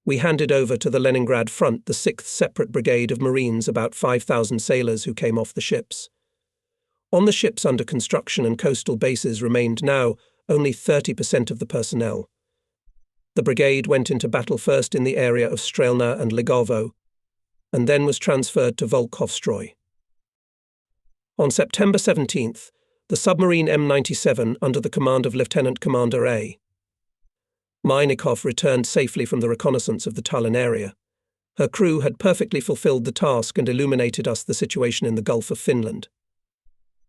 we handed over to the Leningrad front the 6th Separate Brigade of Marines, about 5,000 sailors who came off the ships. On the ships under construction and coastal bases remained now only 30% of the personnel. The brigade went into battle first in the area of Strelna and Ligovo, and then was transferred to Volkhovstroy. On September 17th, the submarine M97, under the command of Lieutenant Commander A. Meinikov, returned safely from the reconnaissance of the Tallinn area. Her crew had perfectly fulfilled the task and illuminated us the situation in the Gulf of Finland.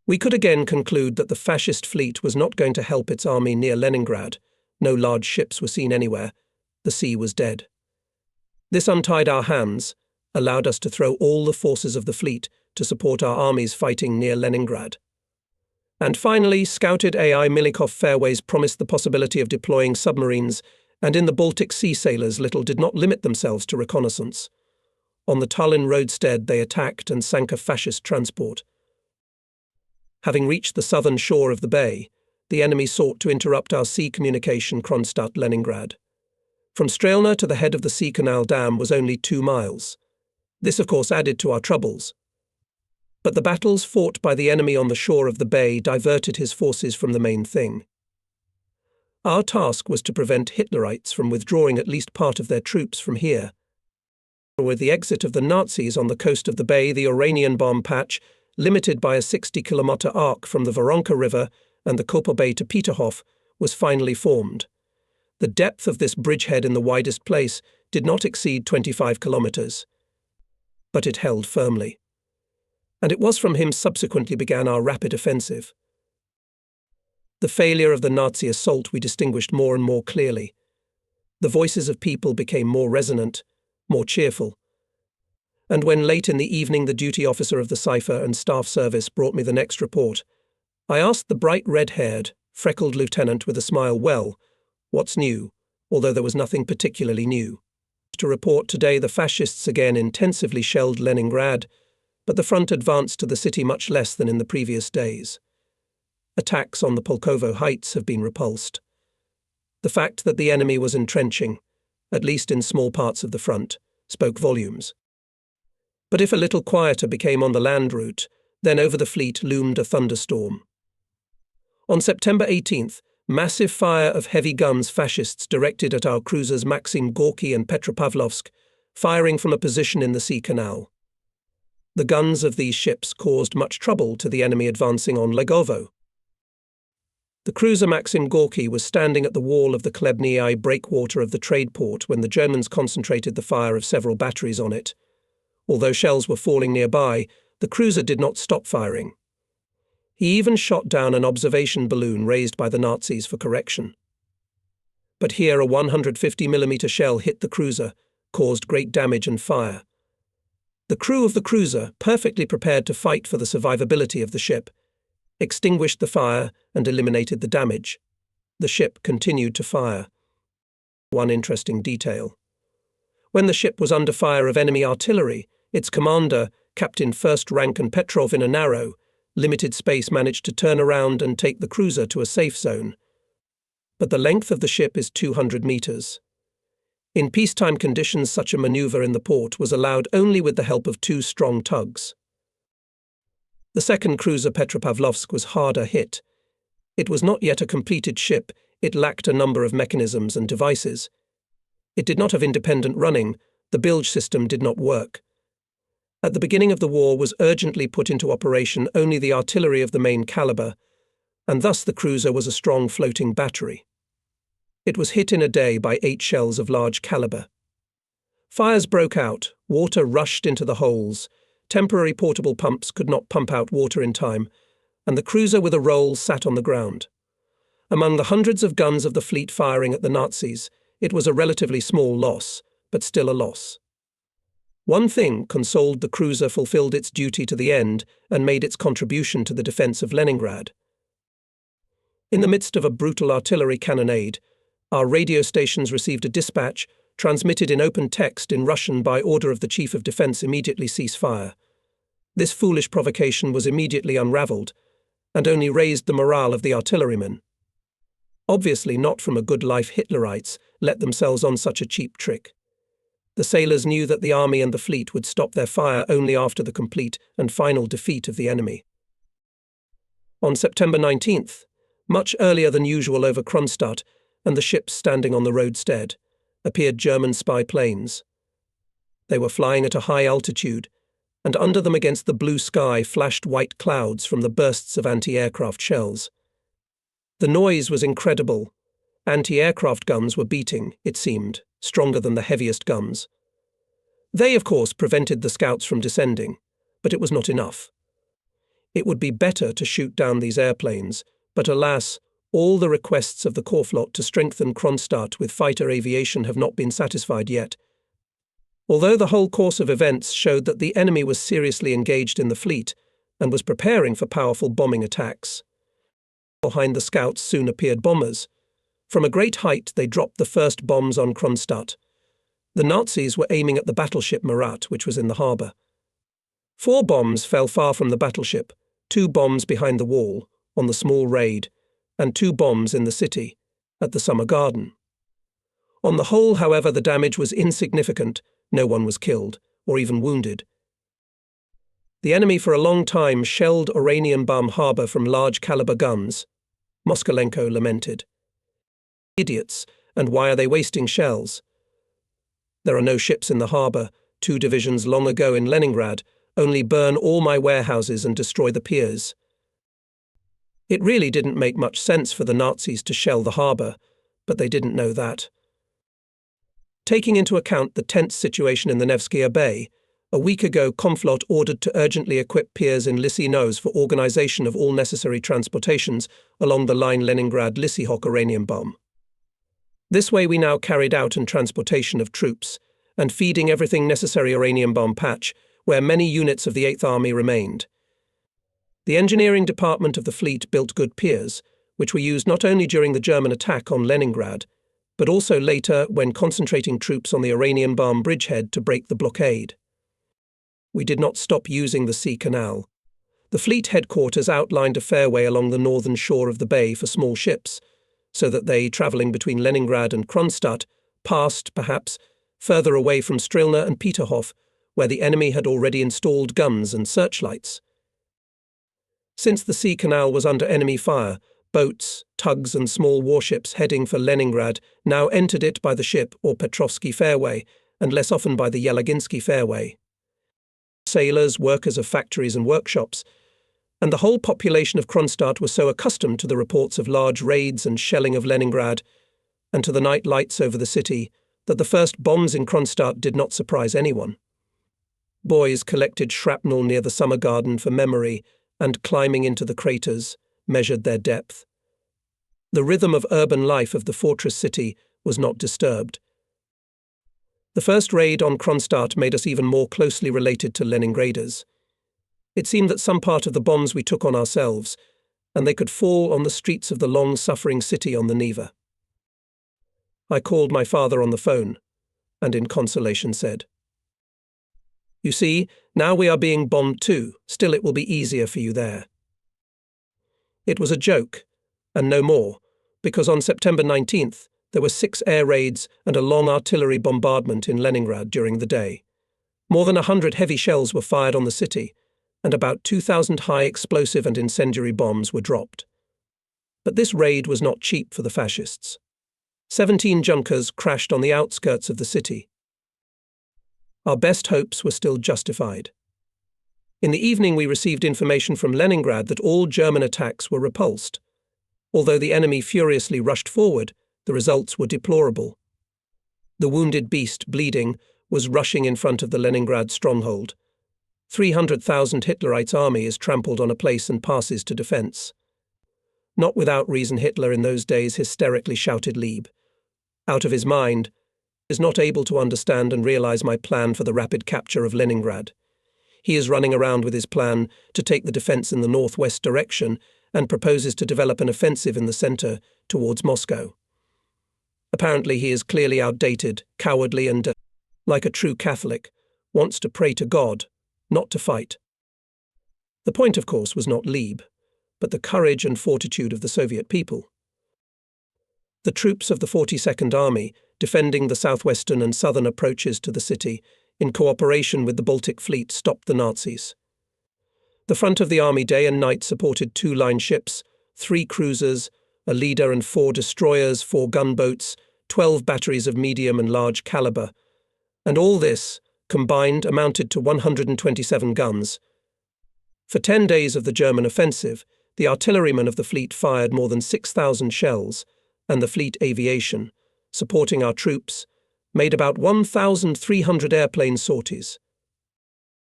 We could again conclude that the fascist fleet was not going to help its army near Leningrad. No large ships were seen anywhere. The sea was dead. This untied our hands, allowed us to throw all the forces of the fleet to support our armies fighting near Leningrad. And finally, scouted AI Milikov fairways promised the possibility of deploying submarines, and in the Baltic Sea sailors little did not limit themselves to reconnaissance. On the Tallinn roadstead they attacked and sank a fascist transport. Having reached the southern shore of the bay, the enemy sought to interrupt our sea communication Kronstadt-Leningrad. From Strelna to the head of the Sea Canal Dam was only 2 miles. This, of course, added to our troubles. But the battles fought by the enemy on the shore of the bay diverted his forces from the main thing. Our task was to prevent Hitlerites from withdrawing at least part of their troops from here. With the exit of the Nazis on the coast of the bay, the Oranian bomb patch, limited by a 60-kilometer arc from the Voronka River and the Koper Bay to Peterhof, was finally formed. The depth of this bridgehead in the widest place did not exceed 25 kilometers. But it held firmly. And it was from him subsequently began our rapid offensive. The failure of the Nazi assault we distinguished more and more clearly. The voices of people became more resonant, more cheerful. And when late in the evening the duty officer of the cipher and staff service brought me the next report, I asked the bright red-haired, freckled lieutenant with a smile, "Well, what's new?" although there was nothing particularly new. To report today the fascists again intensively shelled Leningrad, but the front advanced to the city much less than in the previous days. Attacks on the Pulkovo heights have been repulsed. The fact that the enemy was entrenching, at least in small parts of the front, spoke volumes. But if a little quieter became on the land route, then over the fleet loomed a thunderstorm. On September 18th, massive fire of heavy guns fascists directed at our cruisers Maxim Gorky and Petropavlovsk, firing from a position in the Sea Canal. The guns of these ships caused much trouble to the enemy advancing on Legovo. The cruiser Maxim Gorky was standing at the wall of the Klebnii breakwater of the trade port when the Germans concentrated the fire of several batteries on it. Although shells were falling nearby, the cruiser did not stop firing. He even shot down an observation balloon raised by the Nazis for correction. But here a 150mm shell hit the cruiser, caused great damage and fire. The crew of the cruiser, perfectly prepared to fight for the survivability of the ship, extinguished the fire and eliminated the damage. The ship continued to fire. One interesting detail. When the ship was under fire of enemy artillery, its commander, Captain First Rank and Petrov, in a narrow, limited space managed to turn around and take the cruiser to a safe zone. But the length of the ship is 200 meters. In peacetime conditions, such a maneuver in the port was allowed only with the help of 2 strong tugs. The second cruiser Petropavlovsk was harder hit. It was not yet a completed ship, it lacked a number of mechanisms and devices. It did not have independent running, the bilge system did not work. At the beginning of the war was urgently put into operation only the artillery of the main caliber, and thus the cruiser was a strong floating battery. It was hit in a day by 8 shells of large caliber. Fires broke out, water rushed into the holes, temporary portable pumps could not pump out water in time, and the cruiser with a roll sat on the ground. Among the hundreds of guns of the fleet firing at the Nazis, it was a relatively small loss, but still a loss. One thing consoled: the cruiser fulfilled its duty to the end and made its contribution to the defense of Leningrad. In the midst of a brutal artillery cannonade, our radio stations received a dispatch, transmitted in open text in Russian by order of the Chief of Defense: immediately cease fire. This foolish provocation was immediately unravelled, and only raised the morale of the artillerymen. Obviously not from a good life, Hitlerites let themselves on such a cheap trick. The sailors knew that the army and the fleet would stop their fire only after the complete and final defeat of the enemy. On September 19th, much earlier than usual over Kronstadt and the ships standing on the roadstead, appeared German spy planes. They were flying at a high altitude, and under them against the blue sky flashed white clouds from the bursts of anti-aircraft shells. The noise was incredible. Anti-aircraft guns were beating, it seemed, stronger than the heaviest guns. They, of course, prevented the scouts from descending, but it was not enough. It would be better to shoot down these airplanes, but alas, all the requests of the Korflot to strengthen Kronstadt with fighter aviation have not been satisfied yet. Although the whole course of events showed that the enemy was seriously engaged in the fleet and was preparing for powerful bombing attacks. Behind the scouts soon appeared bombers. From a great height they dropped the first bombs on Kronstadt. The Nazis were aiming at the battleship Murat, which was in the harbour. 4 bombs fell far from the battleship, 2 bombs behind the wall, on the small raid, and 2 bombs in the city, at the summer garden. On the whole, however, the damage was insignificant. No one was killed, or even wounded. The enemy for a long time shelled Oranienbaum harbour from large-caliber guns. Moskalenko lamented. Idiots, and why are they wasting shells? There are no ships in the harbour. 2 divisions long ago in Leningrad only burn all my warehouses and destroy the piers. It really didn't make much sense for the Nazis to shell the harbour, but they didn't know that. Taking into account the tense situation in the Nevskaya Bay, a week ago Komflot ordered to urgently equip piers in Lysynoz for organisation of all necessary transportations along the line Leningrad-Lysyhok-Oranienbaum. This way we now carried out and transportation of troops, and feeding everything necessary Oranienbaum patch, where many units of the 8th Army remained. The engineering department of the fleet built good piers, which were used not only during the German attack on Leningrad, but also later when concentrating troops on the Oranienbaum bridgehead to break the blockade. We did not stop using the sea canal. The fleet headquarters outlined a fairway along the northern shore of the bay for small ships, so that they, travelling between Leningrad and Kronstadt, passed, perhaps, further away from Strilna and Peterhof, where the enemy had already installed guns and searchlights. Since the sea canal was under enemy fire, boats, tugs and small warships heading for Leningrad now entered it by the ship or Petrovsky Fairway, and less often by the Yelaginsky Fairway. Sailors, workers of factories and workshops, and the whole population of Kronstadt was so accustomed to the reports of large raids and shelling of Leningrad, and to the night lights over the city, that the first bombs in Kronstadt did not surprise anyone. Boys collected shrapnel near the summer garden for memory, and climbing into the craters, measured their depth. The rhythm of urban life of the fortress city was not disturbed. The first raid on Kronstadt made us even more closely related to Leningraders. It seemed that some part of the bombs we took on ourselves, and they could fall on the streets of the long-suffering city on the Neva. I called my father on the phone, and in consolation said, "You see, now we are being bombed too, still it will be easier for you there." It was a joke, and no more, because on September 19th, there were 6 air raids and a long artillery bombardment in Leningrad during the day. More than 100 heavy shells were fired on the city, and about 2,000 high explosive and incendiary bombs were dropped. But this raid was not cheap for the fascists. 17 Junkers crashed on the outskirts of the city. Our best hopes were still justified. In the evening we received information from Leningrad that all German attacks were repulsed. Although the enemy furiously rushed forward, the results were deplorable. The wounded beast, bleeding, was rushing in front of the Leningrad stronghold. 300,000 Hitlerites' army is trampled on a place and passes to defense. Not without reason Hitler in those days hysterically shouted Lieb. Out of his mind, is not able to understand and realize my plan for the rapid capture of Leningrad. He is running around with his plan to take the defense in the northwest direction and proposes to develop an offensive in the center towards Moscow. Apparently he is clearly outdated, cowardly and, like a true Catholic, wants to pray to God, not to fight. The point, of course, was not Lieb, but the courage and fortitude of the Soviet people. The troops of the 42nd Army, defending the southwestern and southern approaches to the city, in cooperation with the Baltic Fleet, stopped the Nazis. The front of the army day and night supported 2 line ships, 3 cruisers, a leader and 4 destroyers, 4 gunboats, 12 batteries of medium and large caliber, and all this, combined, amounted to 127 guns. For 10 days of the German offensive, the artillerymen of the fleet fired more than 6,000 shells, and the fleet aviation, supporting our troops, made about 1,300 airplane sorties.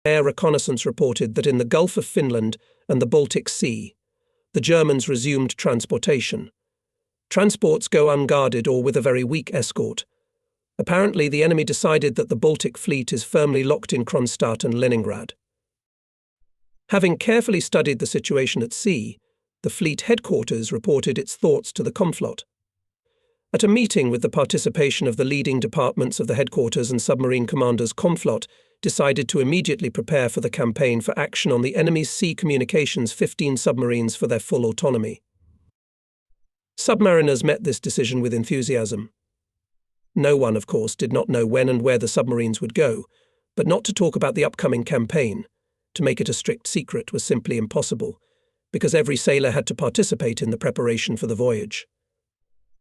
Air reconnaissance reported that in the Gulf of Finland and the Baltic Sea, the Germans resumed transportation. Transports go unguarded or with a very weak escort. Apparently, the enemy decided that the Baltic Fleet is firmly locked in Kronstadt and Leningrad. Having carefully studied the situation at sea, the fleet headquarters reported its thoughts to the Komflot. At a meeting with the participation of the leading departments of the headquarters and submarine commanders, Komflot decided to immediately prepare for the campaign for action on the enemy's sea communications 15 submarines for their full autonomy. Submariners met this decision with enthusiasm. No one, of course, did not know when and where the submarines would go, but not to talk about the upcoming campaign, to make it a strict secret, was simply impossible, because every sailor had to participate in the preparation for the voyage.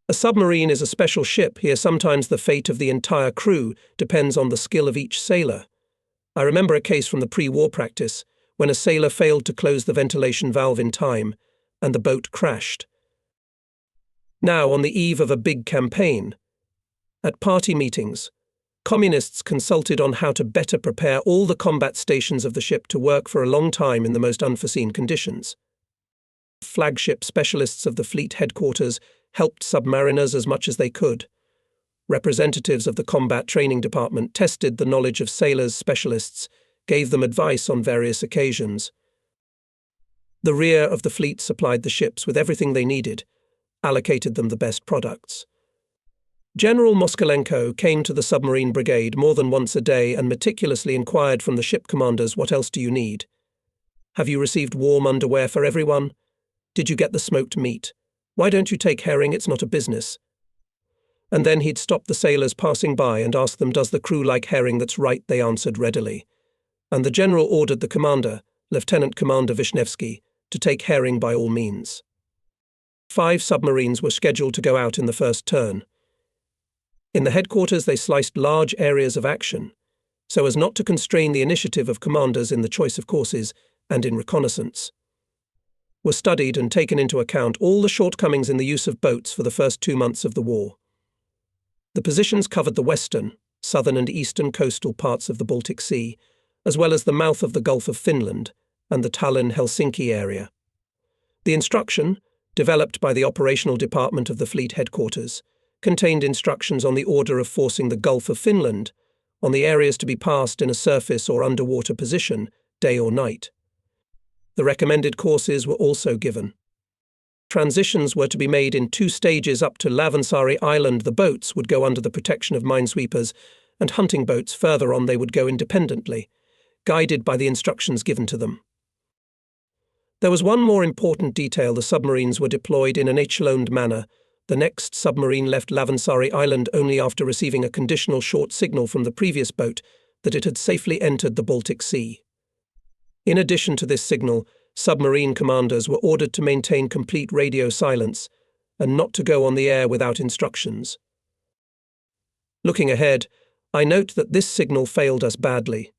A submarine is a special ship. Here sometimes the fate of the entire crew depends on the skill of each sailor. I remember a case from the pre-war practice when a sailor failed to close the ventilation valve in time, and the boat crashed. Now, on the eve of a big campaign, at party meetings, communists consulted on how to better prepare all the combat stations of the ship to work for a long time in the most unforeseen conditions. Flagship specialists of the fleet headquarters helped submariners as much as they could. Representatives of the combat training department tested the knowledge of sailors' specialists, gave them advice on various occasions. The rear of the fleet supplied the ships with everything they needed, allocated them the best products. General Moskalenko came to the submarine brigade more than once a day and meticulously inquired from the ship commanders, "What else do you need? Have you received warm underwear for everyone? Did you get the smoked meat? Why don't you take herring? It's not a business." And then he'd stop the sailors passing by and ask them, "Does the crew like herring?" "That's right," they answered readily. And the general ordered the commander, Lieutenant Commander Wisniewski, to take herring by all means. 5 submarines were scheduled to go out in the first turn. In the headquarters, they sliced large areas of action, so as not to constrain the initiative of commanders in the choice of courses and in reconnaissance. Were studied and taken into account all the shortcomings in the use of boats for the first 2 months of the war. The positions covered the western, southern and eastern coastal parts of the Baltic Sea, as well as the mouth of the Gulf of Finland and the Tallinn-Helsinki area. The instruction, developed by the operational department of the fleet headquarters, contained instructions on the order of forcing the Gulf of Finland, on the areas to be passed in a surface or underwater position, day or night. The recommended courses were also given. Transitions were to be made in 2 stages up to Lavansari Island. The boats would go under the protection of minesweepers, and hunting boats further on they would go independently, guided by the instructions given to them. There was one more important detail: the submarines were deployed in an echeloned manner. The next submarine left Lavansari Island only after receiving a conditional short signal from the previous boat that it had safely entered the Baltic Sea. In addition to this signal, submarine commanders were ordered to maintain complete radio silence and not to go on the air without instructions. Looking ahead, I note that this signal failed us badly.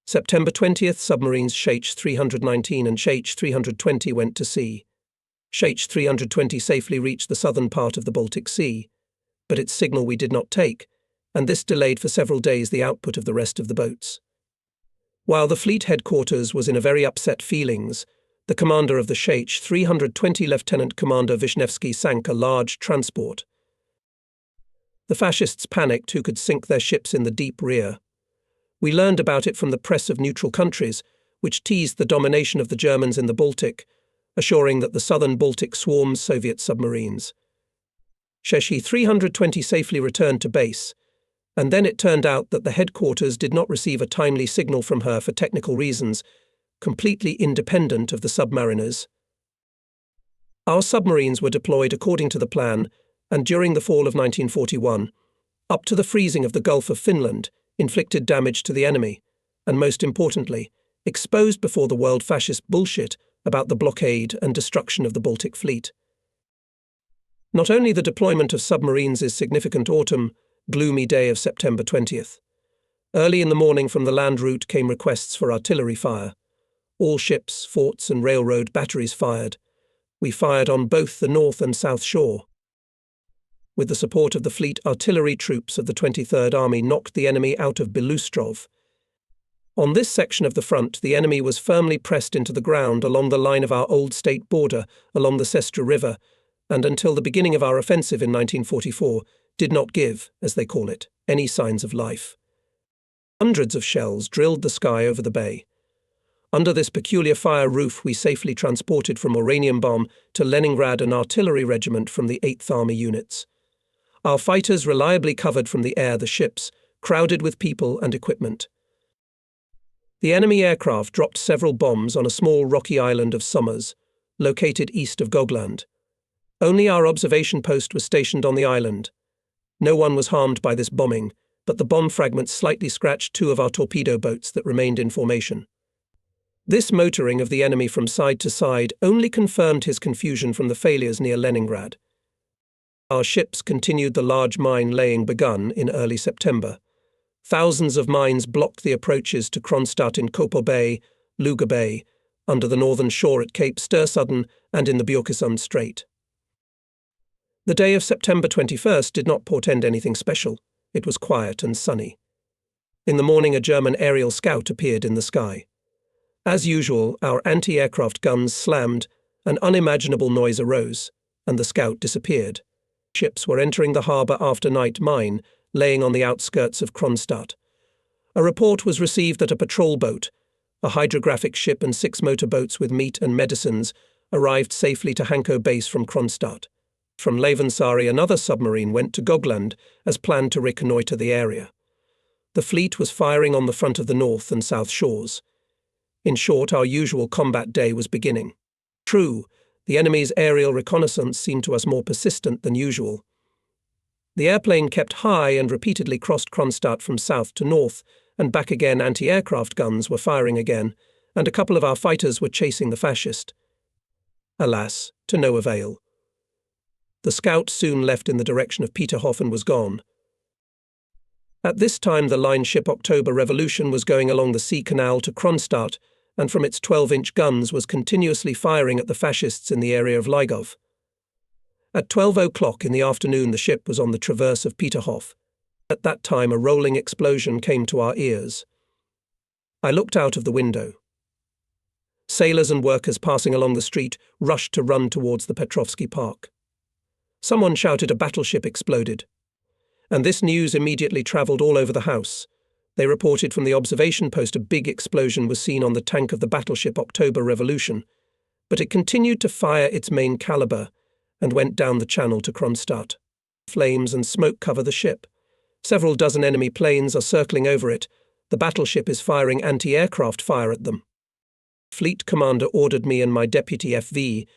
September 20th, submarines Shh 319 and Shh 320 went to sea. Shh 320 safely reached the southern part of the Baltic Sea, but its signal we did not take, and this delayed for several days the output of the rest of the boats. While the fleet headquarters was in a very upset feelings, the commander of the Shh 320, Lieutenant Commander Wisniewski, sank a large transport. The fascists panicked who could sink their ships in the deep rear. We learned about it from the press of neutral countries, which teased the domination of the Germans in the Baltic, assuring that the southern Baltic swarms Soviet submarines. Shh 320 safely returned to base, and then it turned out that the headquarters did not receive a timely signal from her for technical reasons, completely independent of the submariners. Our submarines were deployed according to the plan, and during the fall of 1941, up to the freezing of the Gulf of Finland, inflicted damage to the enemy, and most importantly, exposed before the world fascist bullshit about the blockade and destruction of the Baltic Fleet. Not only the deployment of submarines is significant autumn, gloomy day of September 20th. Early in the morning from the land route came requests for artillery fire. All ships, forts and railroad batteries fired. We fired on both the north and south shore. With the support of the fleet, artillery troops of the 23rd Army knocked the enemy out of Belustrov. On this section of the front, the enemy was firmly pressed into the ground along the line of our old state border, along the Sestra River, and until the beginning of our offensive in 1944, did not give, as they call it, any signs of life. Hundreds of shells drilled the sky over the bay. Under this peculiar fire roof, we safely transported from Oranienbaum to Leningrad an artillery regiment from the 8th Army units. Our fighters reliably covered from the air the ships, crowded with people and equipment. The enemy aircraft dropped several bombs on a small rocky island of Summers, located east of Gogland. Only our observation post was stationed on the island. No one was harmed by this bombing, but the bomb fragments slightly scratched two of our torpedo boats that remained in formation. This motoring of the enemy from side to side only confirmed his confusion from the failures near Leningrad. Our ships continued the large mine laying begun in early September. Thousands of mines blocked the approaches to Kronstadt in Kopo Bay, Luga Bay, under the northern shore at Cape Störsudden and in the Björkesund Strait. The day of September 21st did not portend anything special. It was quiet and sunny. In the morning, a German aerial scout appeared in the sky. As usual, our anti-aircraft guns slammed, an unimaginable noise arose, and the scout disappeared. Ships were entering the harbour after night mine, laying on the outskirts of Kronstadt. A report was received that a patrol boat, a hydrographic ship and 6 motorboats with meat and medicines, arrived safely to Hanko base from Kronstadt. From Levensari, another submarine went to Gogland as planned to reconnoitre the area. The fleet was firing on the front of the north and south shores. In short, our usual combat day was beginning. True, the enemy's aerial reconnaissance seemed to us more persistent than usual. The airplane kept high and repeatedly crossed Kronstadt from south to north, and back again anti-aircraft guns were firing again, and a couple of our fighters were chasing the fascist. Alas, to no avail. The scout soon left in the direction of Peterhof and was gone. At this time, the line ship October Revolution was going along the sea canal to Kronstadt, and from its 12-inch guns was continuously firing at the fascists in the area of Lygov. At 12 o'clock in the afternoon, the ship was on the traverse of Peterhof. At that time, a rolling explosion came to our ears. I looked out of the window. Sailors and workers passing along the street rushed to run towards the Petrovsky Park. Someone shouted a battleship exploded, and this news immediately travelled all over the house. They reported from the observation post a big explosion was seen on the tank of the battleship October Revolution, but it continued to fire its main caliber and went down the channel to Kronstadt. Flames and smoke cover the ship. Several dozen enemy planes are circling over it. The battleship is firing anti-aircraft fire at them. Fleet commander ordered me and my deputy FV,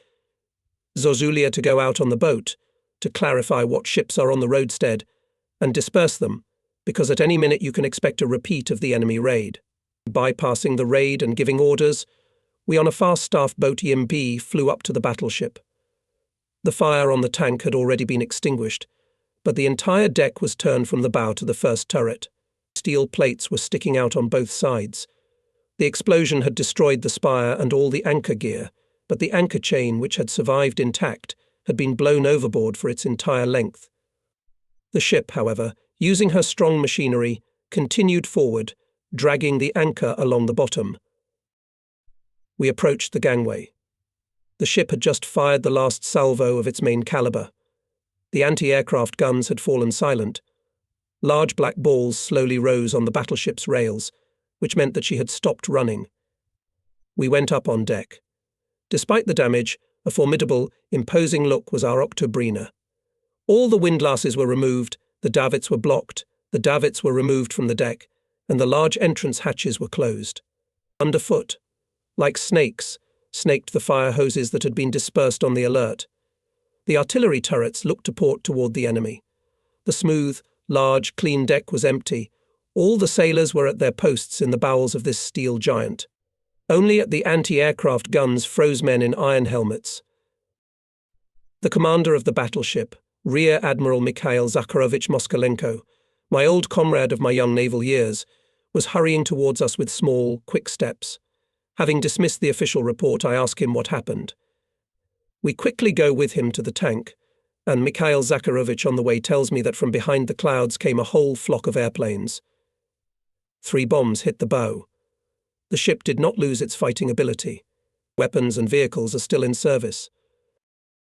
Zozulia, to go out on the boat, to clarify what ships are on the roadstead, and disperse them, because at any minute you can expect a repeat of the enemy raid. Bypassing the raid and giving orders, we on a fast staff boat EMB flew up to the battleship. The fire on the tank had already been extinguished, but the entire deck was turned from the bow to the first turret. Steel plates were sticking out on both sides. The explosion had destroyed the spire and all the anchor gear, but the anchor chain, which had survived intact, had been blown overboard for its entire length. The ship, however, using her strong machinery, continued forward, dragging the anchor along the bottom. We approached the gangway. The ship had just fired the last salvo of its main caliber. The anti-aircraft guns had fallen silent. Large black balls slowly rose on the battleship's rails, which meant that she had stopped running. We went up on deck. Despite the damage, a formidable, imposing look was our Oktobrina. All the windlasses were removed, the davits were blocked, the davits were removed from the deck, and the large entrance hatches were closed. Underfoot, like snakes, snaked the fire hoses that had been dispersed on the alert. The artillery turrets looked to port toward the enemy. The smooth, large, clean deck was empty. All the sailors were at their posts in the bowels of this steel giant. Only at the anti-aircraft guns froze men in iron helmets. The commander of the battleship, Rear Admiral Mikhail Zakharovich Moskalenko, my old comrade of my young naval years, was hurrying towards us with small, quick steps. Having dismissed the official report, I ask him what happened. We quickly go with him to the tank, and Mikhail Zakharovich on the way tells me that from behind the clouds came a whole flock of airplanes. 3 bombs hit the bow. The ship did not lose its fighting ability. Weapons and vehicles are still in service.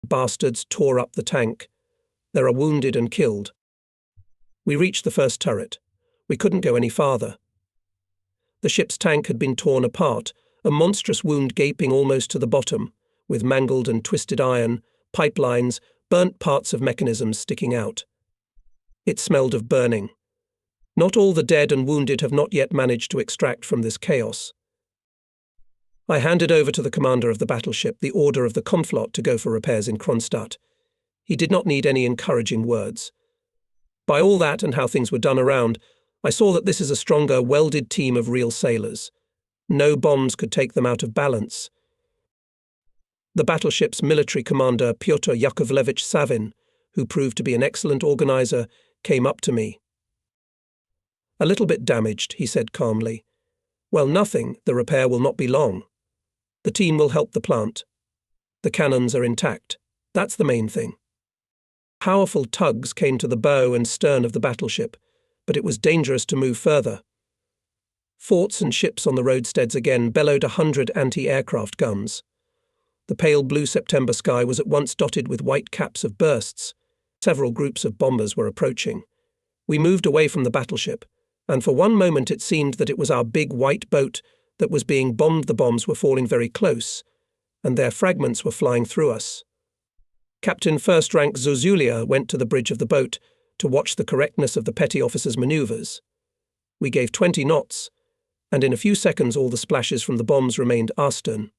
Bastards tore up the tank. There are wounded and killed. We reached the first turret. We couldn't go any farther. The ship's tank had been torn apart, a monstrous wound gaping almost to the bottom, with mangled and twisted iron, pipelines, burnt parts of mechanisms sticking out. It smelled of burning. Not all the dead and wounded have not yet managed to extract from this chaos. I handed over to the commander of the battleship the order of the Komflot to go for repairs in Kronstadt. He did not need any encouraging words. By all that and how things were done around, I saw that this is a stronger, welded team of real sailors. No bombs could take them out of balance. The battleship's military commander, Pyotr Yakovlevich Savin, who proved to be an excellent organizer, came up to me. "A little bit damaged," he said calmly. "Well, nothing. The repair will not be long. The team will help the plant. The cannons are intact. That's the main thing." Powerful tugs came to the bow and stern of the battleship, but it was dangerous to move further. Forts and ships on the roadsteads again bellowed 100 anti-aircraft guns. The pale blue September sky was at once dotted with white caps of bursts. Several groups of bombers were approaching. We moved away from the battleship, and for one moment it seemed that it was our big white boat that was being bombed. The bombs were falling very close, and their fragments were flying through us. Captain First Rank Zozulia went to the bridge of the boat to watch the correctness of the petty officer's maneuvers. We gave 20 knots, and in a few seconds all the splashes from the bombs remained astern.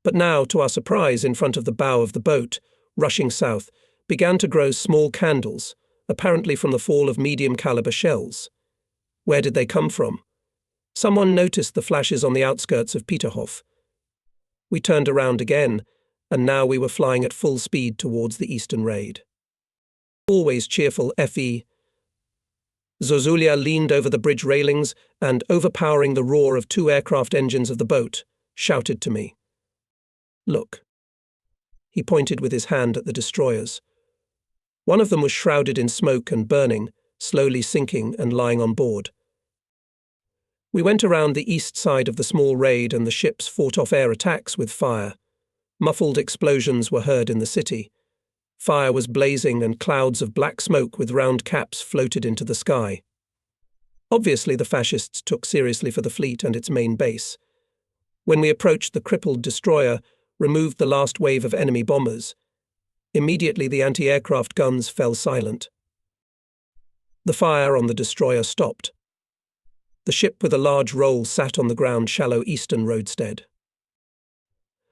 But now, to our surprise, in front of the bow of the boat, rushing south, began to grow small candles, apparently from the fall of medium-caliber shells. Where did they come from? Someone noticed the flashes on the outskirts of Peterhof. We turned around again, and now we were flying at full speed towards the eastern raid. Always cheerful F.E. Zozulia leaned over the bridge railings and, overpowering the roar of 2 aircraft engines of the boat, shouted to me. "Look." He pointed with his hand at the destroyers. One of them was shrouded in smoke and burning, slowly sinking and lying on board. We went around the east side of the small raid and the ships fought off air attacks with fire. Muffled explosions were heard in the city. Fire was blazing and clouds of black smoke with round caps floated into the sky. Obviously the fascists took seriously for the fleet and its main base. When we approached, the crippled destroyer removed the last wave of enemy bombers. Immediately the anti-aircraft guns fell silent. The fire on the destroyer stopped. The ship with a large roll sat on the ground shallow eastern roadstead.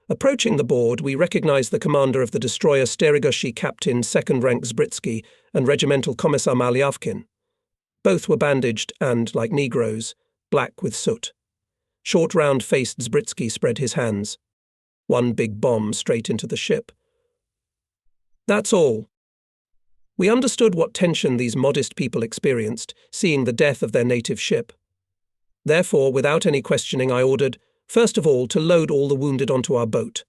Approaching the board, we recognized the commander of the destroyer Sterigoshi Captain 2nd Rank Zbritsky and Regimental Commissar Malyavkin. Both were bandaged and, like Negroes, black with soot. Short round-faced Zbritsky spread his hands. One big bomb straight into the ship. That's all. We understood what tension these modest people experienced, seeing the death of their native ship. Therefore, without any questioning, I ordered, first of all, to load all the wounded onto our boat.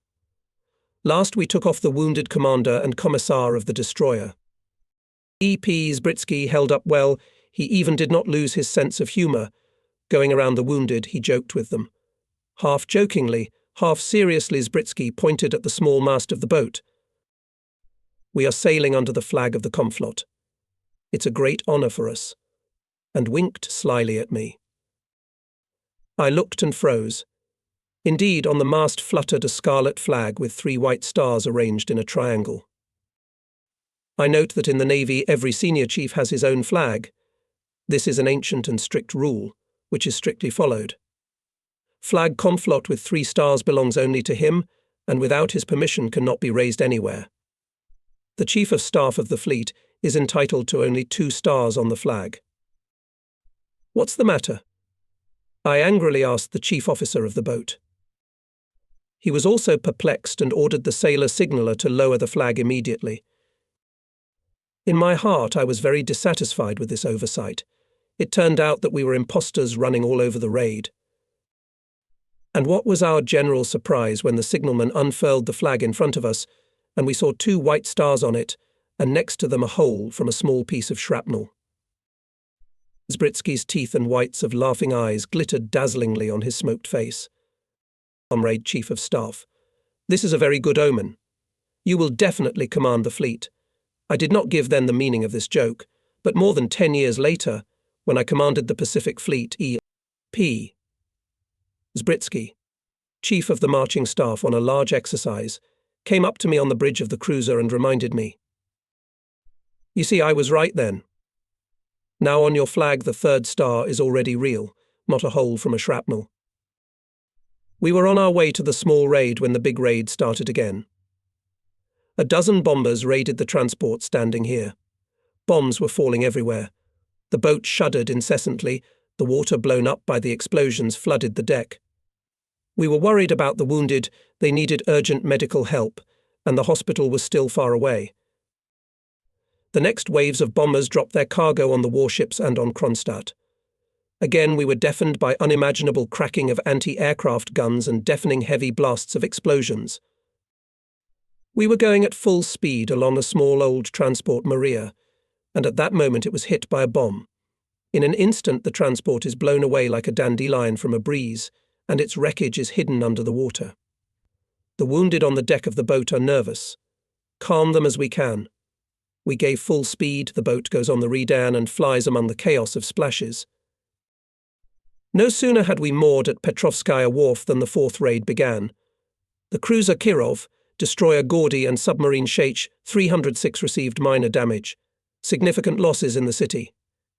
Last, we took off the wounded commander and commissar of the destroyer. E.P. Zbritsky held up well. He even did not lose his sense of humour. Going around the wounded, he joked with them. Half jokingly, half seriously, Zbritsky pointed at the small mast of the boat. "We are sailing under the flag of the Komflot. It's a great honour for us," and winked slyly at me. I looked and froze. Indeed, on the mast fluttered a scarlet flag with 3 white stars arranged in a triangle. I note that in the Navy every senior chief has his own flag. This is an ancient and strict rule, which is strictly followed. Flag Komflot with 3 stars belongs only to him, and without his permission cannot be raised anywhere. The Chief of Staff of the fleet is entitled to only 2 stars on the flag. What's the matter? I angrily asked the chief officer of the boat. He was also perplexed and ordered the sailor signaller to lower the flag immediately. In my heart, I was very dissatisfied with this oversight. It turned out that we were impostors running all over the raid. And what was our general surprise when the signalman unfurled the flag in front of us, and we saw 2 white stars on it, and next to them a hole from a small piece of shrapnel. Zbritsky's teeth and whites of laughing eyes glittered dazzlingly on his smoked face. Comrade Chief of Staff, this is a very good omen. You will definitely command the fleet. I did not give then the meaning of this joke, but more than 10 years later, when I commanded the Pacific Fleet E.P. Zbritsky, chief of the marching staff on a large exercise, came up to me on the bridge of the cruiser and reminded me. You see, I was right then. Now on your flag the 3rd star is already real, not a hole from a shrapnel. We were on our way to the small raid when the big raid started again. A dozen bombers raided the transport standing here. Bombs were falling everywhere. The boat shuddered incessantly, the water blown up by the explosions flooded the deck. We were worried about the wounded, they needed urgent medical help, and the hospital was still far away. The next waves of bombers dropped their cargo on the warships and on Kronstadt. Again we were deafened by unimaginable cracking of anti-aircraft guns and deafening heavy blasts of explosions. We were going at full speed along a small old transport Maria, and at that moment it was hit by a bomb. In an instant the transport is blown away like a dandelion from a breeze, and its wreckage is hidden under the water. The wounded on the deck of the boat are nervous. Calm them as we can. We gave full speed, the boat goes on the redan and flies among the chaos of splashes. No sooner had we moored at Petrovskaya Wharf than the 4th raid began. The cruiser Kirov, destroyer Gordy and submarine Sheich 306 received minor damage. Significant losses in the city.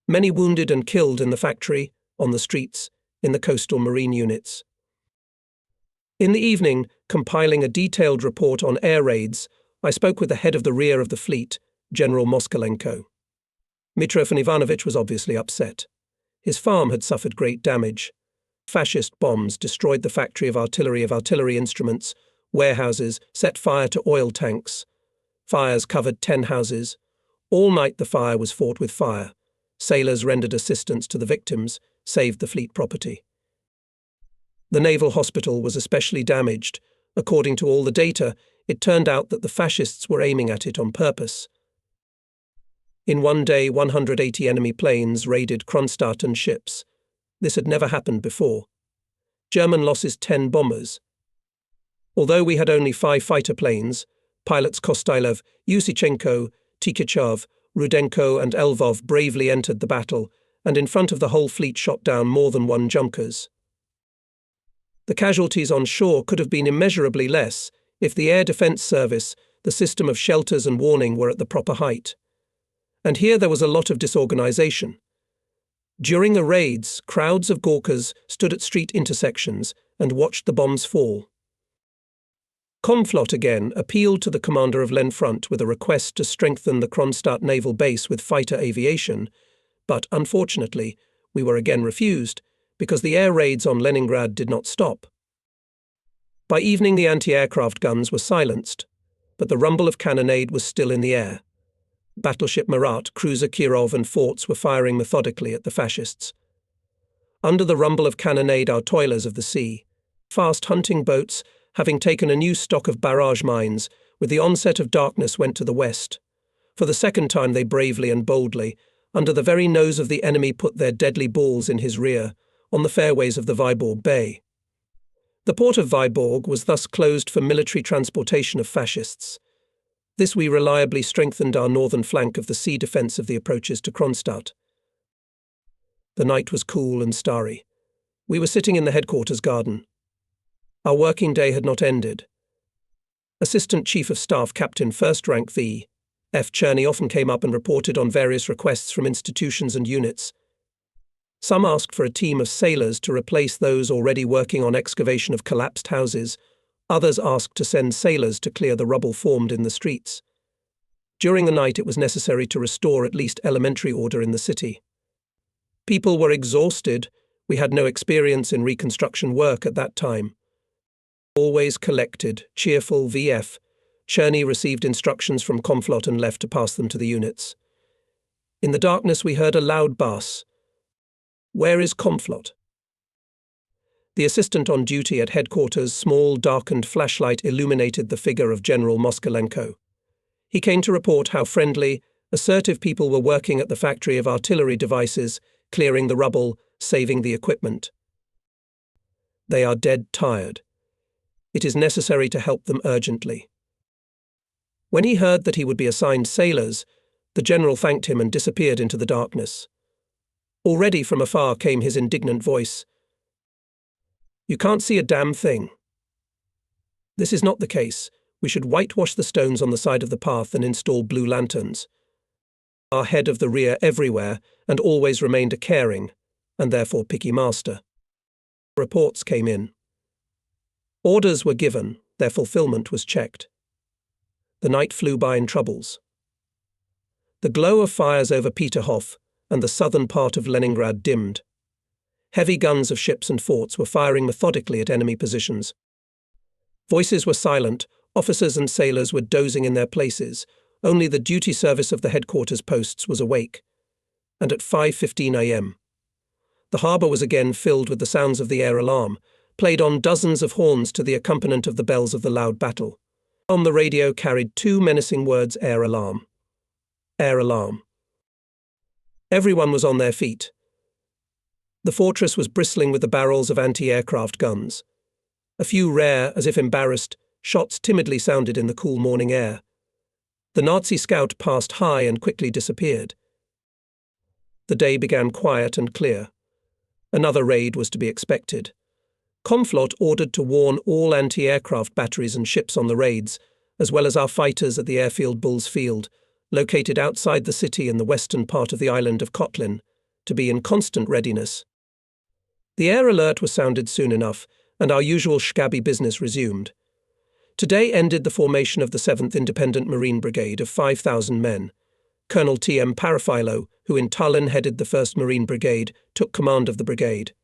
Many wounded and killed in the factory, on the streets, in the coastal marine units. In the evening, compiling a detailed report on air raids, I spoke with the head of the rear of the fleet, General Moskalenko. Mitrofan Ivanovich was obviously upset. His farm had suffered great damage. Fascist bombs destroyed the factory of artillery instruments, warehouses, set fire to oil tanks. Fires covered 10 houses. All night the fire was fought with fire. Sailors rendered assistance to the victims, saved the fleet property. The naval hospital was especially damaged. According to all the data, it turned out that the fascists were aiming at it on purpose. In one day, 180 enemy planes raided Kronstadt and ships. This had never happened before. German losses 10 bombers. Although we had only 5 fighter planes, pilots Kostylov, Yusichenko, Tikichov, Rudenko and Elvov bravely entered the battle, and in front of the whole fleet shot down more than 1 Junkers. The casualties on shore could have been immeasurably less if the Air Defence Service, the system of shelters and warning were at the proper height. And here there was a lot of disorganization. During the raids, crowds of Gurkhas stood at street intersections and watched the bombs fall. Komflot again appealed to the commander of Len Front with a request to strengthen the Kronstadt naval base with fighter aviation, but unfortunately we were again refused because the air raids on Leningrad did not stop. By evening the anti-aircraft guns were silenced, but the rumble of cannonade was still in the air. Battleship Marat, cruiser Kirov and forts were firing methodically at the fascists. Under the rumble of cannonade our toilers of the sea, fast hunting boats, having taken a new stock of barrage mines, with the onset of darkness went to the west. For the second time they bravely and boldly, under the very nose of the enemy put their deadly balls in his rear, on the fairways of the Vyborg Bay. The port of Vyborg was thus closed for military transportation of fascists. This we reliably strengthened our northern flank of the sea defence of the approaches to Kronstadt. The night was cool and starry. We were sitting in the headquarters garden. Our working day had not ended. Assistant Chief of Staff Captain First Rank V. F. Cherney often came up and reported on various requests from institutions and units. Some asked for a team of sailors to replace those already working on excavation of collapsed houses. Others asked to send sailors to clear the rubble formed in the streets. During the night, it was necessary to restore at least elementary order in the city. People were exhausted. We had no experience in reconstruction work at that time. Always collected, cheerful VF. Cherney received instructions from Conflot and left to pass them to the units. In the darkness, we heard a loud bass. "Where is Conflot?" The assistant on duty at headquarters' small, darkened flashlight illuminated the figure of General Moskalenko. He came to report how friendly, assertive people were working at the factory of artillery devices, clearing the rubble, saving the equipment. They are dead tired. It is necessary to help them urgently. When he heard that he would be assigned sailors, the general thanked him and disappeared into the darkness. Already from afar came his indignant voice. "You can't see a damn thing." This is not the case. We should whitewash the stones on the side of the path and install blue lanterns. Our head of the rear everywhere and always remained a caring, and therefore picky master. Reports came in. Orders were given, their fulfillment was checked. The night flew by in troubles. The glow of fires over Peterhof and the southern part of Leningrad dimmed. Heavy guns of ships and forts were firing methodically at enemy positions. Voices were silent, officers and sailors were dozing in their places, only the duty service of the headquarters posts was awake. And at 5:15 a.m. the harbour was again filled with the sounds of the air alarm, played on dozens of horns to the accompaniment of the bells of the loud battle. On the radio carried two menacing words: air alarm. Air alarm. Everyone was on their feet. The fortress was bristling with the barrels of anti-aircraft guns. A few rare, as if embarrassed, shots timidly sounded in the cool morning air. The Nazi scout passed high and quickly disappeared. The day began quiet and clear. Another raid was to be expected. Conflot ordered to warn all anti-aircraft batteries and ships on the raids, as well as our fighters at the airfield Bull's Field, located outside the city in the western part of the island of Kotlin, to be in constant readiness. The air alert was sounded soon enough, and our usual scabby business resumed. Today ended the formation of the 7th Independent Marine Brigade of 5,000 men. Colonel T.M. Parafilo, who in Tallinn headed the 1st Marine Brigade, took command of the brigade.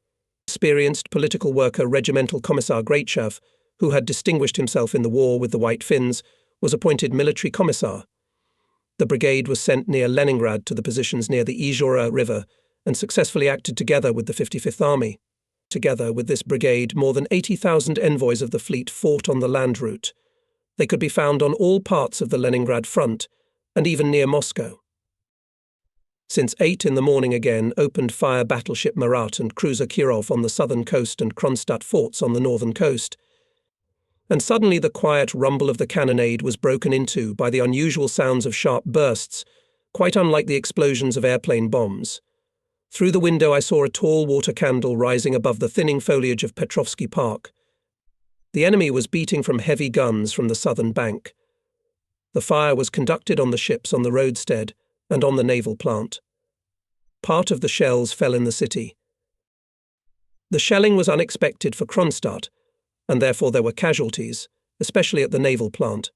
Experienced political worker Regimental Commissar Greatchev, who had distinguished himself in the war with the White Finns, was appointed military commissar. The brigade was sent near Leningrad to the positions near the Izhora River and successfully acted together with the 55th Army. Together with this brigade, more than 80,000 envoys of the fleet fought on the land route. They could be found on all parts of the Leningrad front, and even near Moscow. Since 8 in the morning again opened fire battleship Marat and cruiser Kirov on the southern coast and Kronstadt forts on the northern coast. And suddenly the quiet rumble of the cannonade was broken into by the unusual sounds of sharp bursts, quite unlike the explosions of airplane bombs. Through the window I saw a tall water candle rising above the thinning foliage of Petrovsky Park. The enemy was beating from heavy guns from the southern bank. The fire was conducted on the ships on the roadstead and on the naval plant. Part of the shells fell in the city. The shelling was unexpected for Kronstadt, and therefore there were casualties, especially at the naval plant.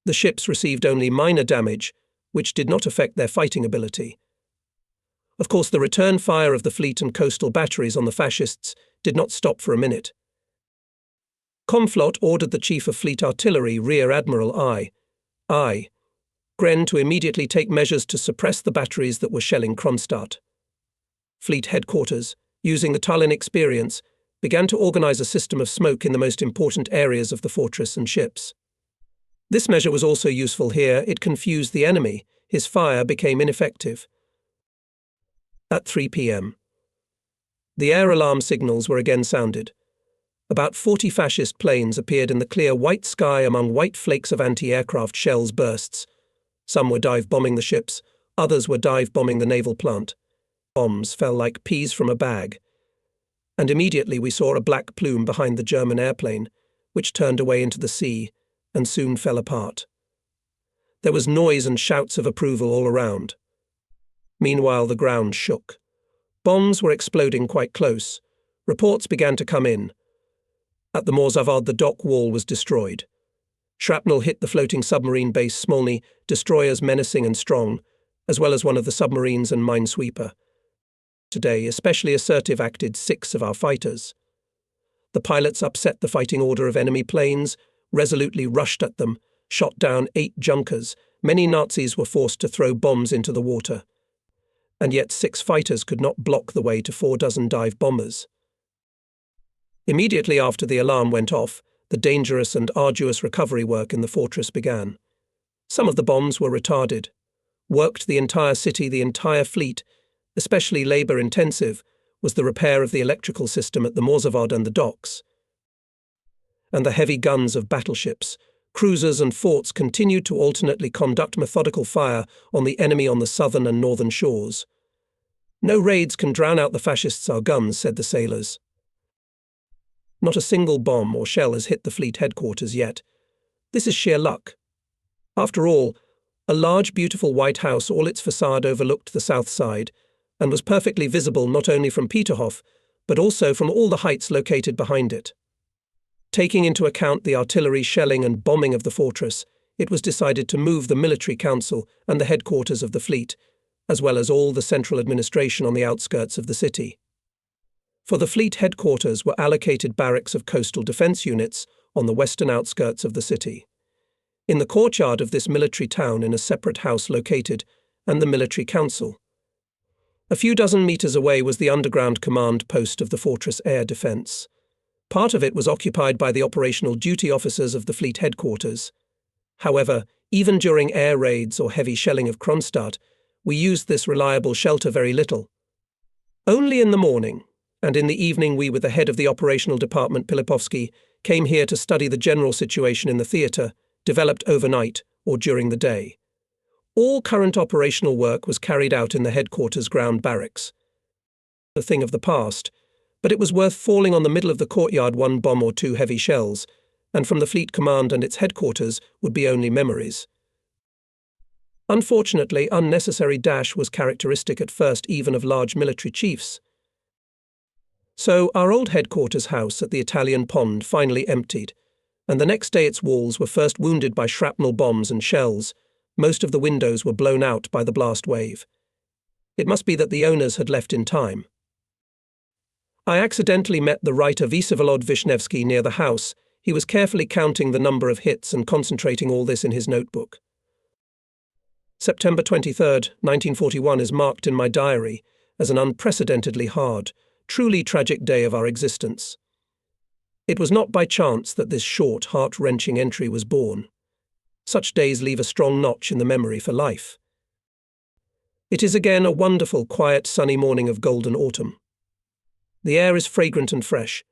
The ships received only minor damage, which did not affect their fighting ability. Of course, the return fire of the fleet and coastal batteries on the fascists did not stop for a minute. Conflot ordered the Chief of Fleet Artillery, Rear Admiral I. Gren, to immediately take measures to suppress the batteries that were shelling Kronstadt. Fleet headquarters, using the Tallinn experience, began to organize a system of smoke in the most important areas of the fortress and ships. This measure was also useful here. It confused the enemy. His fire became ineffective. At 3 p.m. the air alarm signals were again sounded. About 40 fascist planes appeared in the clear white sky among white flakes of anti-aircraft shells bursts. Some were dive-bombing the ships, others were dive-bombing the naval plant. Bombs fell like peas from a bag. And immediately we saw a black plume behind the German airplane, which turned away into the sea and soon fell apart. There was noise and shouts of approval all around. Meanwhile, the ground shook. Bombs were exploding quite close. Reports began to come in. At the Morzavod, the dock wall was destroyed. Shrapnel hit the floating submarine base Smolny, destroyers menacing and strong, as well as one of the submarines and minesweeper. Today, especially assertive acted 6 of our fighters. The pilots upset the fighting order of enemy planes, resolutely rushed at them, shot down 8 junkers. Many Nazis were forced to throw bombs into the water. And yet 6 fighters could not block the way to 4 dozen dive bombers. Immediately after the alarm went off, the dangerous and arduous recovery work in the fortress began. Some of the bombs were retarded. Worked the entire city, the entire fleet, especially labour-intensive, was the repair of the electrical system at the Morzavod and the docks. And the heavy guns of battleships, cruisers and forts continued to alternately conduct methodical fire on the enemy on the southern and northern shores. No raids can drown out the fascists, our guns, said the sailors. Not a single bomb or shell has hit the fleet headquarters yet. This is sheer luck. After all, a large, beautiful white house, all its facade overlooked the south side, and was perfectly visible not only from Peterhof, but also from all the heights located behind it. Taking into account the artillery shelling and bombing of the fortress, it was decided to move the military council and the headquarters of the fleet, as well as all the central administration on the outskirts of the city. For the fleet headquarters were allocated barracks of coastal defence units on the western outskirts of the city. In the courtyard of this military town, in a separate house located, and the military council. A few dozen metres away was the underground command post of the fortress air defence. Part of it was occupied by the operational duty officers of the fleet headquarters. However, even during air raids or heavy shelling of Kronstadt, we used this reliable shelter very little. Only in the morning, and in the evening we, with the head of the operational department, Pilipovsky, came here to study the general situation in the theatre, developed overnight or during the day. All current operational work was carried out in the headquarters ground barracks. A thing of the past, but it was worth falling on the middle of the courtyard 1 bomb or 2 heavy shells, and from the fleet command and its headquarters would be only memories. Unfortunately, unnecessary dash was characteristic at first even of large military chiefs. So our old headquarters house at the Italian pond finally emptied, and the next day its walls were first wounded by shrapnel bombs and shells. Most of the windows were blown out by the blast wave. It must be that the owners had left in time. I accidentally met the writer Vsevolod Vishnevsky near the house. He was carefully counting the number of hits and concentrating all this in his notebook. September 23rd, 1941 is marked in my diary as an unprecedentedly hard, truly tragic day of our existence. It was not by chance that this short, heart-wrenching entry was born. Such days leave a strong notch in the memory for life. It is again a wonderful, quiet, sunny morning of golden autumn. The air is fragrant and fresh.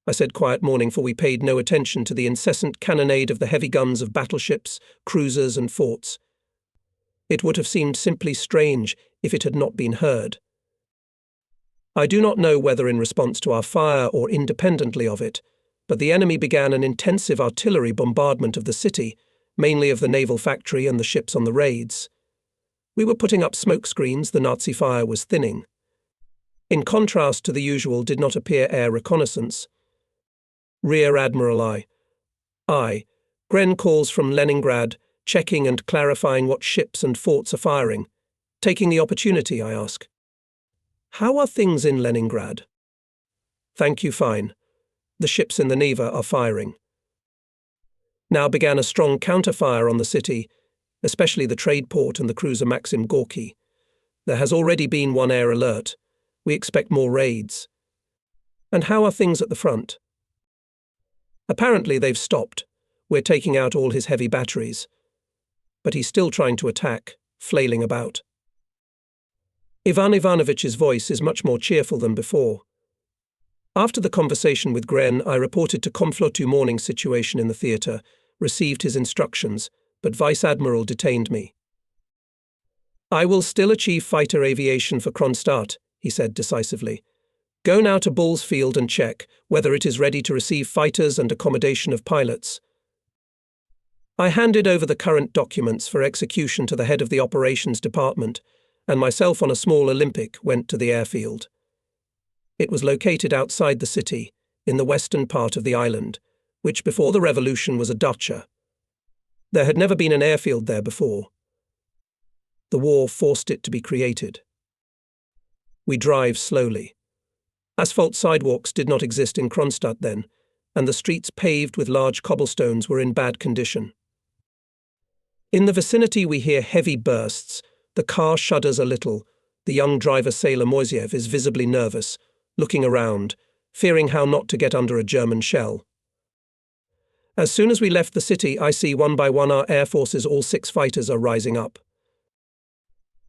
I said quiet morning, for we paid no attention to the incessant cannonade of the heavy guns of battleships, cruisers and forts. It would have seemed simply strange if it had not been heard. I do not know whether in response to our fire or independently of it, but the enemy began an intensive artillery bombardment of the city, mainly of the naval factory and the ships on the raids. We were putting up smoke screens, the Nazi fire was thinning. In contrast to the usual did not appear air reconnaissance. Rear Admiral I. Gren calls from Leningrad, checking and clarifying what ships and forts are firing. Taking the opportunity, I ask. How are things in Leningrad? Thank you, fine. The ships in the Neva are firing. Now began a strong counterfire on the city, especially the trade port and the cruiser Maxim Gorky. There has already been 1 air alert. We expect more raids. And how are things at the front? Apparently they've stopped. We're taking out all his heavy batteries. But he's still trying to attack, flailing about. Ivan Ivanovich's voice is much more cheerful than before. After the conversation with Gren, I reported to Komflotu morning situation in the theatre, received his instructions, but Vice Admiral detained me. I will still achieve fighter aviation for Kronstadt, he said decisively. Go now to Bull's Field and check whether it is ready to receive fighters and accommodation of pilots. I handed over the current documents for execution to the head of the operations department, and myself on a small Olympic went to the airfield. It was located outside the city, in the western part of the island, which before the revolution was a dacha. There had never been an airfield there before. The war forced it to be created. We drive slowly. Asphalt sidewalks did not exist in Kronstadt then, and the streets paved with large cobblestones were in bad condition. In the vicinity we hear heavy bursts, the car shudders a little, the young driver sailor Moiseev is visibly nervous, looking around, fearing how not to get under a German shell. As soon as we left the city, I see one by one our air forces, all 6 fighters, are rising up.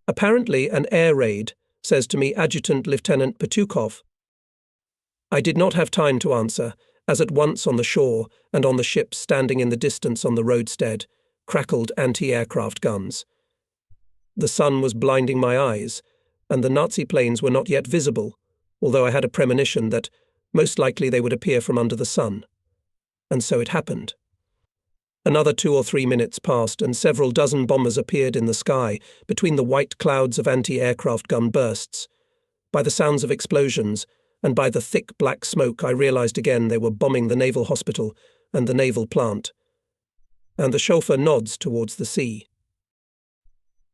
Apparently an air raid, says to me Adjutant Lieutenant Petukov. I did not have time to answer, as at once on the shore and on the ships standing in the distance on the roadstead crackled anti-aircraft guns. The sun was blinding my eyes, and the Nazi planes were not yet visible, although I had a premonition that most likely they would appear from under the sun. And so it happened. Another 2 or 3 minutes passed, and several dozen bombers appeared in the sky between the white clouds of anti-aircraft gun bursts. By the sounds of explosions, and by the thick black smoke, I realized again they were bombing the naval hospital and the naval plant. And the chauffeur nods towards the sea.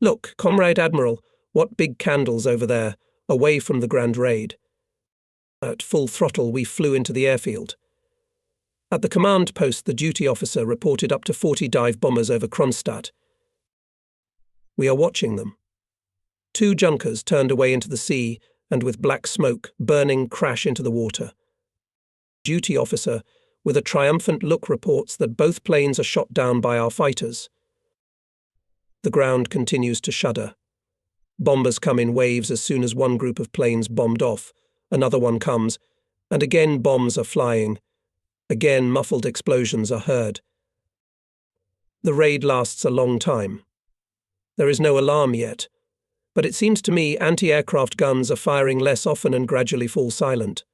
Look, Comrade Admiral, what big candles over there, away from the grand raid. At full throttle we flew into the airfield. At the command post, the duty officer reported up to 40 dive bombers over Kronstadt. We are watching them. 2 junkers turned away into the sea and with black smoke burning crash into the water. Duty officer, with a triumphant look, reports that both planes are shot down by our fighters. The ground continues to shudder. Bombers come in waves as soon as one group of planes bombed off. Another one comes, and again bombs are flying. Again muffled explosions are heard. The raid lasts a long time. There is no alarm yet, but it seems to me anti-aircraft guns are firing less often and gradually fall silent.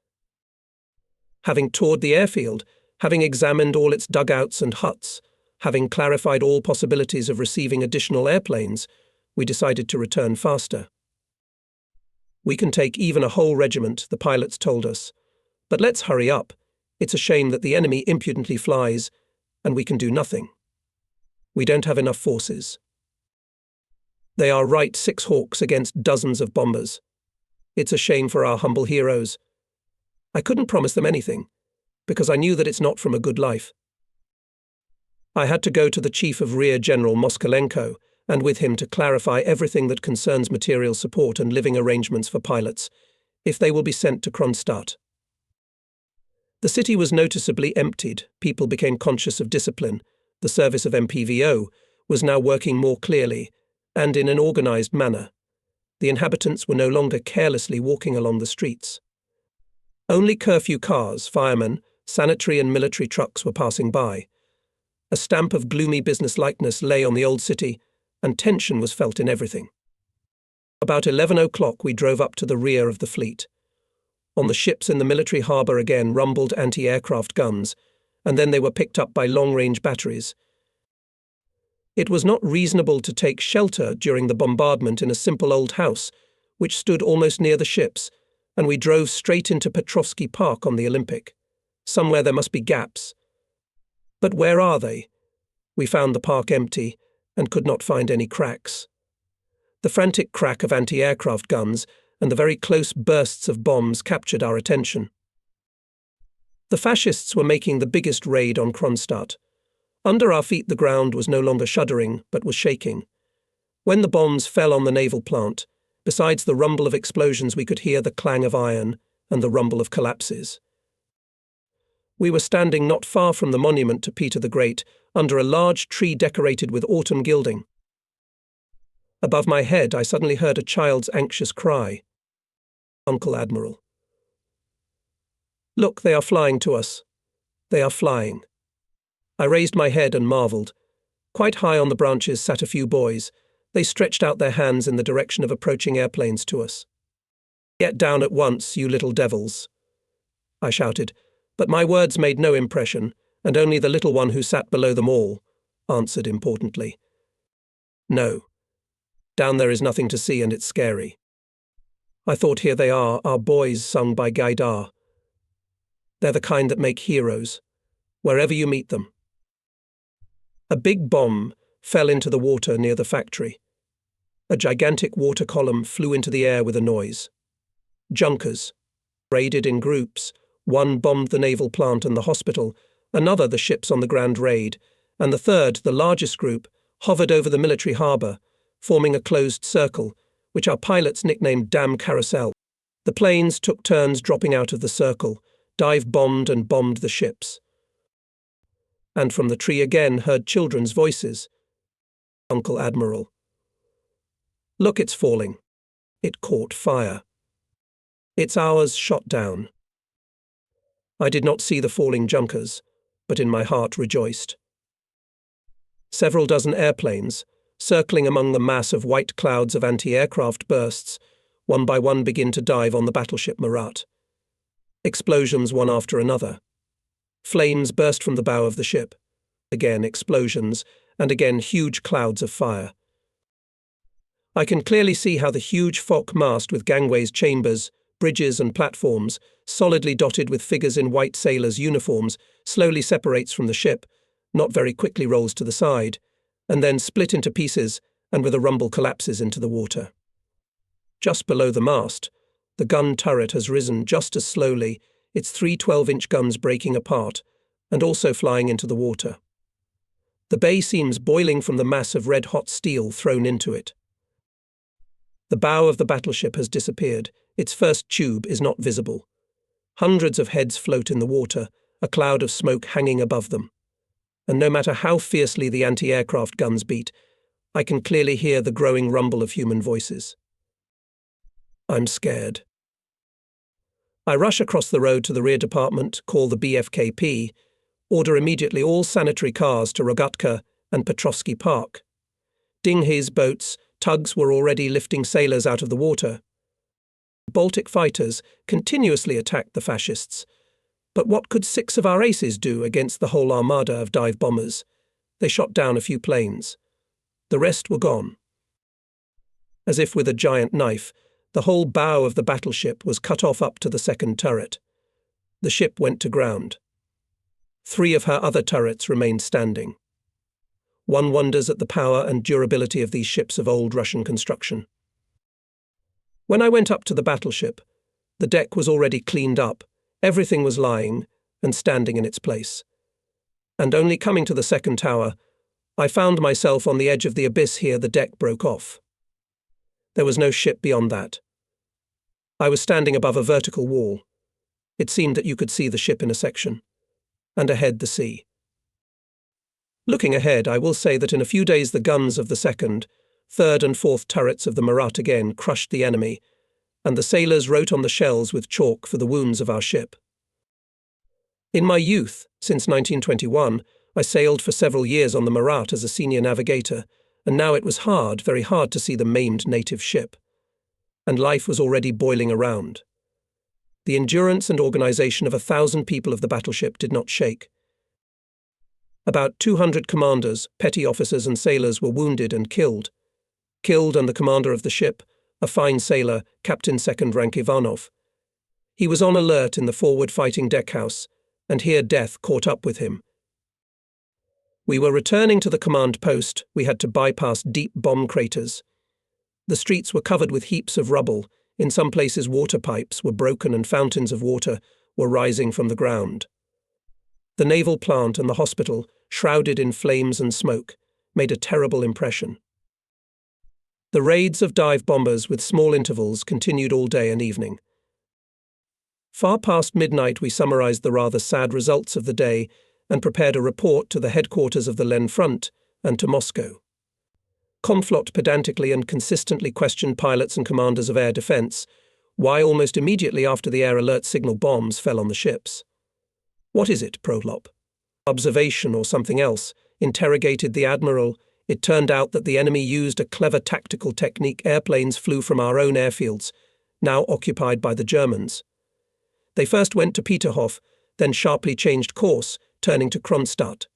Having toured the airfield, having examined all its dugouts and huts, having clarified all possibilities of receiving additional airplanes, we decided to return faster. We can take even a whole regiment, the pilots told us, but let's hurry up. It's a shame that the enemy impudently flies, and we can do nothing. We don't have enough forces. They are right, 6 Hawks against dozens of bombers. It's a shame for our humble heroes. I couldn't promise them anything, because I knew that it's not from a good life. I had to go to the Chief of Rear General Moskalenko, and with him to clarify everything that concerns material support and living arrangements for pilots, if they will be sent to Kronstadt. The city was noticeably emptied, people became conscious of discipline, the service of MPVO was now working more clearly, and in an organized manner. The inhabitants were no longer carelessly walking along the streets. Only curfew cars, firemen, sanitary and military trucks were passing by. A stamp of gloomy business-likeness lay on the old city, and tension was felt in everything. About 11 o'clock we drove up to the rear of the fleet. On the ships in the military harbour again rumbled anti-aircraft guns, and then they were picked up by long-range batteries. It was not reasonable to take shelter during the bombardment in a simple old house, which stood almost near the ships, and we drove straight into Petrovsky Park on the Olympic. Somewhere there must be gaps. But where are they? We found the park empty, and could not find any cracks. The frantic crack of anti-aircraft guns and the very close bursts of bombs captured our attention. The fascists were making the biggest raid on Kronstadt. Under our feet the ground was no longer shuddering, but was shaking. When the bombs fell on the naval plant, besides the rumble of explosions we could hear the clang of iron and the rumble of collapses. We were standing not far from the monument to Peter the Great, under a large tree decorated with autumn gilding. Above my head I suddenly heard a child's anxious cry. Uncle Admiral. Look, they are flying to us. They are flying. I raised my head and marvelled. Quite high on the branches sat a few boys. They stretched out their hands in the direction of approaching airplanes to us. Get down at once, you little devils, I shouted, but my words made no impression, and only the little one who sat below them all answered importantly. No. Down there is nothing to see, and it's scary. I thought, here they are, our boys sung by Gaidar. They're the kind that make heroes, wherever you meet them. A big bomb fell into the water near the factory. A gigantic water column flew into the air with a noise. Junkers raided in groups. One bombed the naval plant and the hospital, another the ships on the Grand Raid, and the third, the largest group, hovered over the military harbour, forming a closed circle, which our pilots nicknamed Damn Carousel. The planes took turns dropping out of the circle, dive-bombed and bombed the ships. And from the tree again heard children's voices. Uncle Admiral. Look, it's falling. It caught fire. It's ours shot down. I did not see the falling junkers, but in my heart rejoiced. Several dozen airplanes, circling among the mass of white clouds of anti-aircraft bursts, one by one begin to dive on the battleship Marat. Explosions one after another. Flames burst from the bow of the ship. Again explosions, and again huge clouds of fire. I can clearly see how the huge Foch mast with gangways, chambers, bridges and platforms, solidly dotted with figures in white sailors' uniforms, slowly separates from the ship, not very quickly rolls to the side, and then split into pieces and with a rumble collapses into the water. Just below the mast, the gun turret has risen just as slowly, its 3 12-inch guns breaking apart and also flying into the water. The bay seems boiling from the mass of red-hot steel thrown into it. The bow of the battleship has disappeared. Its first tube is not visible. Hundreds of heads float in the water, a cloud of smoke hanging above them. And no matter how fiercely the anti-aircraft guns beat, I can clearly hear the growing rumble of human voices. I'm scared. I rush across the road to the rear department, call the BFKP, order immediately all sanitary cars to Rogatka and Petrovsky Park. Dinghies, boats, tugs were already lifting sailors out of the water. Baltic fighters continuously attacked the fascists. But what could 6 of our aces do against the whole armada of dive bombers? They shot down a few planes. The rest were gone. As if with a giant knife, the whole bow of the battleship was cut off up to the second turret. The ship went to ground. 3 of her other turrets remained standing. One wonders at the power and durability of these ships of old Russian construction. When I went up to the battleship, the deck was already cleaned up, everything was lying and standing in its place. And only coming to the second tower, I found myself on the edge of the abyss. Here the deck broke off. There was no ship beyond that. I was standing above a vertical wall. It seemed that you could see the ship in a section, and ahead the sea. Looking ahead, I will say that in a few days the guns of the second, third and fourth turrets of the Marat again crushed the enemy, and the sailors wrote on the shells with chalk for the wounds of our ship. In my youth, since 1921, I sailed for several years on the Marat as a senior navigator, and now it was hard, very hard to see the maimed native ship. And life was already boiling around. The endurance and organization of 1,000 people of the battleship did not shake. About 200 commanders, petty officers and sailors were wounded and killed. Killed and the commander of the ship, a fine sailor, Captain Second Rank Ivanov. He was on alert in the forward-fighting deckhouse, and here death caught up with him. We were returning to the command post. We had to bypass deep bomb craters. The streets were covered with heaps of rubble. In some places water pipes were broken and fountains of water were rising from the ground. The naval plant and the hospital, shrouded in flames and smoke, made a terrible impression. The raids of dive bombers with small intervals continued all day and evening. Far past midnight we summarized the rather sad results of the day and prepared a report to the headquarters of the Len Front and to Moscow. Conflot pedantically and consistently questioned pilots and commanders of air defense why almost immediately after the air alert signal bombs fell on the ships. What is it, Prolop? Observation or something else? Interrogated the admiral. It turned out that the enemy used a clever tactical technique. Airplanes flew from our own airfields, now occupied by the Germans. They first went to Peterhof, then sharply changed course, turning to Kronstadt.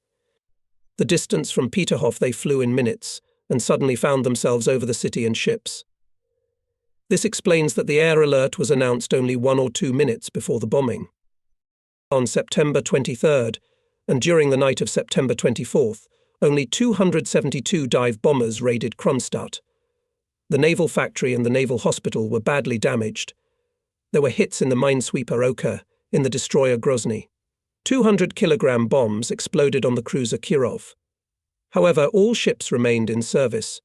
The distance from Peterhof they flew in minutes, and suddenly found themselves over the city and ships. This explains that the air alert was announced only 1 or 2 minutes before the bombing. On September 23rd, and during the night of September 24th, only 272 dive bombers raided Kronstadt. The naval factory and the naval hospital were badly damaged. There were hits in the minesweeper Oka, in the destroyer Grozny. 200-kilogram bombs exploded on the cruiser Kirov. However, all ships remained in service.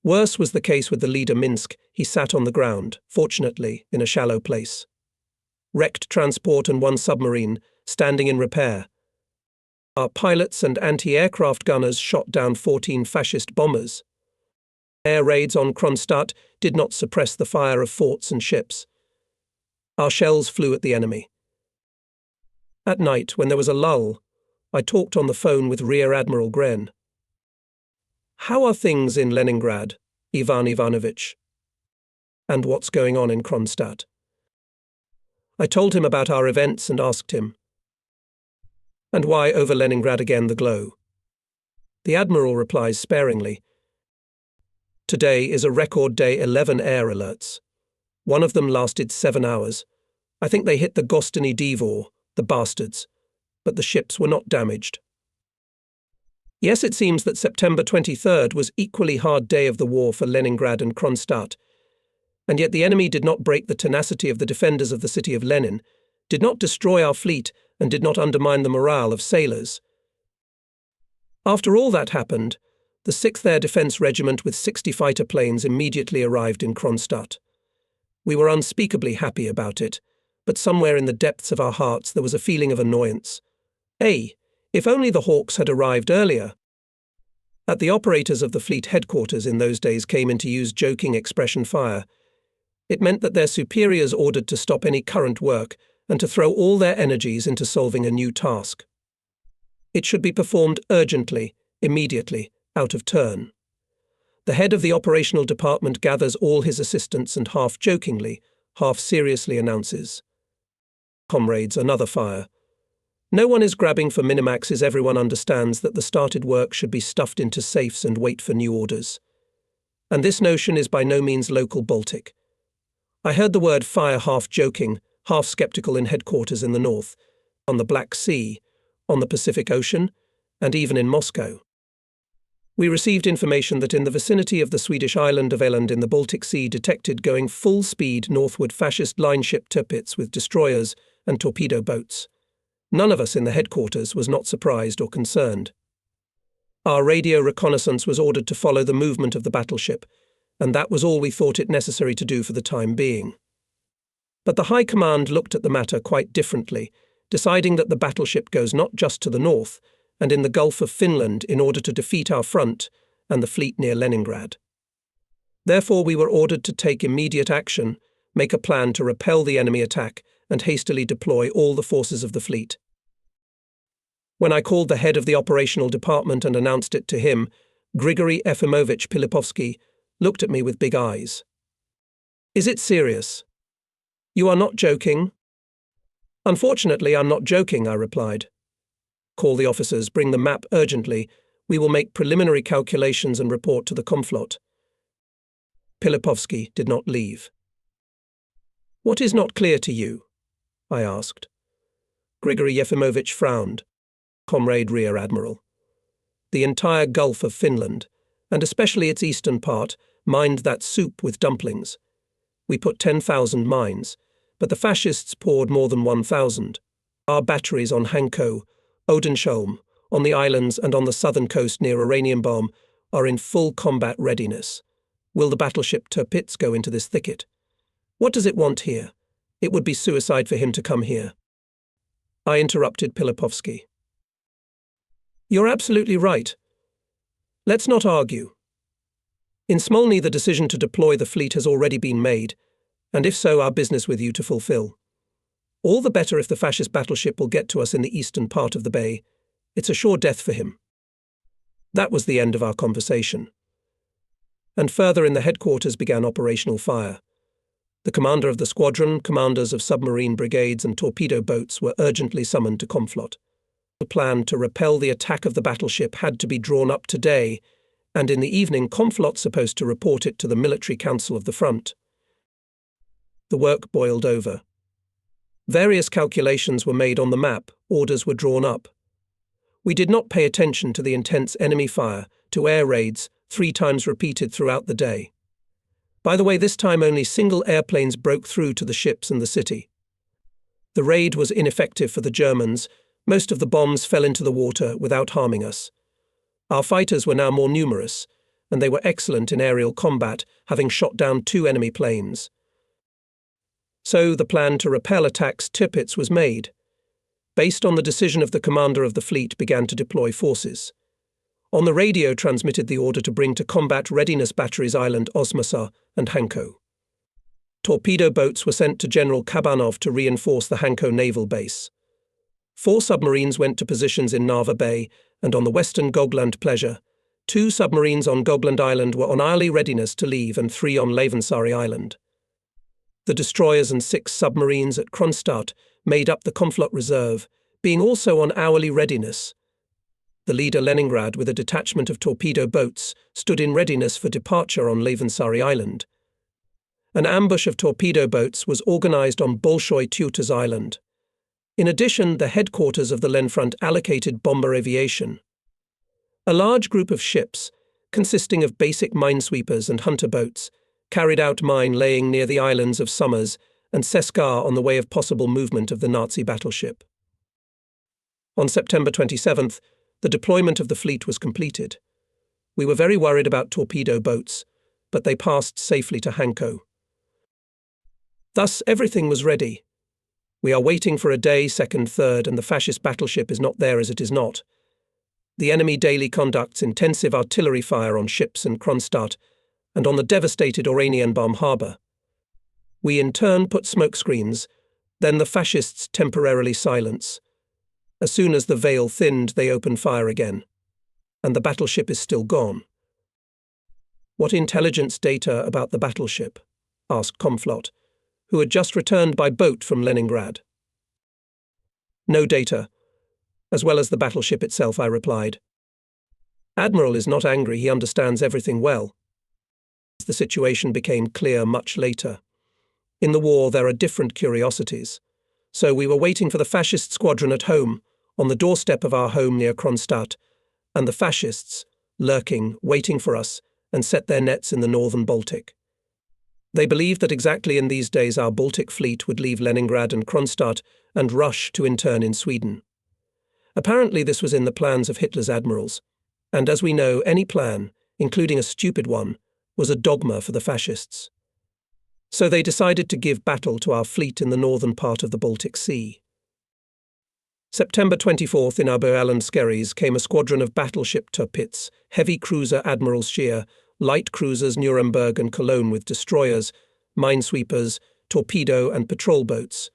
Worse was the case with the leader Minsk. He sat on the ground, fortunately, in a shallow place. Wrecked transport and one submarine, standing in repair. Our pilots and anti-aircraft gunners shot down 14 fascist bombers. Air raids on Kronstadt did not suppress the fire of forts and ships. Our shells flew at the enemy. At night, when there was a lull, I talked on the phone with Rear Admiral Gren. "How are things in Leningrad, Ivan Ivanovich? And what's going on in Kronstadt?" I told him about our events and asked him, "And why over Leningrad again the glow?" The Admiral replies sparingly, "Today is a record day, 11 air alerts. One of them lasted 7 hours. I think they hit the Gostiny Divor, the bastards, but the ships were not damaged." Yes, it seems that September 23rd was equally hard day of the war for Leningrad and Kronstadt, and yet the enemy did not break the tenacity of the defenders of the city of Lenin, did not destroy our fleet, and did not undermine the morale of sailors. After all that happened, the 6th Air Defense Regiment with 60 fighter planes immediately arrived in Kronstadt. We were unspeakably happy about it, but somewhere in the depths of our hearts there was a feeling of annoyance. If only the Hawks had arrived earlier. At the operators of the fleet headquarters in those days came into use joking expression fire. It meant that their superiors ordered to stop any current work and to throw all their energies into solving a new task. It should be performed urgently, immediately, out of turn. The head of the operational department gathers all his assistants and half jokingly, half seriously announces, "Comrades, another fire. No one is grabbing for minimaxes. Everyone understands that the started work should be stuffed into safes and wait for new orders. And this notion is by no means local Baltic. I heard the word fire half joking, half skeptical in headquarters in the north, on the Black Sea, on the Pacific Ocean, and even in Moscow. We received information that in the vicinity of the Swedish island of Öland in the Baltic Sea detected going full speed northward fascist line ship Tirpitz with destroyers and torpedo boats. None of us in the headquarters was not surprised or concerned. Our radio reconnaissance was ordered to follow the movement of the battleship, and that was all we thought it necessary to do for the time being. But the High Command looked at the matter quite differently, deciding that the battleship goes not just to the north, and in the Gulf of Finland in order to defeat our front and the fleet near Leningrad. Therefore we were ordered to take immediate action, make a plan to repel the enemy attack, and hastily deploy all the forces of the fleet. When I called the head of the operational department and announced it to him, Grigory Efimovich Pilipovsky looked at me with big eyes. "Is it serious? You are not joking?" "Unfortunately, I'm not joking," I replied. "Call the officers, bring the map urgently. We will make preliminary calculations and report to the Komflot." Pilipovsky did not leave. "What is not clear to you?" I asked. Grigory Yefimovich frowned. "Comrade Rear Admiral, the entire Gulf of Finland, and especially its eastern part, mined that soup with dumplings. We put 10,000 mines, but the fascists poured more than 1,000. Our batteries on Hanko, Odensholm, on the islands and on the southern coast near Oranienbaum are in full combat readiness. Will the battleship Tirpitz go into this thicket? What does it want here? It would be suicide for him to come here." I interrupted Pilipovsky. "You're absolutely right. Let's not argue. In Smolny the decision to deploy the fleet has already been made, and if so, our business with you to fulfill. All the better if the fascist battleship will get to us in the eastern part of the bay. It's a sure death for him." That was the end of our conversation. And further in the headquarters began operational fire. The commander of the squadron, commanders of submarine brigades and torpedo boats were urgently summoned to Komflot. The plan to repel the attack of the battleship had to be drawn up today, and in the evening Komflot supposed to report it to the military council of the front. The work boiled over. Various calculations were made on the map, orders were drawn up. We did not pay attention to the intense enemy fire, to air raids, 3 times repeated throughout the day. By the way, this time only single airplanes broke through to the ships and the city. The raid was ineffective for the Germans. Most of the bombs fell into the water without harming us. Our fighters were now more numerous, and they were excellent in aerial combat, having shot down 2 enemy planes. So the plan to repel attacks Tirpitz was made. Based on the decision of the commander of the fleet, began to deploy forces. On the radio transmitted the order to bring to combat readiness batteries Island Osmasa and Hanko. Torpedo boats were sent to General Kabanov to reinforce the Hanko naval base. 4 submarines went to positions in Narva Bay and on the western Gogland pleasure. 2 submarines on Gogland Island were on hourly readiness to leave and 3 on Levensari Island. The destroyers and 6 submarines at Kronstadt made up the Komflot reserve, being also on hourly readiness. The leader Leningrad, with a detachment of torpedo boats, stood in readiness for departure on Levensari Island. An ambush of torpedo boats was organized on Bolshoi Tutas Island. In addition, the headquarters of the Lenfront allocated bomber aviation. A large group of ships, consisting of basic minesweepers and hunter boats, carried out mine laying near the islands of Summers and Seskar on the way of possible movement of the Nazi battleship. On September 27th, the deployment of the fleet was completed. We were very worried about torpedo boats, but they passed safely to Hanko. Thus, everything was ready. We are waiting for a day, second, third, and the fascist battleship is not there as it is not. The enemy daily conducts intensive artillery fire on ships in Kronstadt and on the devastated Oranienbaum harbour. We in turn put smoke screens, then the fascists temporarily silence. As soon as the veil thinned, they open fire again. And the battleship is still gone. What intelligence data about the battleship? Asked Komflot, who had just returned by boat from Leningrad. No data. As well as the battleship itself, I replied. Admiral is not angry, he understands everything well. The situation became clear much later. In the war there are different curiosities. So we were waiting for the fascist squadron at home, on the doorstep of our home near Kronstadt, and the fascists, lurking, waiting for us, and set their nets in the northern Baltic. They believed that exactly in these days our Baltic fleet would leave Leningrad and Kronstadt and rush to intern in Sweden. Apparently this was in the plans of Hitler's admirals, and as we know, any plan, including a stupid one, was a dogma for the fascists. So they decided to give battle to our fleet in the northern part of the Baltic Sea. September 24th in Abu Island Skerries came a squadron of battleship Tirpitz, heavy cruiser Admiral Scheer, light cruisers Nuremberg and Cologne with destroyers, minesweepers, torpedo and patrol boats.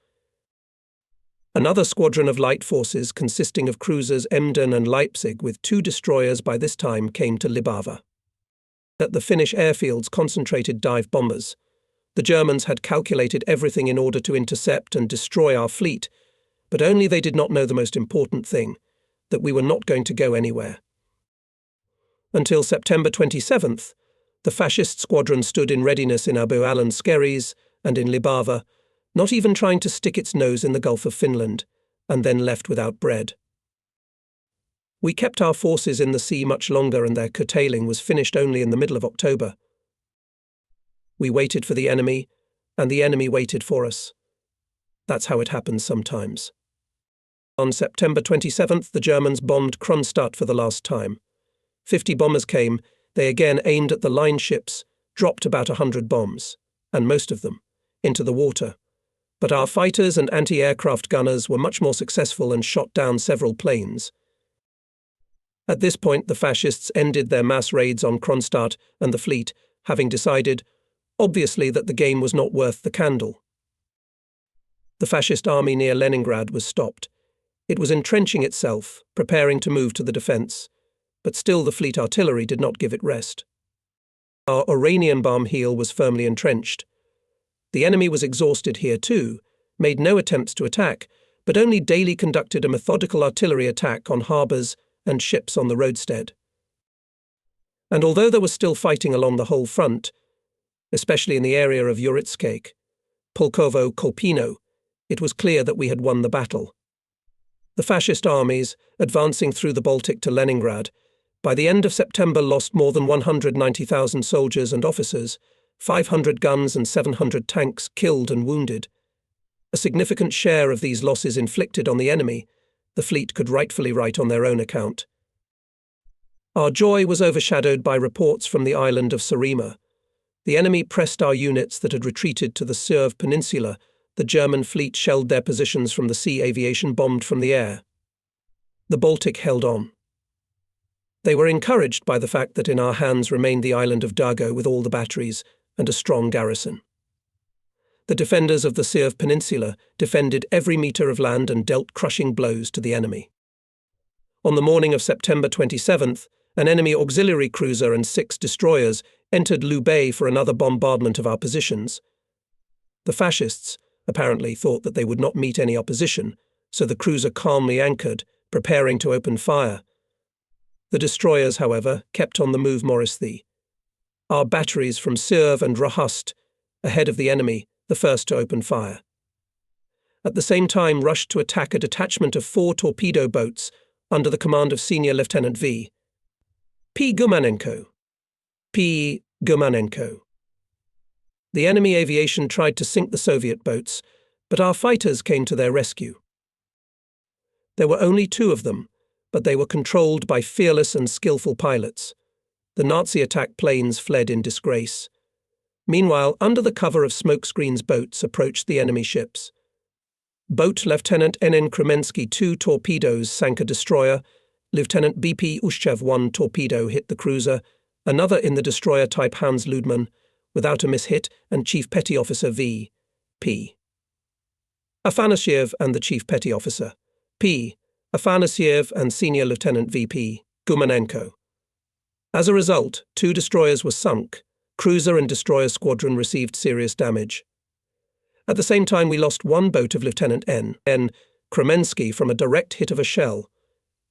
Another squadron of light forces consisting of cruisers Emden and Leipzig with 2 destroyers by this time came to Libava. At the Finnish airfields concentrated dive bombers. The Germans had calculated everything in order to intercept and destroy our fleet, but only they did not know the most important thing, that we were not going to go anywhere. Until September 27th, the fascist squadron stood in readiness in Abu Island Skerries and in Libava, not even trying to stick its nose in the Gulf of Finland, and then left without bread. We kept our forces in the sea much longer and their curtailing was finished only in the middle of October. We waited for the enemy, and the enemy waited for us. That's how it happens sometimes. On September 27th, the Germans bombed Kronstadt for the last time. 50 bombers came, they again aimed at the line ships, dropped about 100 bombs, and most of them, into the water. But our fighters and anti-aircraft gunners were much more successful and shot down several planes. At this point, the fascists ended their mass raids on Kronstadt and the fleet, having decided, obviously, that the game was not worth the candle. The fascist army near Leningrad was stopped. It was entrenching itself, preparing to move to the defence, but still the fleet artillery did not give it rest. Our Oranienbaum heel was firmly entrenched. The enemy was exhausted here too, made no attempts to attack, but only daily conducted a methodical artillery attack on harbours and ships on the roadstead. And although there was still fighting along the whole front, especially in the area of Uritskek, Pulkovo, Kolpino, it was clear that we had won the battle. The fascist armies, advancing through the Baltic to Leningrad, by the end of September lost more than 190,000 soldiers and officers, 500 guns and 700 tanks killed and wounded. A significant share of these losses inflicted on the enemy, the fleet could rightfully write on their own account. Our joy was overshadowed by reports from the island of Sarima. The enemy pressed our units that had retreated to the Sierv Peninsula. The German fleet shelled their positions from the sea, aviation bombed from the air. The Baltic held on. They were encouraged by the fact that in our hands remained the island of Dago with all the batteries and a strong garrison. The defenders of the Sierv Peninsula defended every metre of land and dealt crushing blows to the enemy. On the morning of September 27th, an enemy auxiliary cruiser and 6 destroyers entered Lubei for another bombardment of our positions. The fascists apparently thought that they would not meet any opposition, so the cruiser calmly anchored, preparing to open fire. The destroyers, however, kept on the move morosely. Our batteries from Sierv and Rahust, ahead of the enemy, the first to open fire. At the same time rushed to attack a detachment of 4 torpedo boats under the command of Senior Lieutenant V. P. Gumanenko. P. Gumanenko. The enemy aviation tried to sink the Soviet boats, but our fighters came to their rescue. There were only 2 of them, but they were controlled by fearless and skillful pilots. The Nazi attack planes fled in disgrace. Meanwhile, under the cover of smokescreens, boats approached the enemy ships. Boat Lieutenant N.N. Kremensky 2 torpedoes sank a destroyer. Lieutenant B.P. Ushchev 1 torpedo hit the cruiser, another in the destroyer type Hans Ludman, without a miss hit, and Chief Petty Officer V.P. Afanasyev and the Chief Petty Officer P. Afanasyev and Senior Lieutenant V.P. Gumanenko. As a result, 2 destroyers were sunk. Cruiser and destroyer squadron received serious damage. At the same time, we lost 1 boat of Lieutenant N. Kremensky from a direct hit of a shell.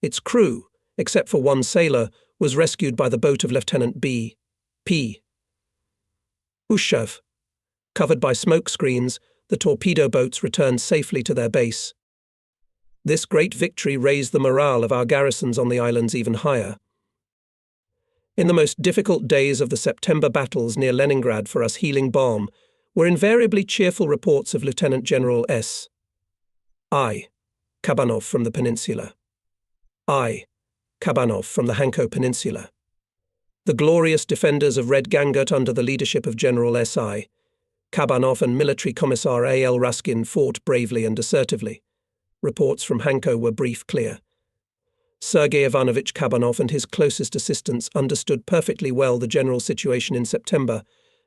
Its crew, except for 1 sailor, was rescued by the boat of Lieutenant B.P. Ushchev. Covered by smoke screens, the torpedo boats returned safely to their base. This great victory raised the morale of our garrisons on the islands even higher. In the most difficult days of the September battles near Leningrad for us, healing balm were invariably cheerful reports of Lieutenant General S.I. Kabanov from the peninsula. I. Kabanov from the Hanko Peninsula. The glorious defenders of Red Gangot under the leadership of General S.I. Kabanov and Military Commissar A.L. Raskin fought bravely and assertively. Reports from Hanko were brief, clear. Sergei Ivanovich Kabanov and his closest assistants understood perfectly well the general situation in September,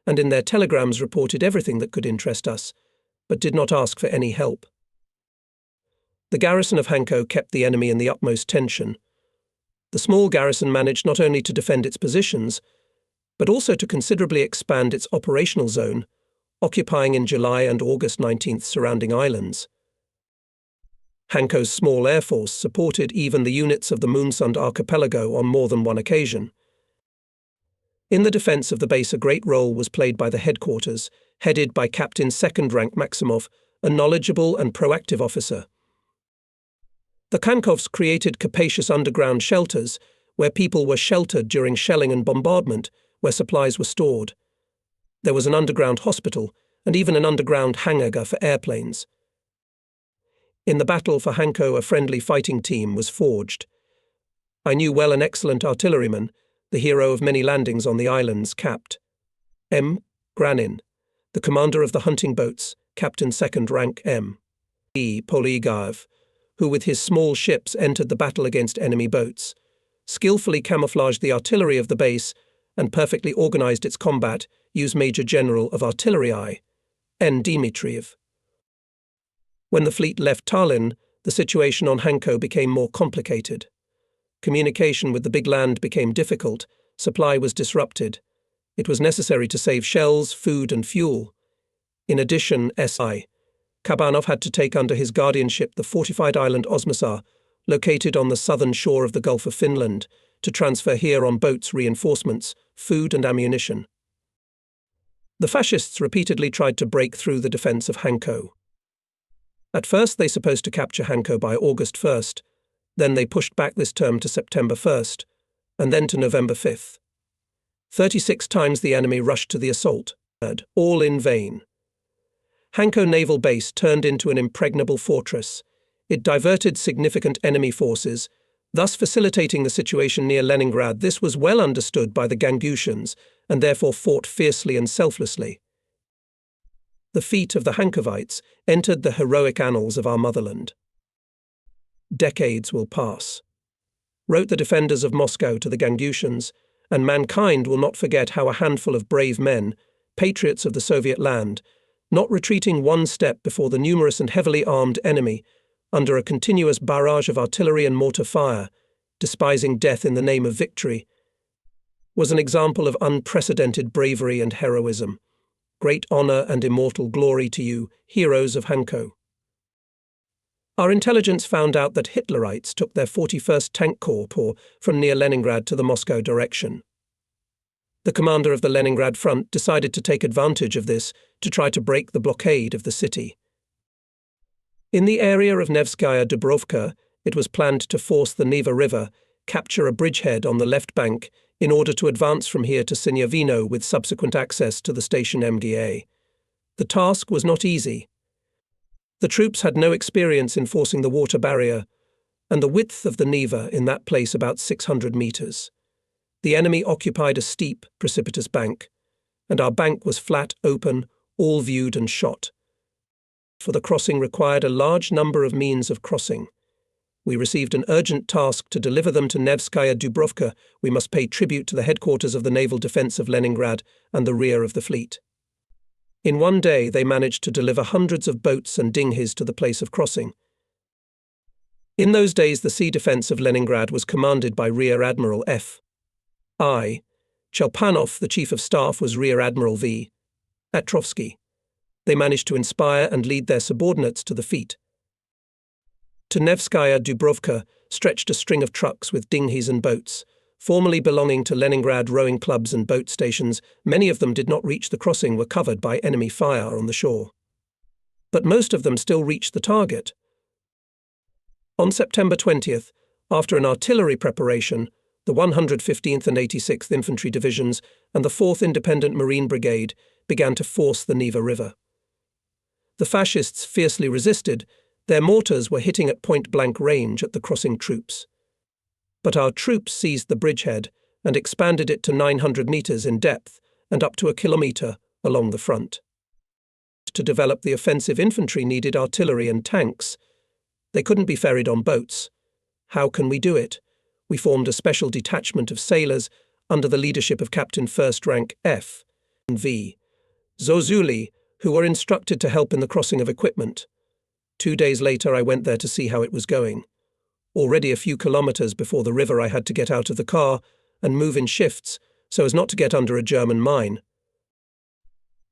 and in their telegrams reported everything that could interest us, but did not ask for any help. The garrison of Hanko kept the enemy in the utmost tension. The small garrison managed not only to defend its positions, but also to considerably expand its operational zone, occupying in July and August 19th surrounding islands. Hanko's small air force supported even the units of the Moonsund archipelago on more than one occasion. In the defense of the base, a great role was played by the headquarters, headed by Captain 2nd Rank Maximov, a knowledgeable and proactive officer. The Khankovs created capacious underground shelters, where people were sheltered during shelling and bombardment, where supplies were stored. There was an underground hospital, and even an underground hangar for airplanes. In the battle for Hanko, a friendly fighting team was forged. I knew well an excellent artilleryman, the hero of many landings on the islands, Capt. M. Granin, the commander of the hunting boats, Captain 2nd Rank M. E. Poligaev, who with his small ships entered the battle against enemy boats, skillfully camouflaged the artillery of the base, and perfectly organized its combat, used Major General of Artillery I. N. Dmitriev. When the fleet left Tallinn, the situation on Hanko became more complicated. Communication with the big land became difficult, supply was disrupted. It was necessary to save shells, food and fuel. In addition, S.I. Kabanov had to take under his guardianship the fortified island Osmosar, located on the southern shore of the Gulf of Finland, to transfer here on boats reinforcements, food and ammunition. The fascists repeatedly tried to break through the defense of Hanko. At first they supposed to capture Hanko by August 1st, then they pushed back this term to September 1st, and then to November 5th. 36 times the enemy rushed to the assault, all in vain. Hanko Naval Base turned into an impregnable fortress. It diverted significant enemy forces, thus facilitating the situation near Leningrad. This was well understood by the Gangutians, and therefore fought fiercely and selflessly. The feat of the Hankovites entered the heroic annals of our motherland. Decades will pass, wrote the defenders of Moscow to the Gangutians, and mankind will not forget how a handful of brave men, patriots of the Soviet land, not retreating one step before the numerous and heavily armed enemy, under a continuous barrage of artillery and mortar fire, despising death in the name of victory, was an example of unprecedented bravery and heroism. Great honor and immortal glory to you, heroes of Hanko. Our intelligence found out that Hitlerites took their 41st Tank Corps from near Leningrad to the Moscow direction. The commander of the Leningrad front decided to take advantage of this to try to break the blockade of the city. In the area of Nevskaya Dubrovka, it was planned to force the Neva River, capture a bridgehead on the left bank, in order to advance from here to Sinyavino with subsequent access to the station MGA. The task was not easy. The troops had no experience in forcing the water barrier, and the width of the Neva in that place about 600 meters. The enemy occupied a steep, precipitous bank, and our bank was flat, open, all viewed and shot. For the crossing required a large number of means of crossing. We received an urgent task to deliver them to Nevskaya Dubrovka. We must pay tribute to the headquarters of the naval defense of Leningrad and the rear of the fleet. In one day they managed to deliver hundreds of boats and dinghies to the place of crossing. In those days the sea defense of Leningrad was commanded by Rear Admiral F.I. Chelpanov. The Chief of Staff was Rear Admiral V. Atrovsky. They managed to inspire and lead their subordinates to the feat. To Nevskaya Dubrovka stretched a string of trucks with dinghies and boats, formerly belonging to Leningrad rowing clubs and boat stations. Many of them did not reach the crossing, were covered by enemy fire on the shore. But most of them still reached the target. On September 20th, after an artillery preparation, the 115th and 86th Infantry Divisions and the 4th Independent Marine Brigade began to force the Neva River. The fascists fiercely resisted. Their mortars were hitting at point-blank range at the crossing troops. But our troops seized the bridgehead and expanded it to 900 meters in depth and up to a kilometer along the front. To develop the offensive infantry needed artillery and tanks. They couldn't be ferried on boats. How can we do it? We formed a special detachment of sailors under the leadership of Captain First Rank F.V. Zozuli, who were instructed to help in the crossing of equipment. 2 days later I went there to see how it was going. Already a few kilometers before the river I had to get out of the car and move in shifts so as not to get under a German mine.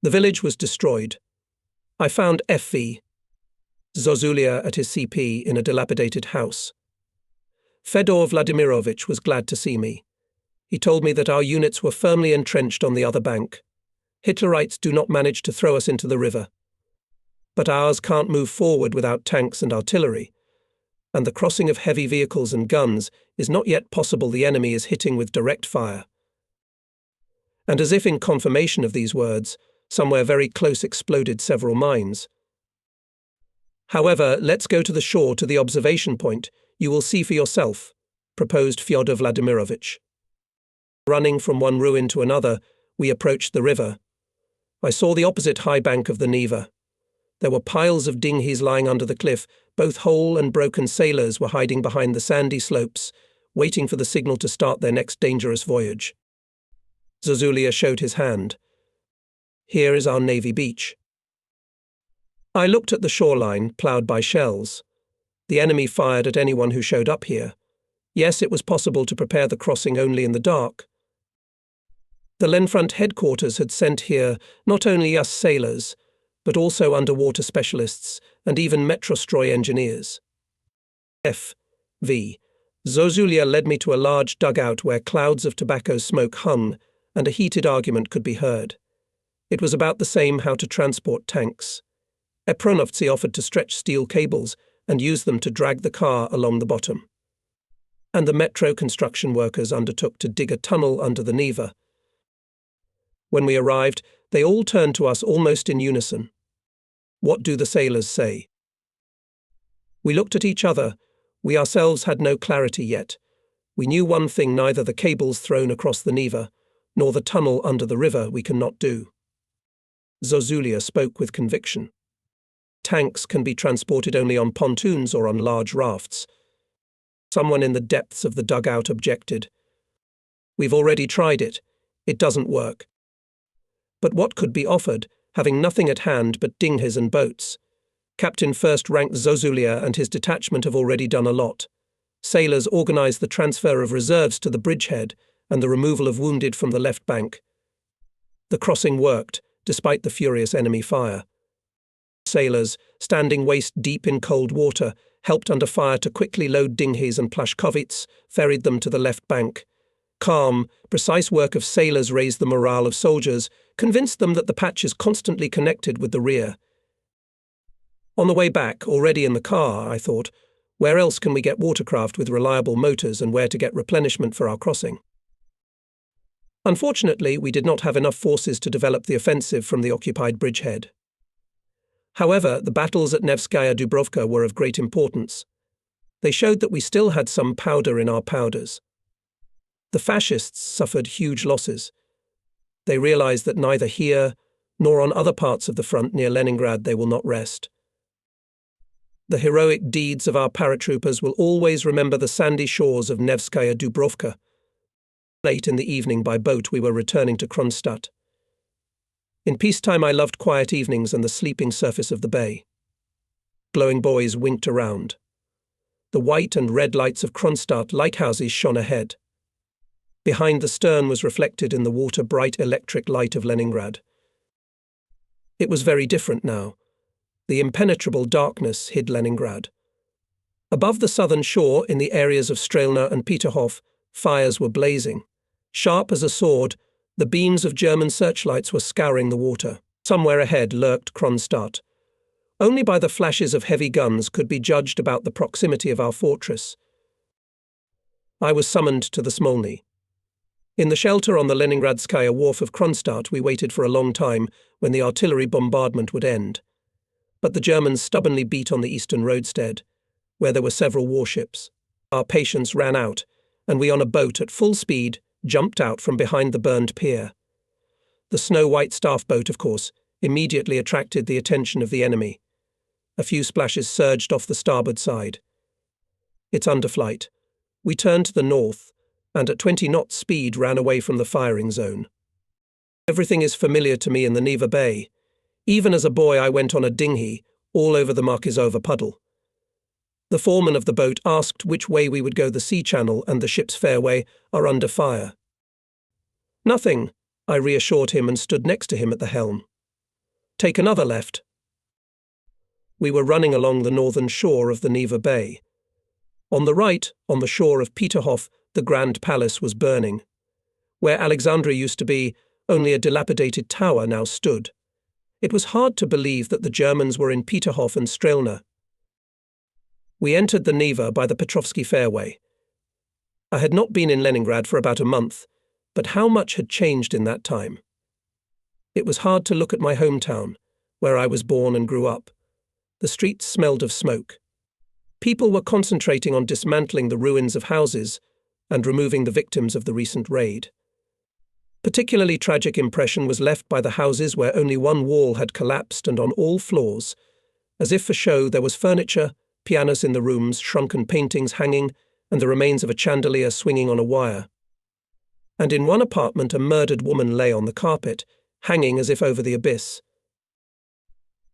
The village was destroyed. I found F.V. Zozulia at his CP in a dilapidated house. Fedor Vladimirovich was glad to see me. He told me that our units were firmly entrenched on the other bank. Hitlerites do not manage to throw us into the river. But ours can't move forward without tanks and artillery, and the crossing of heavy vehicles and guns is not yet possible. The enemy is hitting with direct fire. And as if in confirmation of these words, somewhere very close exploded several mines. However, let's go to the shore to the observation point. You will see for yourself, proposed Fyodor Vladimirovich. Running from one ruin to another, we approached the river. I saw the opposite high bank of the Neva. There were piles of dinghies lying under the cliff. Both whole and broken sailors were hiding behind the sandy slopes, waiting for the signal to start their next dangerous voyage. Zozulia showed his hand. Here is our navy beach. I looked at the shoreline, ploughed by shells. The enemy fired at anyone who showed up here. Yes, it was possible to prepare the crossing only in the dark. The Lenfront headquarters had sent here not only us sailors, but also underwater specialists and even Metrostroy engineers. F.V. Zozulia led me to a large dugout where clouds of tobacco smoke hung and a heated argument could be heard. It was about the same how to transport tanks. A pronovci offered to stretch steel cables and use them to drag the car along the bottom. And the metro construction workers undertook to dig a tunnel under the Neva. When we arrived, they all turned to us almost in unison. "What do the sailors say?" We looked at each other. We ourselves had no clarity yet. We knew one thing: neither the cables thrown across the Neva, nor the tunnel under the river we cannot do. Zozulia spoke with conviction. Tanks can be transported only on pontoons or on large rafts. Someone in the depths of the dugout objected. "We've already tried it. It doesn't work." But what could be offered, having nothing at hand but dinghies and boats? Captain First Rank Zozulia and his detachment have already done a lot. Sailors organized the transfer of reserves to the bridgehead and the removal of wounded from the left bank. The crossing worked, despite the furious enemy fire. Sailors, standing waist-deep in cold water, helped under fire to quickly load dinghies and plashkovits, ferried them to the left bank. Calm, precise work of sailors raised the morale of soldiers, convinced them that the patch is constantly connected with the rear. On the way back, already in the car, I thought, where else can we get watercraft with reliable motors and where to get replenishment for our crossing? Unfortunately, we did not have enough forces to develop the offensive from the occupied bridgehead. However, the battles at Nevskaya Dubrovka were of great importance. They showed that we still had some powder in our powders. The fascists suffered huge losses. They realized that neither here nor on other parts of the front near Leningrad they will not rest. The heroic deeds of our paratroopers will always remember the sandy shores of Nevskaya Dubrovka. Late in the evening by boat we were returning to Kronstadt. In peacetime I loved quiet evenings and the sleeping surface of the bay. Glowing buoys winked around. The white and red lights of Kronstadt lighthouses shone ahead. Behind the stern was reflected in the water bright electric light of Leningrad. It was very different now. The impenetrable darkness hid Leningrad. Above the southern shore, in the areas of Strelna and Peterhof, fires were blazing. Sharp as a sword, the beams of German searchlights were scouring the water. Somewhere ahead lurked Kronstadt. Only by the flashes of heavy guns could be judged about the proximity of our fortress. I was summoned to the Smolny. In the shelter on the Leningradskaya wharf of Kronstadt we waited for a long time when the artillery bombardment would end. But the Germans stubbornly beat on the eastern roadstead, where there were several warships. Our patience ran out, and we on a boat at full speed jumped out from behind the burned pier. The snow-white staff boat, of course, immediately attracted the attention of the enemy. A few splashes surged off the starboard side. Its underflight. We turned to the north, and at 20 knots speed ran away from the firing zone. Everything is familiar to me in the Neva Bay. Even as a boy I went on a dinghy all over the Markizova puddle. The foreman of the boat asked which way we would go. The sea channel and the ship's fairway are under fire. "Nothing," I reassured him and stood next to him at the helm. "Take another left." We were running along the northern shore of the Neva Bay. On the right, on the shore of Peterhof, the Grand Palace was burning. Where Alexandria used to be, only a dilapidated tower now stood. It was hard to believe that the Germans were in Peterhof and Strelna. We entered the Neva by the Petrovsky Fairway. I had not been in Leningrad for about a month, but how much had changed in that time? It was hard to look at my hometown, where I was born and grew up. The streets smelled of smoke. People were concentrating on dismantling the ruins of houses and removing the victims of the recent raid. Particularly tragic impression was left by the houses where only one wall had collapsed, and on all floors, as if for show, there was furniture, pianos in the rooms, shrunken paintings hanging, and the remains of a chandelier swinging on a wire. And in one apartment a murdered woman lay on the carpet, hanging as if over the abyss.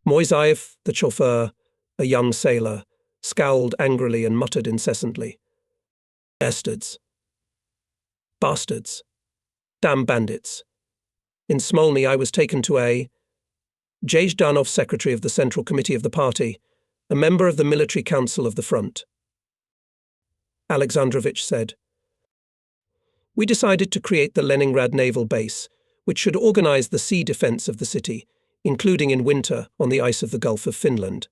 Moisaev, the chauffeur, a young sailor, scowled angrily and muttered incessantly. "Bastards. Bastards. Damn bandits." In Smolny I was taken to a Zhdanov, secretary of the Central Committee of the party, a member of the Military Council of the Front. Alexandrovich said, "We decided to create the Leningrad Naval Base, which should organize the sea defense of the city, including in winter on the ice of the Gulf of Finland.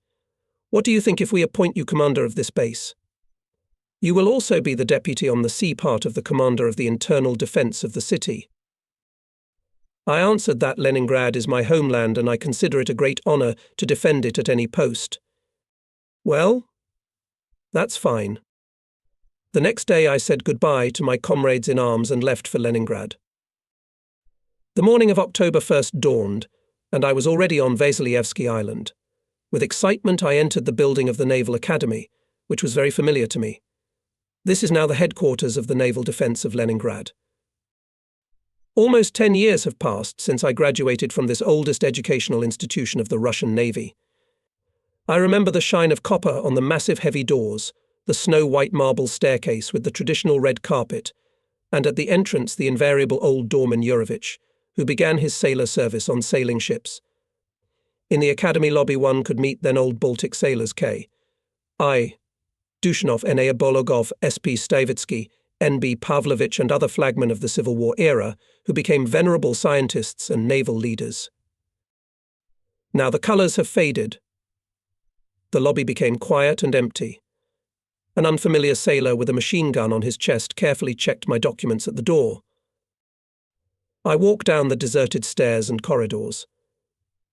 What do you think if we appoint you commander of this base? You will also be the deputy on the sea part of the commander of the internal defense of the city. I answered that Leningrad is my homeland and I consider it a great honor to defend it at any post. Well, that's fine. The next day I said goodbye to my comrades in arms and left for Leningrad. The morning of October 1st dawned, and I was already on Vasilievsky Island. With excitement I entered the building of the Naval Academy, which was very familiar to me. This is now the headquarters of the Naval Defense of Leningrad. Almost 10 years have passed since I graduated from this oldest educational institution of the Russian Navy. I remember the shine of copper on the massive heavy doors, the snow-white marble staircase with the traditional red carpet, and at the entrance the invariable old doorman Yurovich, who began his sailor service on sailing ships. In the academy lobby one could meet then old Baltic sailors K. I, Dushanov, N.A. Bologov, S.P. Stavitsky, N.B. Pavlovich and other flagmen of the Civil War era, who became venerable scientists and naval leaders. Now the colours have faded. The lobby became quiet and empty. An unfamiliar sailor with a machine gun on his chest carefully checked my documents at the door. I walk down the deserted stairs and corridors.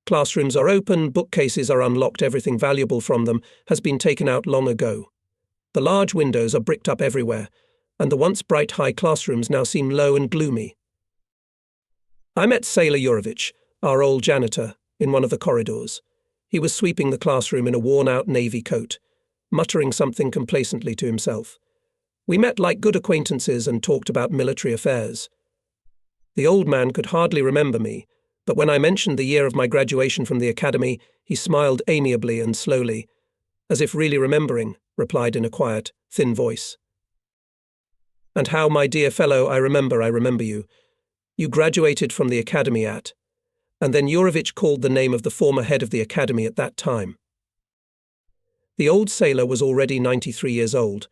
Classrooms are open, bookcases are unlocked, everything valuable from them has been taken out long ago. The large windows are bricked up everywhere, and the once bright high classrooms now seem low and gloomy. I met Sailor Yurovich, our old janitor, in one of the corridors. He was sweeping the classroom in a worn-out navy coat, muttering something complacently to himself. We met like good acquaintances and talked about military affairs. The old man could hardly remember me, but when I mentioned the year of my graduation from the academy, he smiled amiably and slowly, as if really remembering, replied in a quiet, thin voice. And how, my dear fellow, I remember you. You graduated from the academy at... And then Yurovich called the name of the former head of the academy at that time. The old sailor was already 93 years old,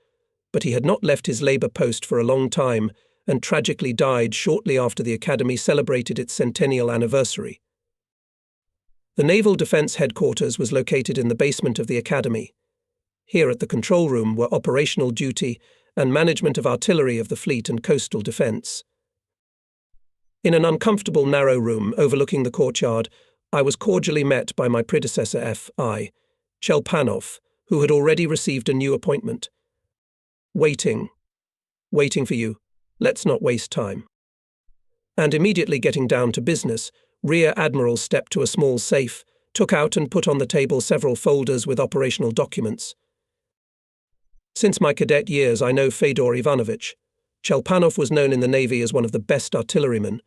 but he had not left his labour post for a long time and tragically died shortly after the academy celebrated its centennial anniversary. The Naval Defence Headquarters was located in the basement of the academy. Here at the control room were operational duty and management of artillery of the fleet and coastal defence. In an uncomfortable narrow room overlooking the courtyard, I was cordially met by my predecessor F.I. Chelpanov, who had already received a new appointment. Waiting for you. Let's not waste time. And immediately getting down to business, Rear Admiral stepped to a small safe, took out and put on the table several folders with operational documents. Since my cadet years, I know Fedor Ivanovich. Chelpanov was known in the Navy as one of the best artillerymen.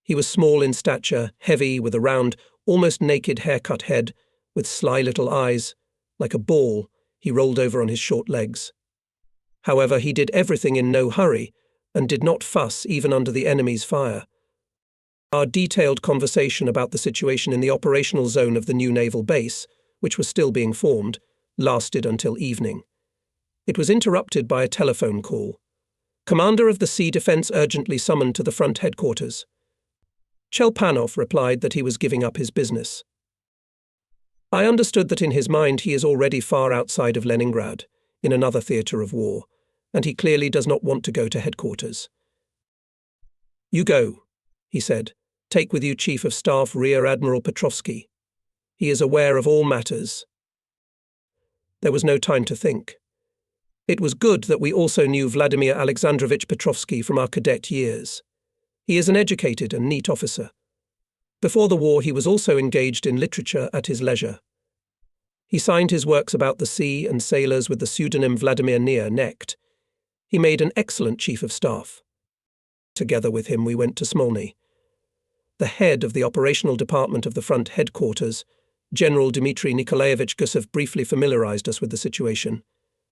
He was small in stature, heavy, with a round, almost naked haircut head, with sly little eyes. Like a ball, he rolled over on his short legs. However, he did everything in no hurry, and did not fuss even under the enemy's fire. Our detailed conversation about the situation in the operational zone of the new naval base, which was still being formed, lasted until evening. It was interrupted by a telephone call. Commander of the Sea Defence urgently summoned to the front headquarters. Chelpanov replied that he was giving up his business. I understood that in his mind he is already far outside of Leningrad, in another theatre of war, and he clearly does not want to go to headquarters. You go, he said. Take with you Chief of Staff Rear Admiral Petrovsky. He is aware of all matters. There was no time to think. It was good that we also knew Vladimir Alexandrovich Petrovsky from our cadet years. He is an educated and neat officer. Before the war he was also engaged in literature at his leisure. He signed his works about the sea and sailors with the pseudonym Vladimir Necht. He made an excellent chief of staff. Together with him we went to Smolny. The head of the operational department of the front headquarters, General Dmitry Nikolaevich Gusev, briefly familiarized us with the situation.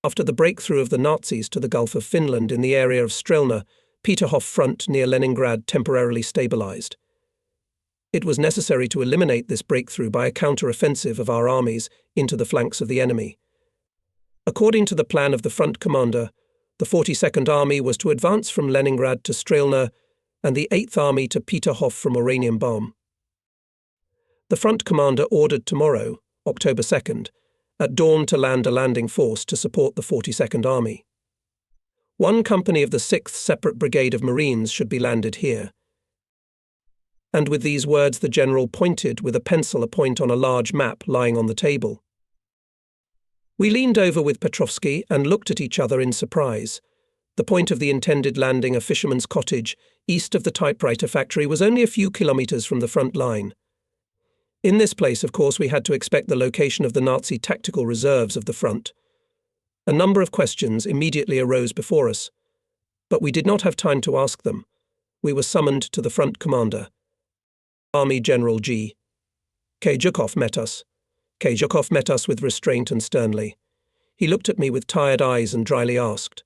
After the breakthrough of the Nazis to the Gulf of Finland in the area of Strelna, Peterhof front near Leningrad temporarily stabilized. It was necessary to eliminate this breakthrough by a counter-offensive of our armies into the flanks of the enemy. According to the plan of the front commander, the 42nd Army was to advance from Leningrad to Strelna and the 8th Army to Peterhof from Oranienbaum. The front commander ordered tomorrow, October 2nd, at dawn to land a landing force to support the 42nd Army. One company of the 6th Separate Brigade of Marines should be landed here. And with these words the general pointed with a pencil a point on a large map lying on the table. We leaned over with Petrovsky and looked at each other in surprise. The point of the intended landing, a fisherman's cottage, east of the typewriter factory, was only a few kilometers from the front line. In this place, of course, we had to expect the location of the Nazi tactical reserves of the front. A number of questions immediately arose before us, but we did not have time to ask them. We were summoned to the front commander. Army General G. K. Zhukov met us. K. Zhukov met us with restraint and sternly. He looked at me with tired eyes and dryly asked,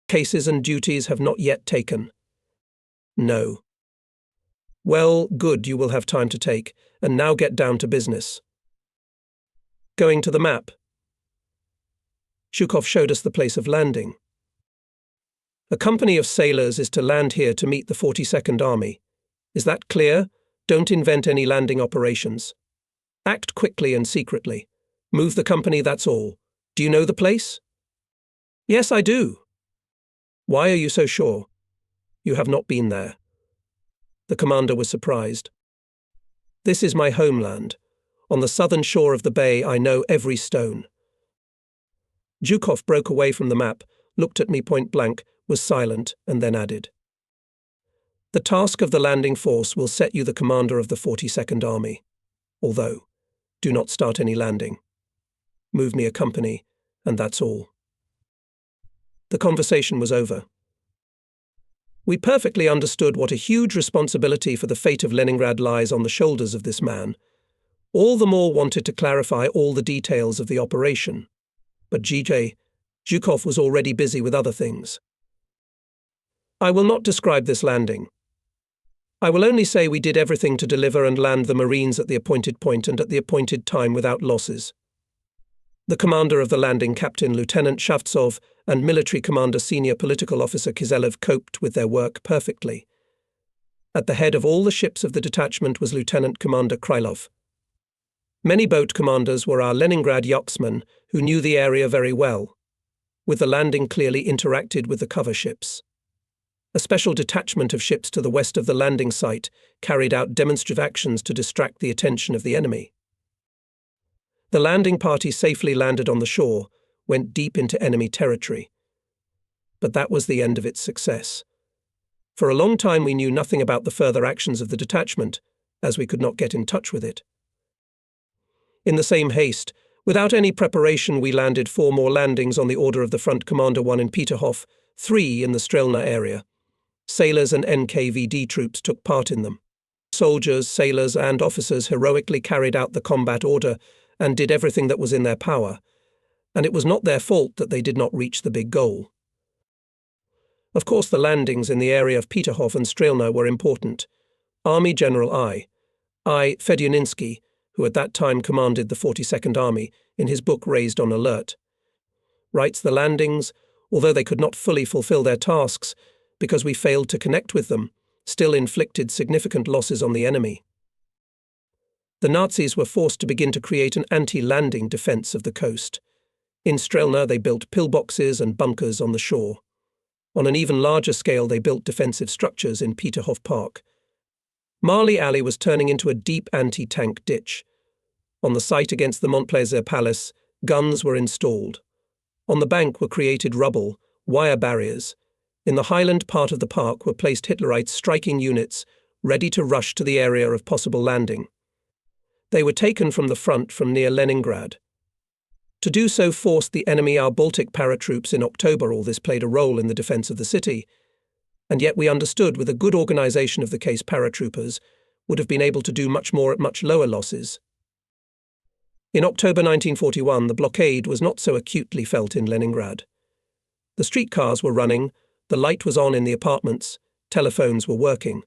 "Cases and duties have not yet taken?" "No." "Well, good, you will have time to take, and now get down to business." Going to the map. Zhukov showed us the place of landing. "A company of sailors is to land here to meet the 42nd Army. Is that clear? Don't invent any landing operations. Act quickly and secretly. Move the company, that's all. Do you know the place?" "Yes, I do." "Why are you so sure?" "You have not been there." The commander was surprised. "This is my homeland. On the southern shore of the bay, I know every stone." Zhukov broke away from the map, looked at me point blank, was silent, and then added, "The task of the landing force will set you the commander of the 42nd Army. Although, do not start any landing. Move me a company, and that's all." The conversation was over. We perfectly understood what a huge responsibility for the fate of Leningrad lies on the shoulders of this man. All the more wanted to clarify all the details of the operation. But Zhukov was already busy with other things. "I will not describe this landing. I will only say we did everything to deliver and land the Marines at the appointed point and at the appointed time without losses. The commander of the landing, Captain Lieutenant Shavtsov, and military commander Senior Political Officer Kizelev coped with their work perfectly. At the head of all the ships of the detachment was Lieutenant Commander Krylov. Many boat commanders were our Leningrad yachtsmen who knew the area very well. With the landing clearly interacted with the cover ships. A special detachment of ships to the west of the landing site carried out demonstrative actions to distract the attention of the enemy. The landing party safely landed on the shore, went deep into enemy territory. But that was the end of its success. For a long time we knew nothing about the further actions of the detachment, as we could not get in touch with it. In the same haste, without any preparation, we landed 4 more landings on the order of the front commander, 1 in Peterhof, 3 in the Strelna area. Sailors and NKVD troops took part in them. Soldiers, sailors, and officers heroically carried out the combat order and did everything that was in their power, and it was not their fault that they did not reach the big goal. Of course, the landings in the area of Peterhof and Strelna were important. Army General I. Fedyuninsky, who at that time commanded the 42nd Army, in his book Raised on Alert, writes the landings, although they could not fully fulfill their tasks because we failed to connect with them, still inflicted significant losses on the enemy. The Nazis were forced to begin to create an anti-landing defense of the coast. In Strelna they built pillboxes and bunkers on the shore. On an even larger scale they built defensive structures in Peterhof Park. Marley Alley was turning into a deep anti-tank ditch. On the site against the Montplaisir Palace, guns were installed. On the bank were created rubble, wire barriers. In the highland part of the park were placed Hitlerite striking units, ready to rush to the area of possible landing. They were taken from the front from near Leningrad. To do so forced the enemy our Baltic paratroops in October. All this played a role in the defense of the city, and yet we understood with a good organization of the case paratroopers would have been able to do much more at much lower losses. In October 1941, the blockade was not so acutely felt in Leningrad. The streetcars were running, the light was on in the apartments, telephones were working.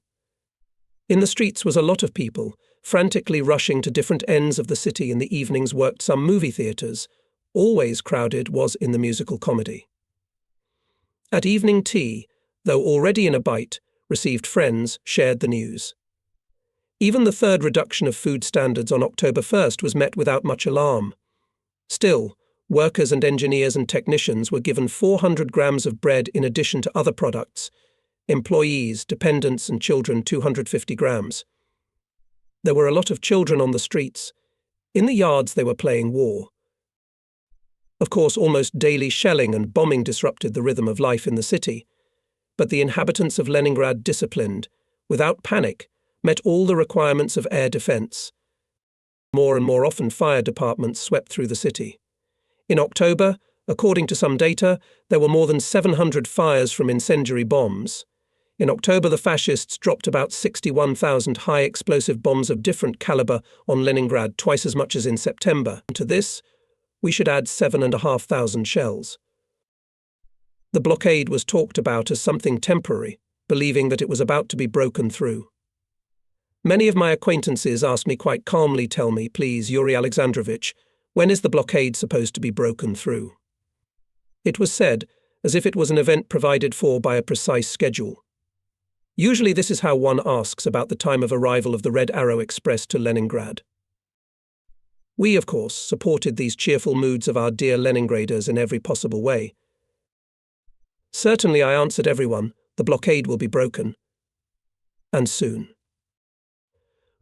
In the streets was a lot of people, frantically rushing to different ends of the city. In the evenings worked some movie theatres. Always crowded was in the musical comedy. At evening tea, though already in a bite, received friends, shared the news. Even the third reduction of food standards on October 1st was met without much alarm. Still, workers and engineers and technicians were given 400 grams of bread in addition to other products, employees, dependents and children 250 grams. There were a lot of children on the streets. In the yards they were playing war. Of course, almost daily shelling and bombing disrupted the rhythm of life in the city, but the inhabitants of Leningrad disciplined, without panic, met all the requirements of air defense. More and more often fire departments swept through the city. In October, according to some data, there were more than 700 fires from incendiary bombs. In October, the fascists dropped about 61,000 high-explosive bombs of different caliber on Leningrad, twice as much as in September. And to this, we should add 7,500 shells. The blockade was talked about as something temporary, believing that it was about to be broken through. Many of my acquaintances asked me quite calmly, "Tell me, please, Yuri Alexandrovich, when is the blockade supposed to be broken through?" It was said as if it was an event provided for by a precise schedule. Usually this is how one asks about the time of arrival of the Red Arrow Express to Leningrad. We, of course, supported these cheerful moods of our dear Leningraders in every possible way. Certainly, I answered everyone, the blockade will be broken. And soon.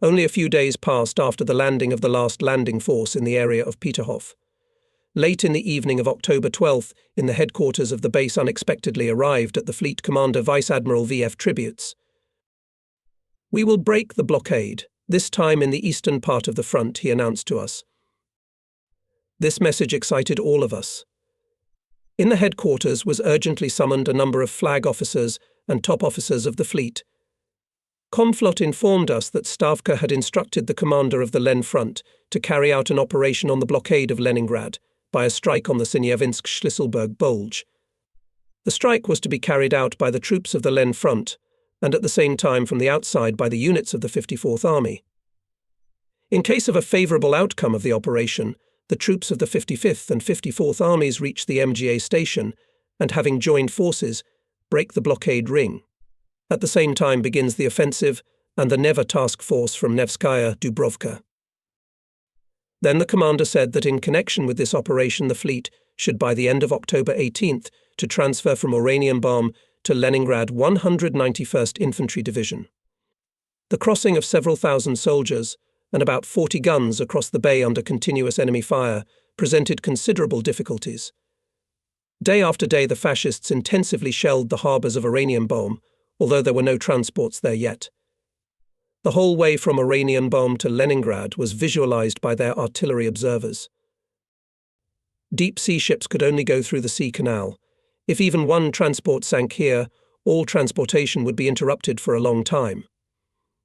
Only a few days passed after the landing of the last landing force in the area of Peterhof. Late in the evening of October 12th, in the headquarters of the base unexpectedly arrived at the fleet commander Vice Admiral V.F. Tributes. "We will break the blockade, this time in the eastern part of the front," he announced to us. This message excited all of us. In the headquarters was urgently summoned a number of flag officers and top officers of the fleet. Komflot informed us that Stavka had instructed the commander of the Len front to carry out an operation on the blockade of Leningrad by a strike on the Sinyavinsk-Shlisselburg Bulge. The strike was to be carried out by the troops of the Len front, and at the same time from the outside by the units of the 54th Army. In case of a favourable outcome of the operation, the troops of the 55th and 54th Armies reach the MGA station and, having joined forces, break the blockade ring. At the same time begins the offensive and the Neva task force from Nevskaya Dubrovka. Then the commander said that in connection with this operation the fleet should by the end of October 18th to transfer from Oranienbaum to Leningrad 191st Infantry Division. The crossing of several thousand soldiers and about 40 guns across the bay under continuous enemy fire presented considerable difficulties. Day after day the fascists intensively shelled the harbours of Oranienbaum, although there were no transports there yet. The whole way from Oranienbaum to Leningrad was visualized by their artillery observers. Deep-sea ships could only go through the sea canal. If even one transport sank here, all transportation would be interrupted for a long time.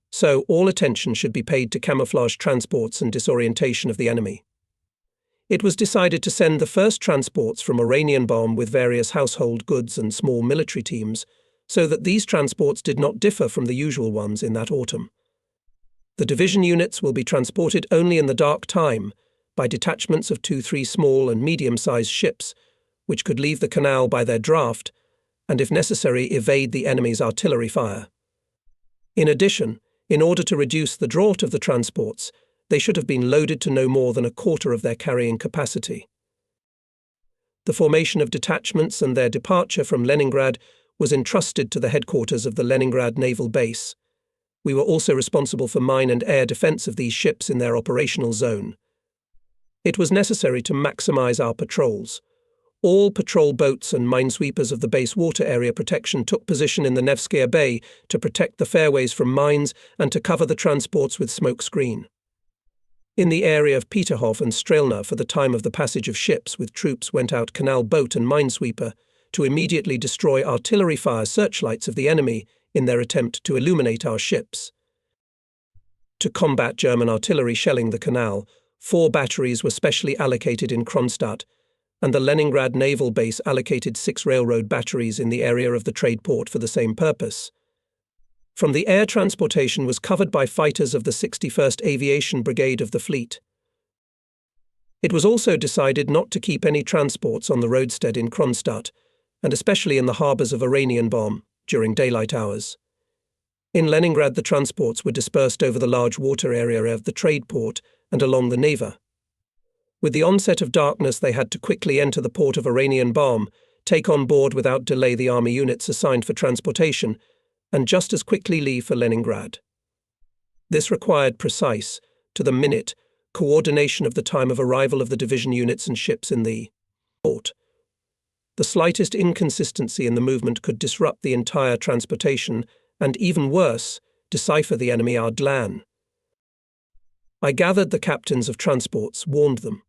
So all attention should be paid to camouflage transports and disorientation of the enemy. It was decided to send the first transports from Oranienbaum with various household goods and small military teams, so that these transports did not differ from the usual ones in that autumn. The division units will be transported only in the dark time by detachments of 2-3 small and medium-sized ships, which could leave the canal by their draft and, if necessary, evade the enemy's artillery fire. In addition, in order to reduce the draught of the transports, they should have been loaded to no more than a quarter of their carrying capacity. The formation of detachments and their departure from Leningrad was entrusted to the headquarters of the Leningrad naval base. We were also responsible for mine and air defense of these ships in their operational zone. It was necessary to maximize our patrols. All patrol boats and minesweepers of the base water area protection took position in the Nevskaya Bay to protect the fairways from mines and to cover the transports with smoke screen. In the area of Peterhof and Strelna for the time of the passage of ships with troops went out canal boat and minesweeper to immediately destroy artillery fire searchlights of the enemy in their attempt to illuminate our ships. To combat German artillery shelling the canal, 4 batteries were specially allocated in Kronstadt, and the Leningrad naval base allocated 6 railroad batteries in the area of the trade port for the same purpose. From the air transportation was covered by fighters of the 61st Aviation Brigade of the fleet. It was also decided not to keep any transports on the roadstead in Kronstadt, and especially in the harbours of Oranienbaum, during daylight hours. In Leningrad, the transports were dispersed over the large water area of the trade port and along the Neva. With the onset of darkness, they had to quickly enter the port of Oranienbaum, take on board without delay the army units assigned for transportation, and just as quickly leave for Leningrad. This required precise, to the minute, coordination of the time of arrival of the division units and ships in the port. The slightest inconsistency in the movement could disrupt the entire transportation and, even worse, decipher the enemy Ardlan. I gathered the captains of transports warned them.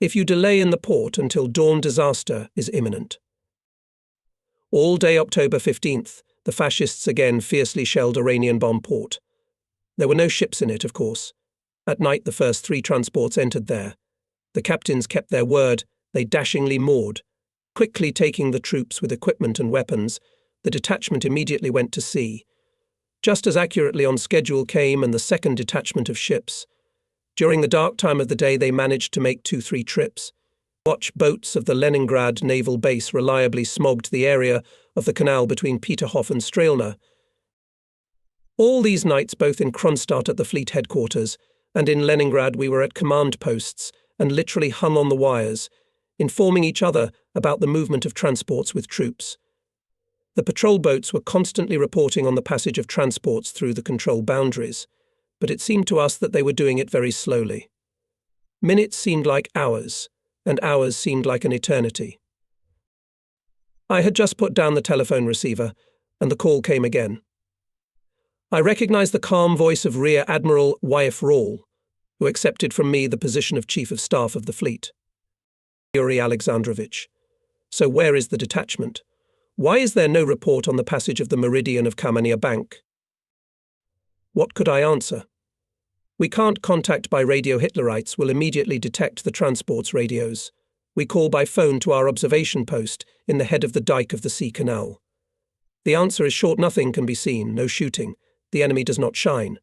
If you delay in the port until dawn, disaster is imminent. All day October 15th, the fascists again fiercely shelled Oranienbaum port. There were no ships in it, of course. At night, the first 3 transports entered there. The captains kept their word. They dashingly moored. Quickly taking the troops with equipment and weapons, the detachment immediately went to sea. Just as accurately on schedule came and the second detachment of ships. During the dark time of the day, they managed to make 2-3 trips. Watch boats of the Leningrad naval base reliably smogged the area of the canal between Peterhof and Strelna. All these nights, both in Kronstadt at the fleet headquarters and in Leningrad, we were at command posts and literally hung on the wires, informing each other about the movement of transports with troops. The patrol boats were constantly reporting on the passage of transports through the control boundaries, but it seemed to us that they were doing it very slowly. Minutes seemed like hours, and hours seemed like an eternity. I had just put down the telephone receiver, and the call came again. I recognized the calm voice of Rear Admiral Wyeth Rawle, who accepted from me the position of Chief of Staff of the fleet. Yuri Alexandrovich. So where is the detachment? Why is there no report on the passage of the meridian of Kamenia Bank? What could I answer? We can't contact by radio. Hitlerites will immediately detect the transport's radios. We call by phone to our observation post in the head of the dike of the sea canal. The answer is short. Nothing can be seen, no shooting. The enemy does not shine.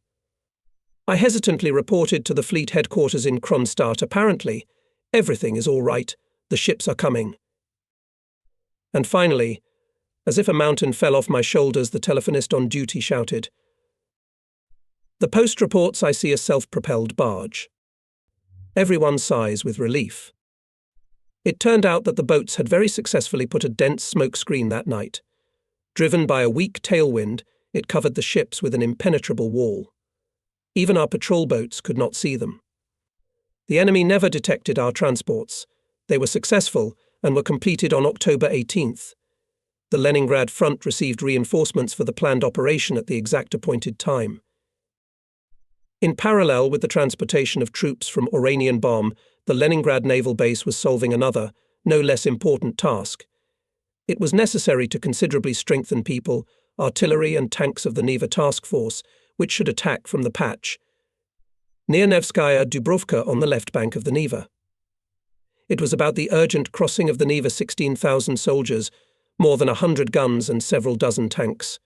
I hesitantly reported to the fleet headquarters in Kronstadt. Apparently, everything is all right. The ships are coming. And finally, as if a mountain fell off my shoulders, the telephonist on duty shouted, "The post reports I see a self-propelled barge." Everyone sighs with relief. It turned out that the boats had very successfully put a dense smoke screen that night. Driven by a weak tailwind, it covered the ships with an impenetrable wall. Even our patrol boats could not see them. The enemy never detected our transports. They were successful and were completed on October 18th. The Leningrad front received reinforcements for the planned operation at the exact appointed time. In parallel with the transportation of troops from Oranienbaum, the Leningrad naval base was solving another, no less important task. It was necessary to considerably strengthen people, artillery and tanks of the Neva task force, which should attack from the patch near Nevskaya Dubrovka on the left bank of the Neva. It was about the urgent crossing of the Neva. 16,000 soldiers, more than 100 guns and several dozen tanks.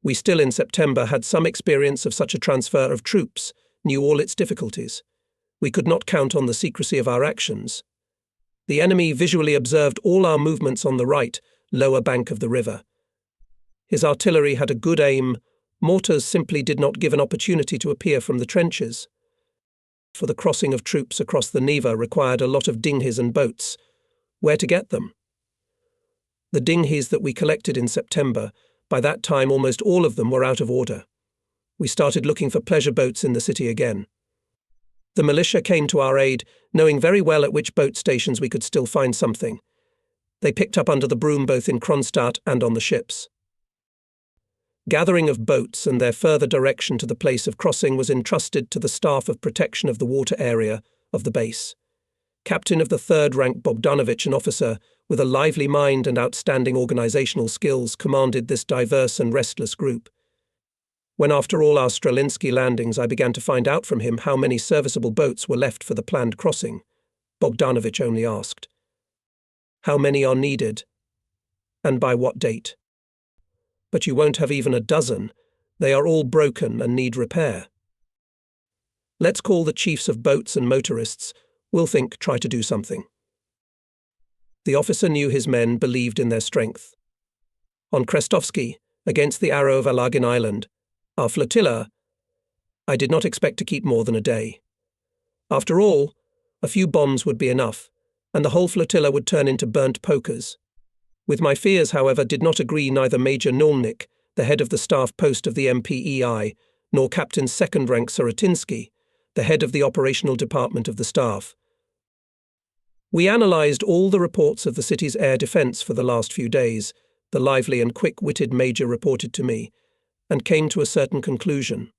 We still in September had some experience of such a transfer of troops, knew all its difficulties. We could not count on the secrecy of our actions. The enemy visually observed all our movements on the right, lower bank of the river. His artillery had a good aim. Mortars simply did not give an opportunity to appear from the trenches. For the crossing of troops across the Neva required a lot of dinghies and boats. Where to get them? The dinghies that we collected in September, by that time almost all of them were out of order. We started looking for pleasure boats in the city again. The militia came to our aid, knowing very well at which boat stations we could still find something. They picked up under the broom both in Kronstadt and on the ships. Gathering of boats and their further direction to the place of crossing was entrusted to the staff of protection of the water area of the base. Captain of the 3rd rank Bogdanovich, an officer with a lively mind and outstanding organizational skills, commanded this diverse and restless group. When after all our Strelinsky landings I began to find out from him how many serviceable boats were left for the planned crossing, Bogdanovich only asked, "How many are needed? And by what date?" "But you won't have even a dozen. They are all broken and need repair." "Let's call the chiefs of boats and motorists. We'll try to do something." The officer knew his men believed in their strength. On Krestovsky, against the arrow of Alagin Island. Our flotilla, I did not expect to keep more than a day. After all, a few bombs would be enough, and the whole flotilla would turn into burnt pokers. With my fears, however, did not agree neither Major Nolnik, the head of the staff post of the MPEI, nor Captain Second Rank Soratinsky, the head of the operational department of the staff. We analysed all the reports of the city's air defence for the last few days, the lively and quick-witted Major reported to me, and came to a certain conclusion.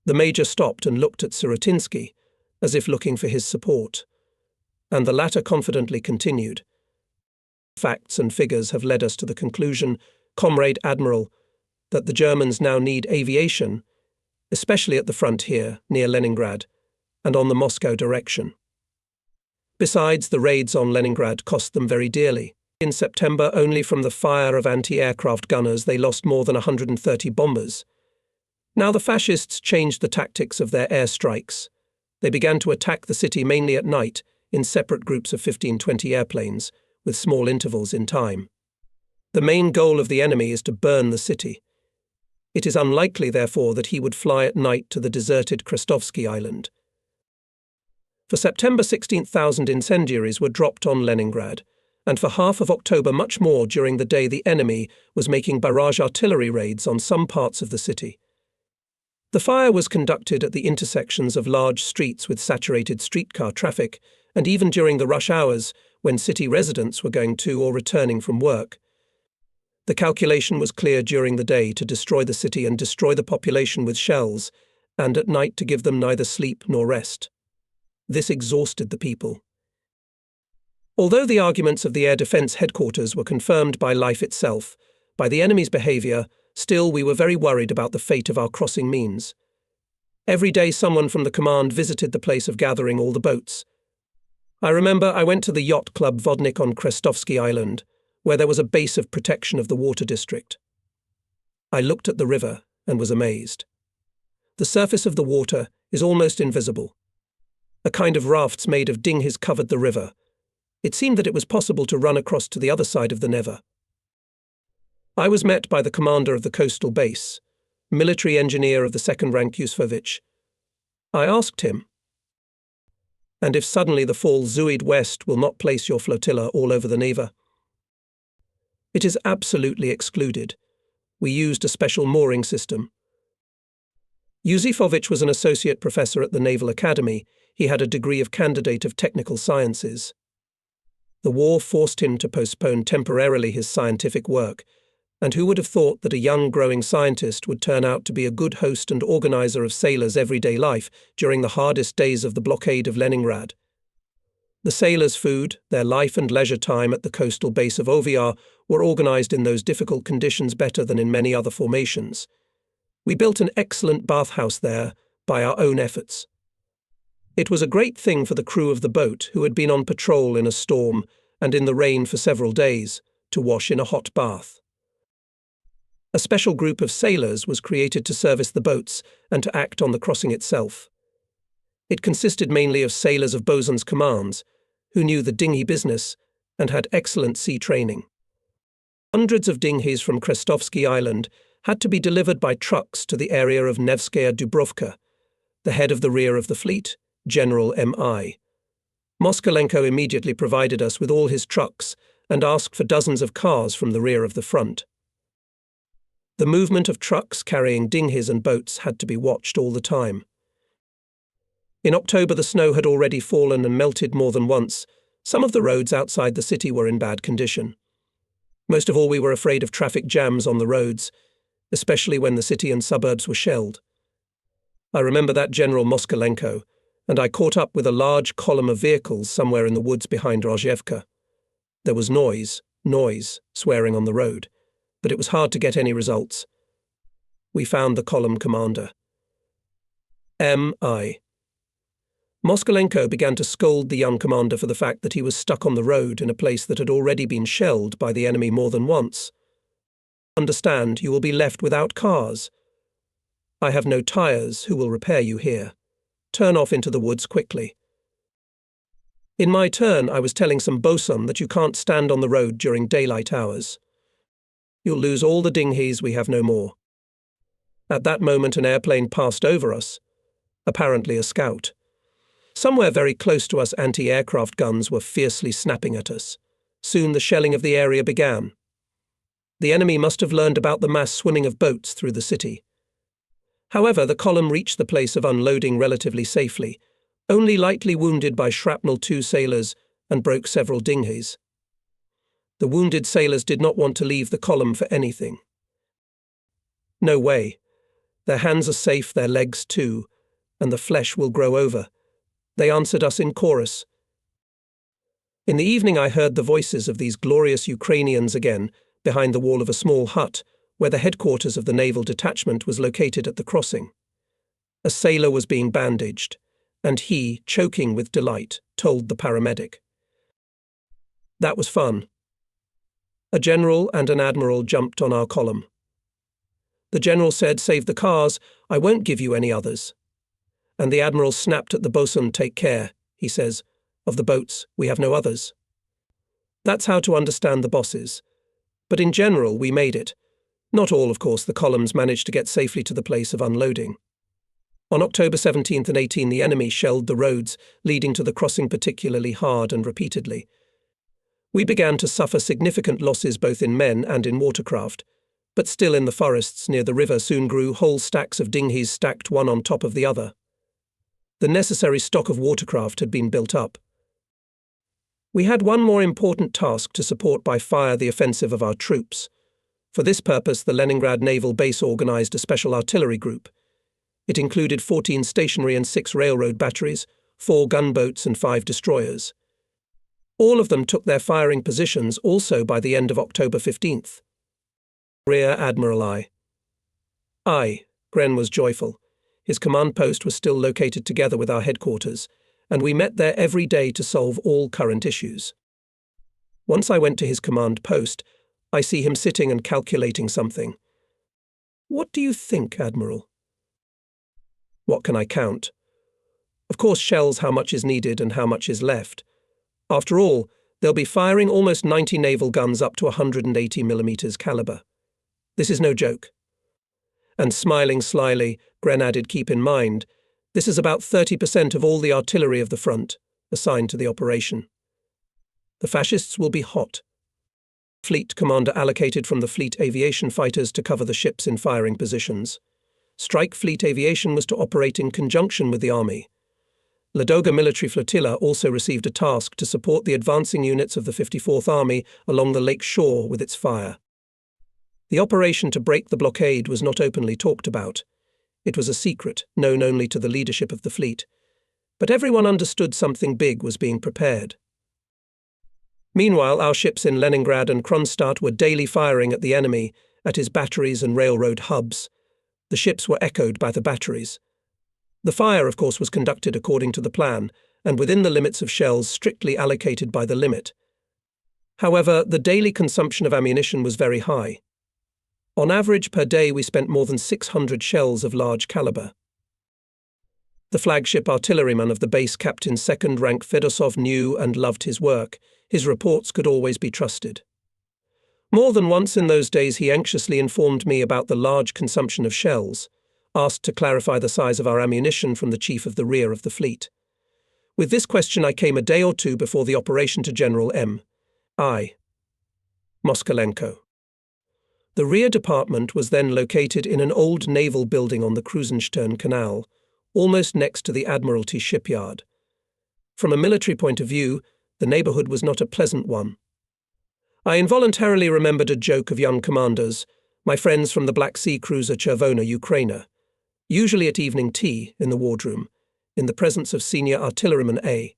The Major stopped and looked at Soratinsky, as if looking for his support, and the latter confidently continued. Facts and figures have led us to the conclusion, Comrade Admiral, that the Germans now need aviation, especially at the front here, near Leningrad, and on the Moscow direction. Besides, the raids on Leningrad cost them very dearly. In September, only from the fire of anti-aircraft gunners, they lost more than 130 bombers. Now the fascists changed the tactics of their airstrikes. They began to attack the city mainly at night, in separate groups of 15-20 airplanes, with small intervals in time. The main goal of the enemy is to burn the city. It is unlikely, therefore, that he would fly at night to the deserted Krestovsky Island. For September, 16,000 incendiaries were dropped on Leningrad, and for half of October much more during the day the enemy was making barrage artillery raids on some parts of the city. The fire was conducted at the intersections of large streets with saturated streetcar traffic, and even during the rush hours when city residents were going to or returning from work. The calculation was clear during the day to destroy the city and destroy the population with shells, and at night to give them neither sleep nor rest. This exhausted the people. Although the arguments of the Air Defence headquarters were confirmed by life itself, by the enemy's behaviour, still we were very worried about the fate of our crossing means. Every day someone from the command visited the place of gathering all the boats. I remember I went to the yacht club Vodnik on Krestovsky Island, where there was a base of protection of the water district. I looked at the river and was amazed. The surface of the water is almost invisible. A kind of rafts made of dinghies covered the river. It seemed that it was possible to run across to the other side of the Neva. I was met by the commander of the coastal base, military engineer of the second rank Yusufovich. I asked him, "And if suddenly the fall Zuid West will not place your flotilla all over the Neva?" "It is absolutely excluded. We used a special mooring system." Yusufovich was an associate professor at the Naval Academy. He had a degree of candidate of technical sciences. The war forced him to postpone temporarily his scientific work, and who would have thought that a young growing scientist would turn out to be a good host and organizer of sailors' everyday life during the hardest days of the blockade of Leningrad? The sailors' food, their life and leisure time at the coastal base of Ovyar were organized in those difficult conditions better than in many other formations. We built an excellent bathhouse there by our own efforts. It was a great thing for the crew of the boat, who had been on patrol in a storm and in the rain for several days, to wash in a hot bath. A special group of sailors was created to service the boats and to act on the crossing itself. It consisted mainly of sailors of bosun's commands, who knew the dinghy business and had excellent sea training. Hundreds of dinghies from Krestovsky Island had to be delivered by trucks to the area of Nevskaya Dubrovka. The head of the rear of the fleet, General M.I. Moskalenko immediately provided us with all his trucks and asked for dozens of cars from the rear of the front. The movement of trucks carrying dinghies and boats had to be watched all the time. In October the snow had already fallen and melted more than once. Some of the roads outside the city were in bad condition. Most of all we were afraid of traffic jams on the roads, especially when the city and suburbs were shelled. I remember that General Moskalenko, and I caught up with a large column of vehicles somewhere in the woods behind Rozhevka. There was noise, swearing on the road, but it was hard to get any results. We found the column commander. M.I. Moskalenko began to scold the young commander for the fact that he was stuck on the road in a place that had already been shelled by the enemy more than once. "Understand, you will be left without cars. I have no tires. Who will repair you here? Turn off into the woods quickly." In my turn, I was telling some bosun that you can't stand on the road during daylight hours. You'll lose all the dinghies, we have no more. At that moment an airplane passed over us, apparently a scout. Somewhere very close to us anti-aircraft guns were fiercely snapping at us. Soon the shelling of the area began. The enemy must have learned about the mass swimming of boats through the city. However, the column reached the place of unloading relatively safely, only lightly wounded by shrapnel 2 sailors, and broke several dinghies. The wounded sailors did not want to leave the column for anything. No way. Their hands are safe, their legs too, and the flesh will grow over. They answered us in chorus. In the evening I heard the voices of these glorious Ukrainians again, behind the wall of a small hut, where the headquarters of the naval detachment was located at the crossing. A sailor was being bandaged, and he, choking with delight, told the paramedic. That was fun. A general and an admiral jumped on our column. The general said, "Save the cars, I won't give you any others." And the admiral snapped at the bosun, "Take care," he says, "of the boats, we have no others." That's how to understand the bosses. But in general, we made it. Not all, of course, the columns managed to get safely to the place of unloading. On October 17th and 18th, the enemy shelled the roads leading to the crossing particularly hard and repeatedly. We began to suffer significant losses both in men and in watercraft, but still in the forests near the river soon grew whole stacks of dinghies stacked one on top of the other. The necessary stock of watercraft had been built up. We had one more important task to support by fire the offensive of our troops. For this purpose, the Leningrad naval base organized a special artillery group. It included 14 stationary and 6 railroad batteries, 4 gunboats and 5 destroyers. All of them took their firing positions also by the end of October 15th. Rear Admiral I. Gren was joyful. His command post was still located together with our headquarters, and we met there every day to solve all current issues. Once I went to his command post, I see him sitting and calculating something. "What do you think, Admiral?" "What can I count? Of course, shells, how much is needed and how much is left. After all, they'll be firing almost 90 naval guns up to 180 mm caliber. This is no joke." And smiling slyly, Gren added, "Keep in mind, this is about 30% of all the artillery of the front assigned to the operation. The fascists will be hot." Fleet commander allocated from the fleet aviation fighters to cover the ships in firing positions. Strike Fleet Aviation was to operate in conjunction with the army. Ladoga Military Flotilla also received a task to support the advancing units of the 54th Army along the lake shore with its fire. The operation to break the blockade was not openly talked about. It was a secret, known only to the leadership of the fleet. But everyone understood something big was being prepared. Meanwhile, our ships in Leningrad and Kronstadt were daily firing at the enemy, at his batteries and railroad hubs. The ships were echoed by the batteries. The fire, of course, was conducted according to the plan, and within the limits of shells strictly allocated by the limit. However, the daily consumption of ammunition was very high. On average per day we spent more than 600 shells of large caliber. The flagship artilleryman of the base, Captain 2nd Rank Fedosov, knew and loved his work. His reports could always be trusted. More than once in those days he anxiously informed me about the large consumption of shells, asked to clarify the size of our ammunition from the chief of the rear of the fleet. With this question I came a day or two before the operation to General M.I. Moskalenko. The rear department was then located in an old naval building on the Krusenstern Canal, almost next to the Admiralty shipyard. From a military point of view, the neighborhood was not a pleasant one. I involuntarily remembered a joke of young commanders, my friends from the Black Sea cruiser Chervona Ukraina, usually at evening tea in the wardroom, in the presence of senior artilleryman A.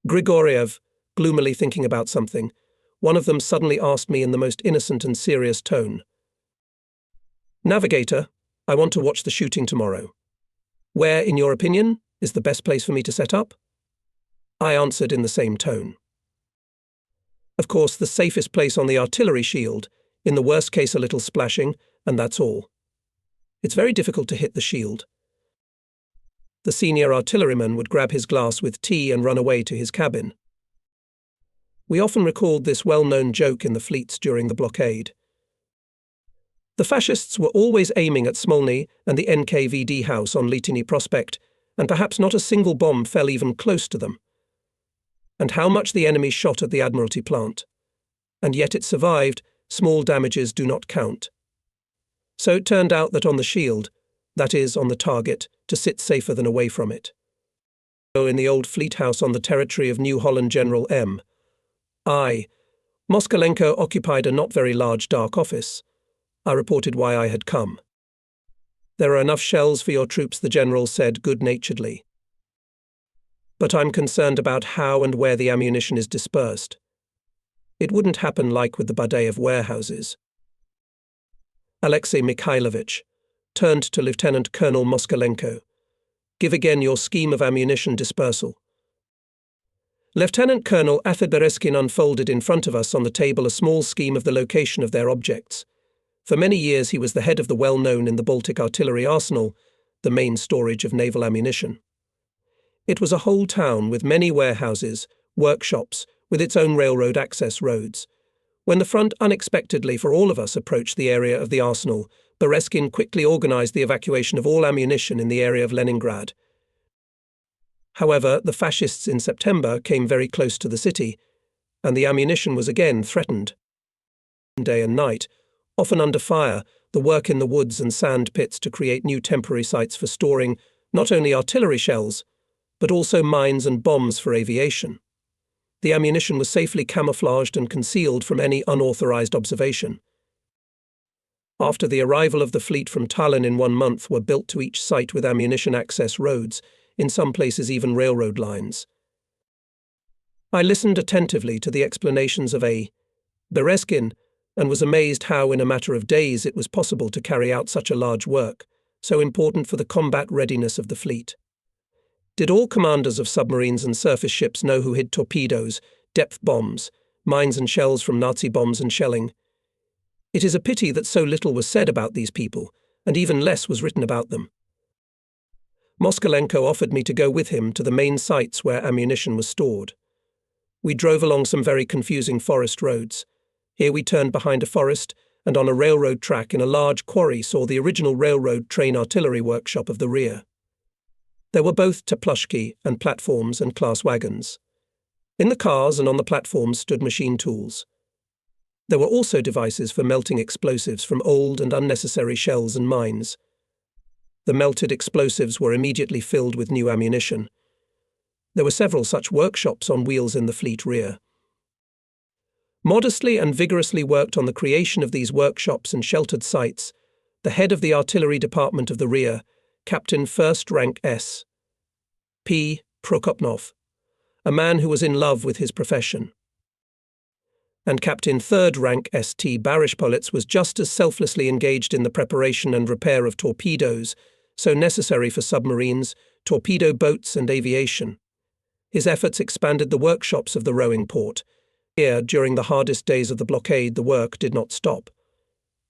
Grigoriev, gloomily thinking about something. One of them suddenly asked me in the most innocent and serious tone, "Navigator, I want to watch the shooting tomorrow. Where, in your opinion, is the best place for me to set up?" I answered in the same tone. Of course, the safest place on the artillery shield, in the worst case a little splashing, and that's all. It's very difficult to hit the shield. The senior artilleryman would grab his glass with tea and run away to his cabin. We often recalled this well-known joke in the fleets during the blockade. The fascists were always aiming at Smolny and the NKVD house on Litiny Prospect, and perhaps not a single bomb fell even close to them. And how much the enemy shot at the Admiralty plant. And yet it survived. Small damages do not count. So it turned out that on the shield, that is, on the target, to sit safer than away from it. In the old fleet house on the territory of New Holland General M. I. Moskalenko occupied a not very large dark office. I reported why I had come. "There are enough shells for your troops," the general said good-naturedly. "But I'm concerned about how and where the ammunition is dispersed. It wouldn't happen like with the Badeev warehouses." Alexei Mikhailovich turned to Lieutenant Colonel Moskalenko. "Give again your scheme of ammunition dispersal." Lieutenant Colonel Bereskin unfolded in front of us on the table a small scheme of the location of their objects. For many years he was the head of the well-known in the Baltic artillery arsenal, the main storage of naval ammunition. It was a whole town with many warehouses, workshops, with its own railroad access roads. When the front unexpectedly for all of us approached the area of the arsenal, Bereskin quickly organized the evacuation of all ammunition in the area of Leningrad. However, the fascists in September came very close to the city, and the ammunition was again threatened. Day and night, often under fire, the work in the woods and sand pits to create new temporary sites for storing not only artillery shells, but also mines and bombs for aviation. The ammunition was safely camouflaged and concealed from any unauthorized observation. After the arrival of the fleet from Tallinn in 1 month were built to each site with ammunition access roads, in some places even railroad lines. I listened attentively to the explanations of A. Bereskin and was amazed how in a matter of days it was possible to carry out such a large work, so important for the combat readiness of the fleet. Did all commanders of submarines and surface ships know who hid torpedoes, depth bombs, mines and shells from Nazi bombs and shelling? It is a pity that so little was said about these people, and even less was written about them. Moskalenko offered me to go with him to the main sites where ammunition was stored. We drove along some very confusing forest roads. Here we turned behind a forest, and on a railroad track in a large quarry saw the original railroad train artillery workshop of the rear. There were both teplushki and platforms and class wagons. In the cars and on the platforms stood machine tools. There were also devices for melting explosives from old and unnecessary shells and mines. The melted explosives were immediately filled with new ammunition. There were several such workshops on wheels in the fleet rear. Modestly and vigorously worked on the creation of these workshops and sheltered sites, the head of the artillery department of the rear, Captain First Rank S. P. Prokopnov, a man who was in love with his profession. And Captain Third Rank St. Barishpolitz was just as selflessly engaged in the preparation and repair of torpedoes, so necessary for submarines, torpedo boats and aviation. His efforts expanded the workshops of the rowing port. Here, during the hardest days of the blockade, the work did not stop.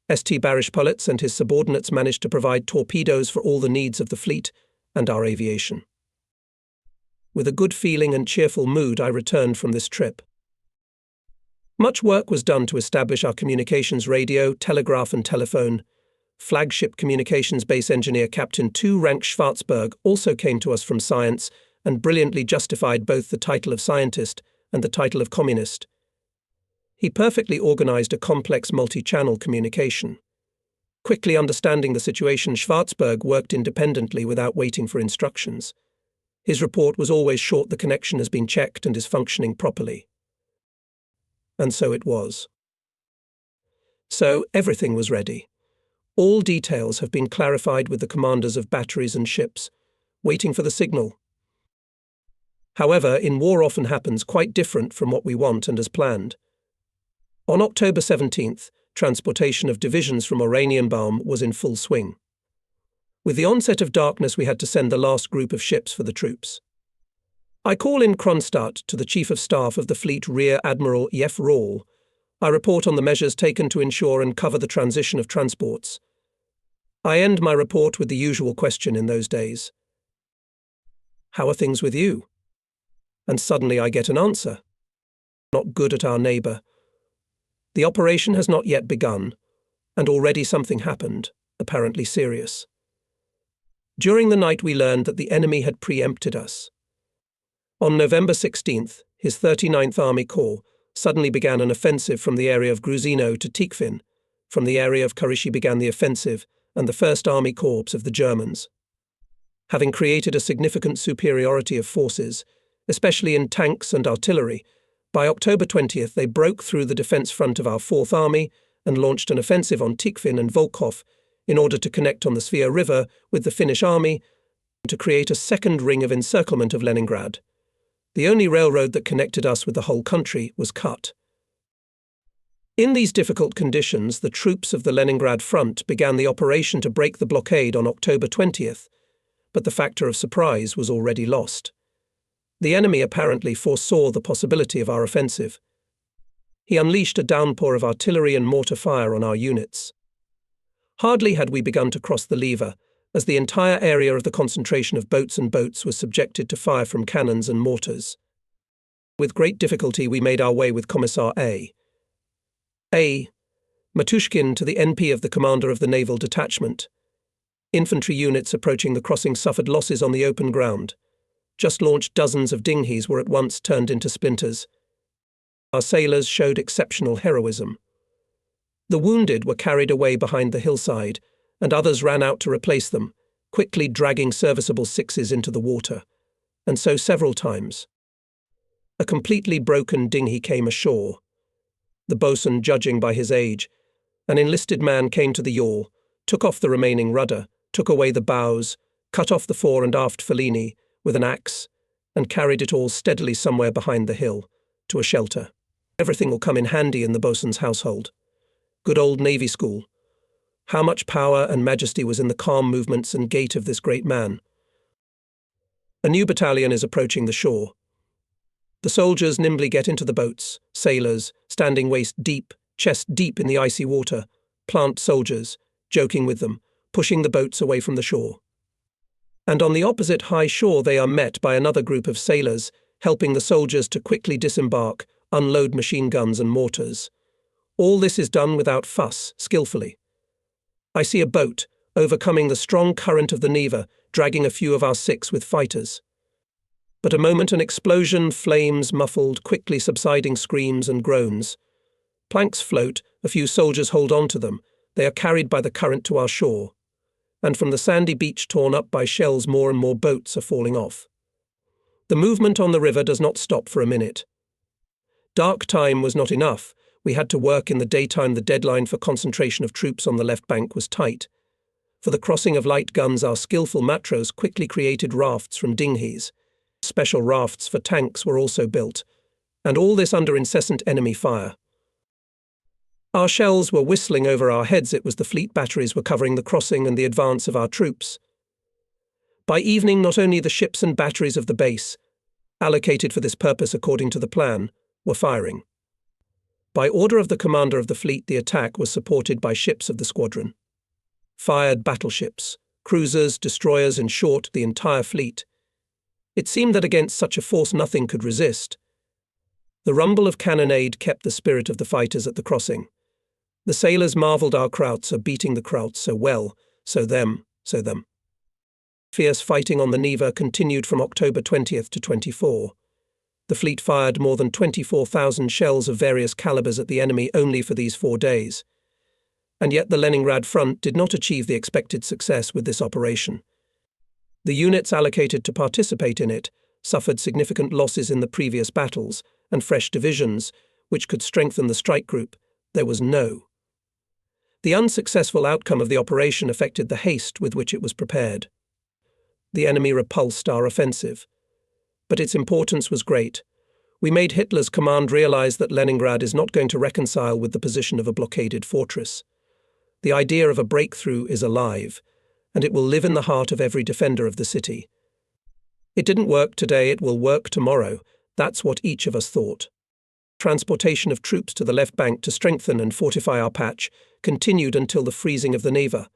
St. Barishpolitz and his subordinates managed to provide torpedoes for all the needs of the fleet and our aviation. With a good feeling and cheerful mood, I returned from this trip. Much work was done to establish our communications radio, telegraph and telephone. Flagship communications base engineer Captain 2 Rank Schwarzberg also came to us from science and brilliantly justified both the title of scientist and the title of communist. He perfectly organized a complex multi-channel communication. Quickly understanding the situation, Schwarzberg worked independently without waiting for instructions. His report was always short: "The connection has been checked and is functioning properly." And so it was. So everything was ready. All details have been clarified with the commanders of batteries and ships, waiting for the signal. However, in war often happens quite different from what we want and as planned. On October 17th, transportation of divisions from Oranienbaum was in full swing. With the onset of darkness, we had to send the last group of ships for the troops. I call in Kronstadt to the Chief of Staff of the Fleet Rear Admiral Jef Rawl. I report on the measures taken to ensure and cover the transition of transports. I end my report with the usual question in those days: "How are things with you?" And suddenly I get an answer. not good at our neighbour. The operation has not yet begun, and already something happened, apparently serious. During the night we learned that the enemy had preempted us. On November 16th, his 39th Army Corps suddenly began an offensive from the area of Gruzino to Tikhvin. From the area of Kurishi began the offensive and the 1st Army Corps of the Germans. Having created a significant superiority of forces, especially in tanks and artillery, by October 20th they broke through the defence front of our 4th Army and launched an offensive on Tikhvin and Volkhov in order to connect on the Svia River with the Finnish army and to create a second ring of encirclement of Leningrad. The only railroad that connected us with the whole country was cut. In these difficult conditions, the troops of the Leningrad front began the operation to break the blockade on October 20th, but the factor of surprise was already lost. The enemy apparently foresaw the possibility of our offensive. He unleashed a downpour of artillery and mortar fire on our units. Hardly had we begun to cross the Lever, as the entire area of the concentration of boats and boats was subjected to fire from cannons and mortars. With great difficulty we made our way with Commissar A. Matushkin to the NP of the commander of the naval detachment. Infantry units approaching the crossing suffered losses on the open ground. Just launched dozens of dinghies were at once turned into splinters. Our sailors showed exceptional heroism. The wounded were carried away behind the hillside, and others ran out to replace them, quickly dragging serviceable sixes into the water, and so several times. A completely broken dinghy came ashore. The boatswain, judging by his age, an enlisted man came to the yawl, took off the remaining rudder, took away the bows, cut off the fore and aft Fellini with an axe, and carried it all steadily somewhere behind the hill, to a shelter. Everything will come in handy in the boatswain's household. Good old Navy school. How much power and majesty was in the calm movements and gait of this great man. A new battalion is approaching the shore. The soldiers nimbly get into the boats, sailors, standing waist deep, chest deep in the icy water, plant soldiers, joking with them, pushing the boats away from the shore. And on the opposite high shore they are met by another group of sailors, helping the soldiers to quickly disembark, unload machine guns and mortars. All this is done without fuss, skillfully. I see a boat, overcoming the strong current of the Neva, dragging a few of our six with fighters. But a moment, an explosion, flames, muffled, quickly subsiding screams and groans. Planks float, a few soldiers hold on to them. They are carried by the current to our shore. And from the sandy beach torn up by shells, more and more boats are falling off. The movement on the river does not stop for a minute. Dark time was not enough. We had to work in the daytime. The deadline for concentration of troops on the left bank was tight. For the crossing of light guns, our skillful matros quickly created rafts from dinghies. Special rafts for tanks were also built, and all this under incessant enemy fire. Our shells were whistling over our heads. It was the fleet batteries were covering the crossing and the advance of our troops. By evening, not only the ships and batteries of the base, allocated for this purpose according to the plan, were firing. By order of the commander of the fleet, the attack was supported by ships of the squadron. Fired battleships, cruisers, destroyers, in short, the entire fleet. It seemed that against such a force nothing could resist. The rumble of cannonade kept the spirit of the fighters at the crossing. The sailors marvelled our krauts are beating the krauts so well, so them. Fierce fighting on the Neva continued from October 20th to 24. The fleet fired more than 24,000 shells of various calibers at the enemy only for these 4 days. And yet the Leningrad front did not achieve the expected success with this operation. The units allocated to participate in it suffered significant losses in the previous battles, and fresh divisions, which could strengthen the strike group, there was no. The unsuccessful outcome of the operation affected the haste with which it was prepared. The enemy repulsed our offensive. But its importance was great. We made Hitler's command realize that Leningrad is not going to reconcile with the position of a blockaded fortress. The idea of a breakthrough is alive, and it will live in the heart of every defender of the city. It didn't work today, it will work tomorrow. That's what each of us thought. Transportation of troops to the left bank to strengthen and fortify our patch continued until the freezing of the Neva.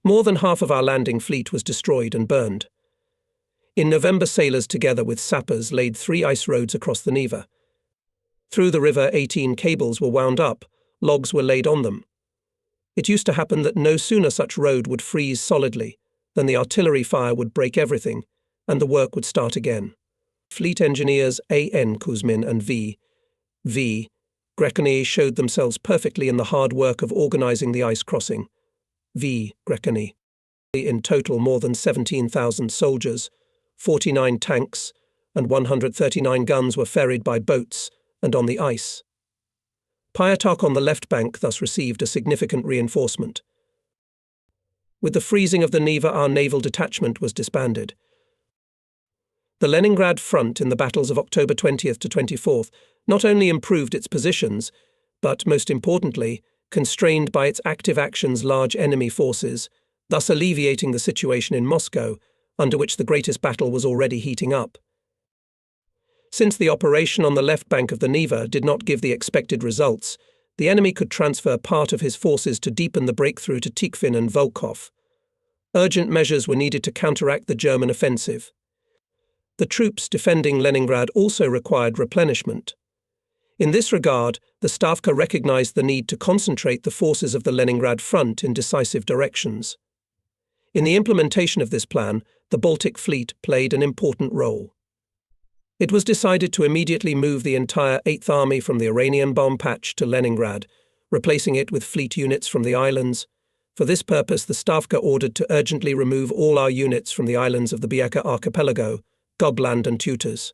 More than half of our landing fleet was destroyed and burned. In November, sailors together with sappers laid 3 ice roads across the Neva. Through the river, 18 cables were wound up, logs were laid on them. It used to happen that no sooner such road would freeze solidly than the artillery fire would break everything, and the work would start again. Fleet engineers A.N. Kuzmin and V. Grecony showed themselves perfectly in the hard work of organizing the ice crossing. Grecony. In total, more than 17,000 soldiers, 49 tanks, and 139 guns were ferried by boats and on the ice. Pyatak on the left bank thus received a significant reinforcement. With the freezing of the Neva, our naval detachment was disbanded. The Leningrad front in the battles of October 20th to 24th not only improved its positions, but, most importantly, constrained by its active actions large enemy forces, thus alleviating the situation in Moscow, under which the greatest battle was already heating up. Since the operation on the left bank of the Neva did not give the expected results, the enemy could transfer part of his forces to deepen the breakthrough to Tikhvin and Volkhov. Urgent measures were needed to counteract the German offensive. The troops defending Leningrad also required replenishment. In this regard, the Stavka recognized the need to concentrate the forces of the Leningrad front in decisive directions. In the implementation of this plan, the Baltic Fleet played an important role. It was decided to immediately move the entire 8th Army from the Iranian bomb patch to Leningrad, replacing it with fleet units from the islands. For this purpose, the Stavka ordered to urgently remove all our units from the islands of the Biaka archipelago, Gogland and Tutas.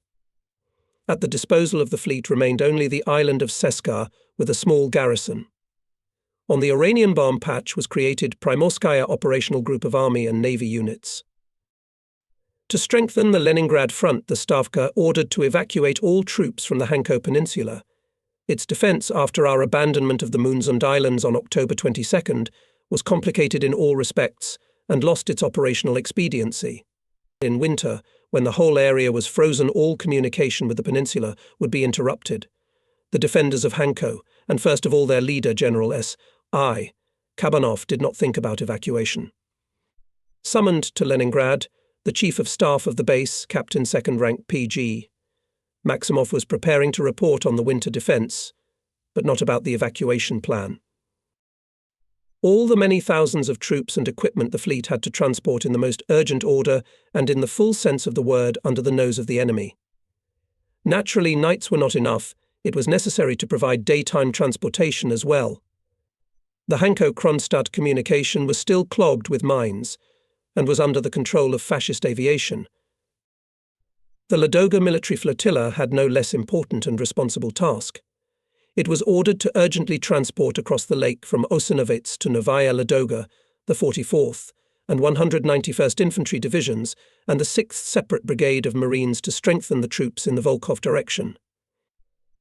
At the disposal of the fleet remained only the island of Seskar with a small garrison. On the Iranian bomb patch was created Primorskaya operational group of army and navy units. To strengthen the Leningrad front, the Stavka ordered to evacuate all troops from the Hanko Peninsula. Its defence after our abandonment of the Moonsund Islands on October 22nd was complicated in all respects and lost its operational expediency. In winter, when the whole area was frozen, all communication with the peninsula would be interrupted. The defenders of Hanko, and first of all their leader, General S.I. Kabanov, did not think about evacuation. Summoned to Leningrad, the Chief of Staff of the base, Captain 2nd Rank P.G. Maximov, was preparing to report on the winter defence, but not about the evacuation plan. All the many thousands of troops and equipment the fleet had to transport in the most urgent order and in the full sense of the word under the nose of the enemy. Naturally, nights were not enough. It was necessary to provide daytime transportation as well. The Hanko-Kronstadt communication was still clogged with mines and was under the control of fascist aviation. The Ladoga military flotilla had no less important and responsible task. It was ordered to urgently transport across the lake from Osinovets to Novaya Ladoga the 44th and 191st Infantry Divisions and the 6th Separate Brigade of Marines to strengthen the troops in the Volkhov direction.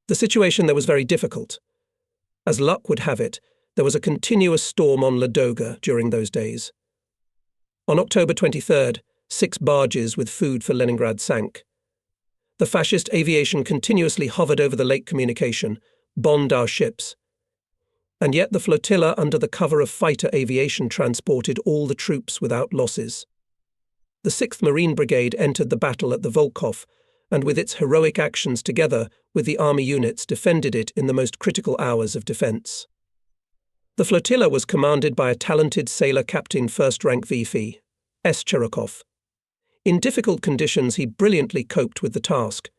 The situation there was very difficult. As luck would have it, there was a continuous storm on Ladoga during those days. On October 23rd, 6 barges with food for Leningrad sank. The fascist aviation continuously hovered over the lake communication, bombed our ships. And yet the flotilla, under the cover of fighter aviation, transported all the troops without losses. The 6th Marine Brigade entered the battle at the Volkhov, and with its heroic actions together with the army units defended it in the most critical hours of defence. The flotilla was commanded by a talented sailor captain 1st Rank V.F. S. Cherokov. In difficult conditions, he brilliantly coped with the task.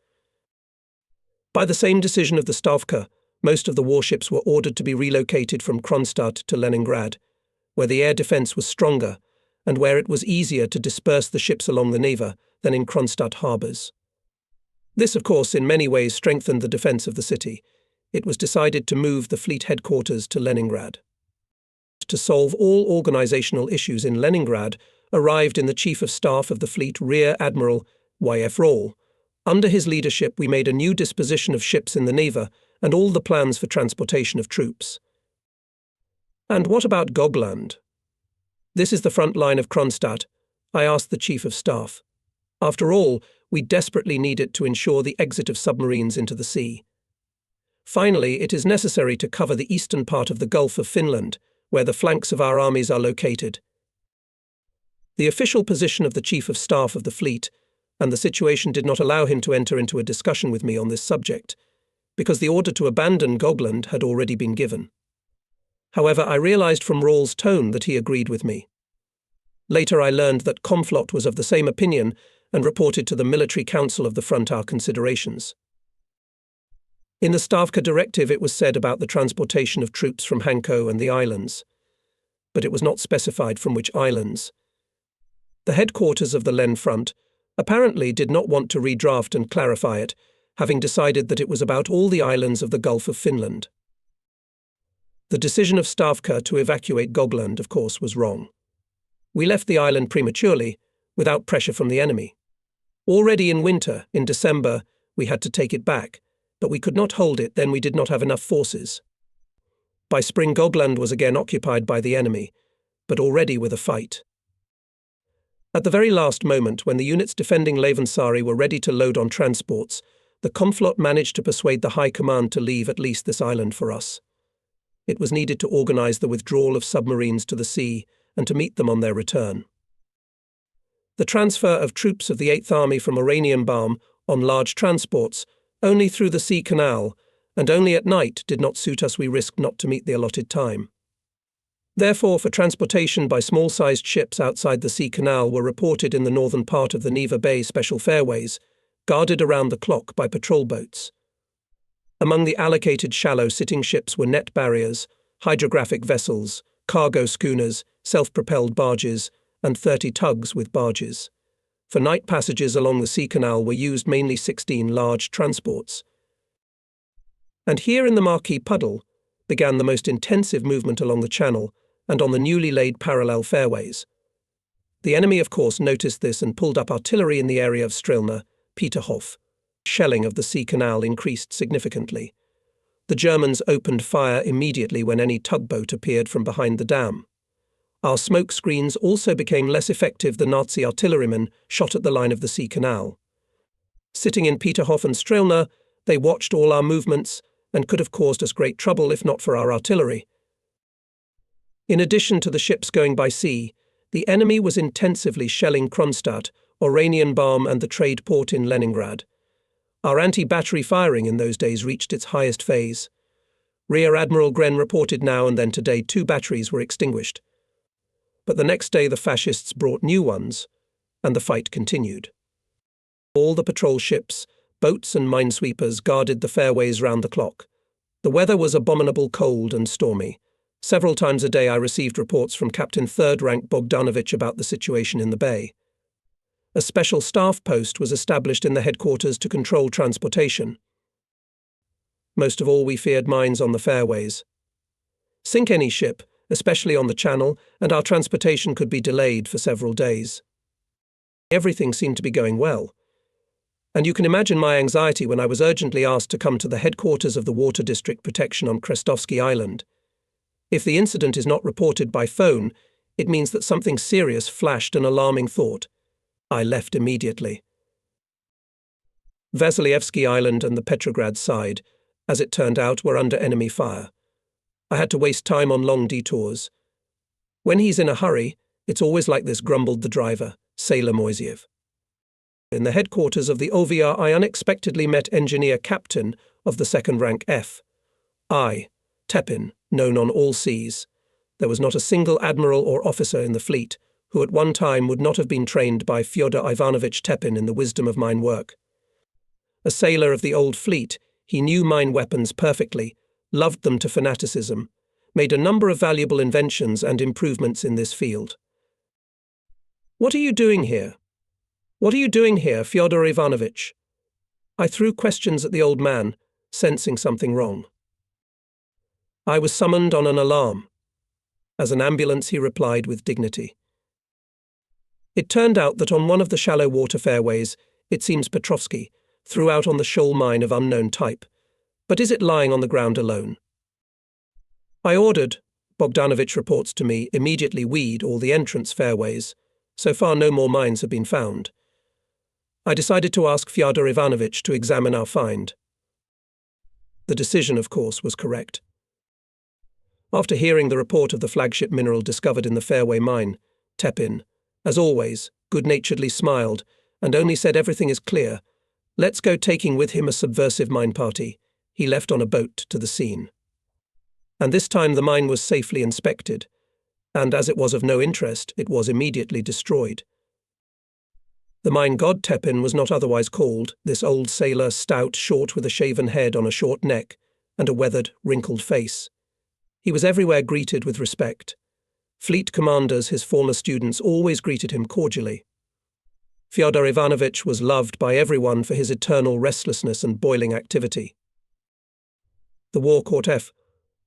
By the same decision of the Stavka, most of the warships were ordered to be relocated from Kronstadt to Leningrad, where the air defence was stronger and where it was easier to disperse the ships along the Neva than in Kronstadt harbours. This, of course, in many ways strengthened the defence of the city. It was decided to move the fleet headquarters to Leningrad. To solve all organisational issues in Leningrad arrived in the Chief of Staff of the Fleet, Rear Admiral Y.F. Roll. Under his leadership, we made a new disposition of ships in the Neva and all the plans for transportation of troops. And what about Gogland? This is the front line of Kronstadt, I asked the Chief of Staff. After all, we desperately need it to ensure the exit of submarines into the sea. Finally, it is necessary to cover the eastern part of the Gulf of Finland, where the flanks of our armies are located. The official position of the Chief of Staff of the Fleet, and the situation did not allow him to enter into a discussion with me on this subject, because the order to abandon Gogland had already been given. However, I realized from Rawls' tone that he agreed with me. Later I learned that Comflot was of the same opinion and reported to the Military Council of the Front our considerations. In the Stavka directive it was said about the transportation of troops from Hanko and the islands, but it was not specified from which islands. The headquarters of the Len Front apparently did not want to redraft and clarify it, having decided that it was about all the islands of the Gulf of Finland. The decision of Stavka to evacuate Gogland, of course, was wrong. We left the island prematurely, without pressure from the enemy. Already in winter, in December, we had to take it back, but we could not hold it, then we did not have enough forces. By spring Gogland was again occupied by the enemy, but already with a fight. At the very last moment, when the units defending Levensari were ready to load on transports, the Comflot managed to persuade the High Command to leave at least this island for us. It was needed to organize the withdrawal of submarines to the sea and to meet them on their return. The transfer of troops of the 8th Army from Oranienbaum on large transports, only through the sea canal, and only at night, did not suit us. We risked not to meet the allotted time. Therefore, for transportation by small-sized ships outside the sea canal were reported in the northern part of the Neva Bay special fairways, guarded around the clock by patrol boats. Among the allocated shallow sitting ships were net barriers, hydrographic vessels, cargo schooners, self-propelled barges, and 30 tugs with barges. For night passages along the sea canal were used mainly 16 large transports. And here in the Marquis Puddle began the most intensive movement along the channel and on the newly laid parallel fairways. The enemy, of course, noticed this and pulled up artillery in the area of Strilna, Peterhof. Shelling of the sea canal increased significantly. The Germans opened fire immediately when any tugboat appeared from behind the dam. Our smoke screens also became less effective. The Nazi artillerymen shot at the line of the sea canal. Sitting in Peterhof and Strilna, they watched all our movements and could have caused us great trouble if not for our artillery. In addition to the ships going by sea, the enemy was intensively shelling Kronstadt, Oranienbaum and the trade port in Leningrad. Our anti-battery firing in those days reached its highest phase. Rear Admiral Gren reported now and then today 2 batteries were extinguished. But the next day the fascists brought new ones, and the fight continued. All the patrol ships, boats and minesweepers guarded the fairways round the clock. The weather was abominable cold and stormy. Several times a day I received reports from Captain 3rd Rank Bogdanovich about the situation in the bay. A special staff post was established in the headquarters to control transportation. Most of all, we feared mines on the fairways. Sink any ship, especially on the channel, and our transportation could be delayed for several days. Everything seemed to be going well. And you can imagine my anxiety when I was urgently asked to come to the headquarters of the Water District Protection on Krestovsky Island. If the incident is not reported by phone, it means that something serious flashed an alarming thought. I left immediately. Vasilyevsky Island and the Petrograd side, as it turned out, were under enemy fire. I had to waste time on long detours. When he's in a hurry, it's always like this, grumbled the driver, Sailor Moiseev. In the headquarters of the OVR, I unexpectedly met Engineer Captain of the 2nd Rank F. I, Tepin, known on all seas. There was not a single admiral or officer in the fleet who at one time would not have been trained by Fyodor Ivanovich Tepin in the wisdom of mine work. A sailor of the old fleet, he knew mine weapons perfectly, loved them to fanaticism, made a number of valuable inventions and improvements in this field. "What are you doing here? What are you doing here, Fyodor Ivanovich?" I threw questions at the old man, sensing something wrong. "I was summoned on an alarm." As an ambulance, he replied with dignity. It turned out that on one of the shallow water fairways, it seems Petrovsky, threw out on the shoal mine of unknown type. But is it lying on the ground alone? I ordered, Bogdanovich reports to me, immediately weed all the entrance fairways. So far no more mines have been found. I decided to ask Fyodor Ivanovich to examine our find. The decision, of course, was correct. After hearing the report of the flagship mineral discovered in the fairway mine, Tepin, as always, good-naturedly smiled and only said everything is clear. Let's go, taking with him a subversive mine party. he left on a boat to the scene. And this time the mine was safely inspected, and as it was of no interest, it was immediately destroyed. The mine god Tepin was not otherwise called, this old sailor, stout, short, with a shaven head on a short neck, and a weathered, wrinkled face. He was everywhere greeted with respect. Fleet commanders, his former students, always greeted him cordially. Fyodor Ivanovich was loved by everyone for his eternal restlessness and boiling activity. The war caught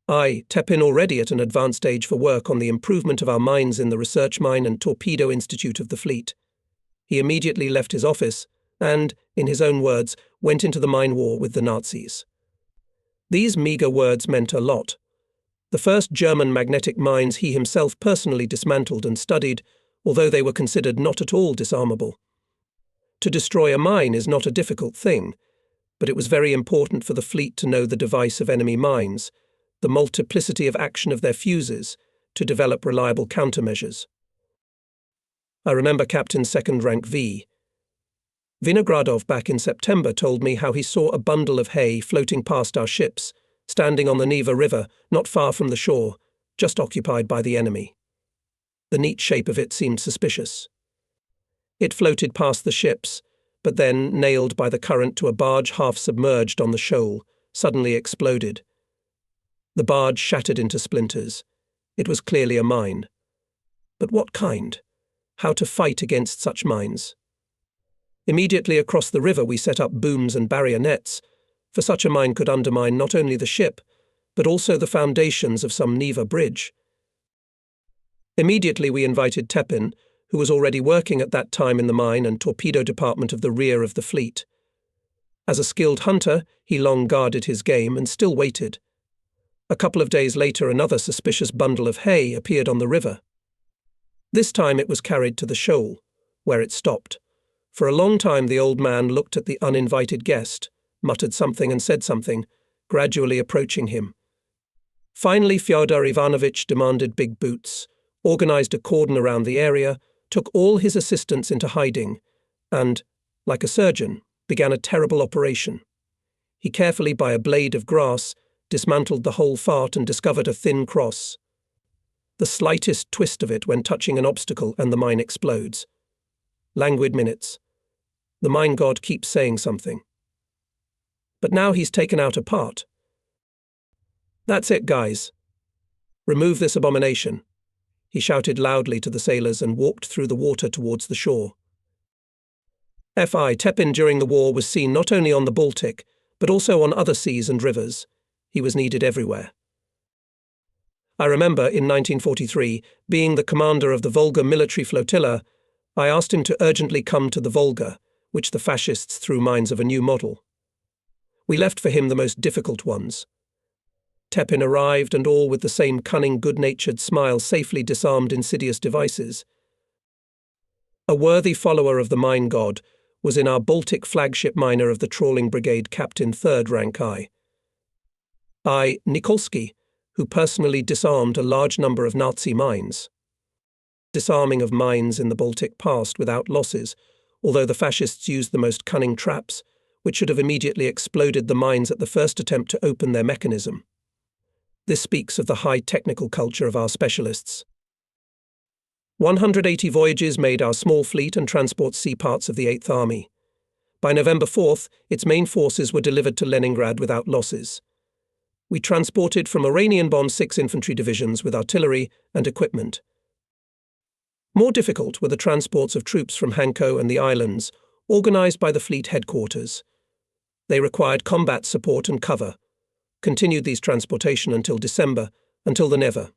Tepin already at an advanced age for work on the improvement of our mines in the research mine and torpedo institute of the fleet. He immediately left his office and, in his own words, went into the mine war with the Nazis. These meagre words meant a lot. The first German magnetic mines he himself personally dismantled and studied, although they were considered not at all disarmable. To destroy a mine is not a difficult thing, but it was very important for the fleet to know the device of enemy mines, the multiplicity of action of their fuses, to develop reliable countermeasures. I remember Captain Second Rank V. Vinogradov back in September told me how he saw a bundle of hay floating past our ships, standing on the Neva River, not far from the shore, just occupied by the enemy. The neat shape of it seemed suspicious. It floated past the ships, but then, nailed by the current to a barge half submerged on the shoal, suddenly exploded. The barge shattered into splinters. It was clearly a mine. But what kind? How to fight against such mines? Immediately across the river we set up booms and barrier nets, for such a mine could undermine not only the ship, but also the foundations of some Neva bridge. Immediately we invited Tepin, who was already working at that time in the mine and torpedo department of the rear of the fleet. As a skilled hunter, he long guarded his game and still waited. A couple of days later, another suspicious bundle of hay appeared on the river. This time it was carried to the shoal, where it stopped. For a long time the old man looked at the uninvited guest, muttered something and said something, gradually approaching him. Finally Fyodor Ivanovich demanded big boots, organized a cordon around the area, took all his assistants into hiding, and, like a surgeon, began a terrible operation. He carefully, by a blade of grass, dismantled the whole fart and discovered a thin cross. The slightest twist of it when touching an obstacle and the mine explodes. Languid minutes. The mine god keeps saying something. But now he's taken out a part. That's it, guys. Remove this abomination. He shouted loudly to the sailors and walked through the water towards the shore. Tepin during the war was seen not only on the Baltic, but also on other seas and rivers. He was needed everywhere. I remember, in 1943, being the commander of the Volga military flotilla, I asked him to urgently come to the Volga, which the fascists threw mines of a new model. We left for him the most difficult ones. Tepin arrived, and all with the same cunning, good-natured smile safely disarmed insidious devices. A worthy follower of the mine god was in our Baltic flagship miner of the trawling brigade, Captain Third Rank Nikolsky, who personally disarmed a large number of Nazi mines. Disarming of mines in the Baltic passed without losses, although the fascists used the most cunning traps, which should have immediately exploded the mines at the first attempt to open their mechanism. This speaks of the high technical culture of our specialists. 180 voyages made our small fleet and transport sea parts of the 8th Army. By November 4th, its main forces were delivered to Leningrad without losses. We transported from Oranienbaum 6 infantry divisions with artillery and equipment. More difficult were the transports of troops from Hanko and the islands, organized by the fleet headquarters. They required combat support and cover. Continued these transportation until December, until the Neva.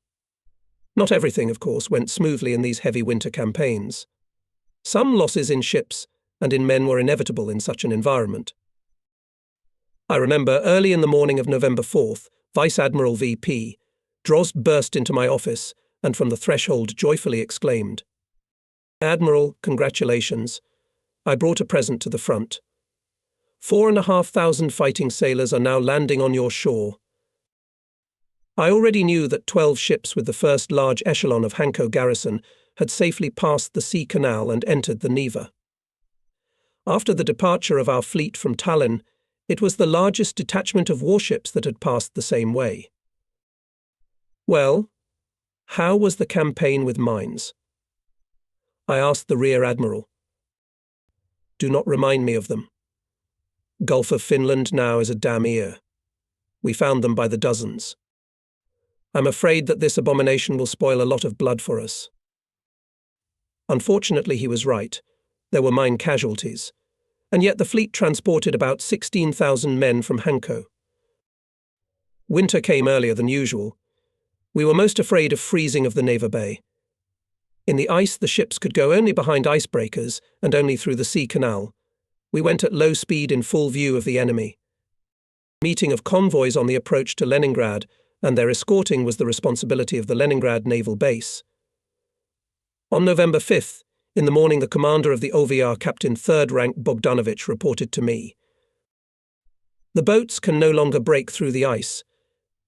Not everything, of course, went smoothly in these heavy winter campaigns. Some losses in ships and in men were inevitable in such an environment. I remember early in the morning of November 4th, Vice Admiral V.P. Drozd burst into my office and from the threshold joyfully exclaimed, "Admiral, congratulations. I brought a present to the front. 4,500 fighting sailors are now landing on your shore." I already knew that 12 ships with the first large echelon of Hanko garrison had safely passed the sea canal and entered the Neva. After the departure of our fleet from Tallinn, It was the largest detachment of warships that had passed the same way. Well, how was the campaign with mines? I asked the Rear Admiral. Do not remind me of them. Gulf of Finland now is a damn ear. We found them by the dozens. I'm afraid that this abomination will spoil a lot of blood for us. Unfortunately, he was right. There were mine casualties, and yet the fleet transported about 16,000 men from Hanko. Winter came earlier than usual. We were most afraid of freezing of the Neva Bay. In the ice, the ships could go only behind icebreakers and only through the sea canal. We went at low speed in full view of the enemy. Meeting of convoys on the approach to Leningrad, and their escorting was the responsibility of the Leningrad naval base. On November 5th, in the morning, the commander of the OVR, Captain 3rd Rank Bogdanovich, reported to me. The boats can no longer break through the ice.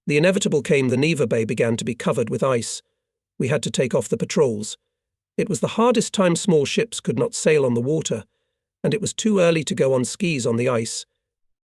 The inevitable came. The Neva Bay began to be covered with ice. We had to take off the patrols. It was the hardest time. Small ships could not sail on the water, and it was too early to go on skis on the ice.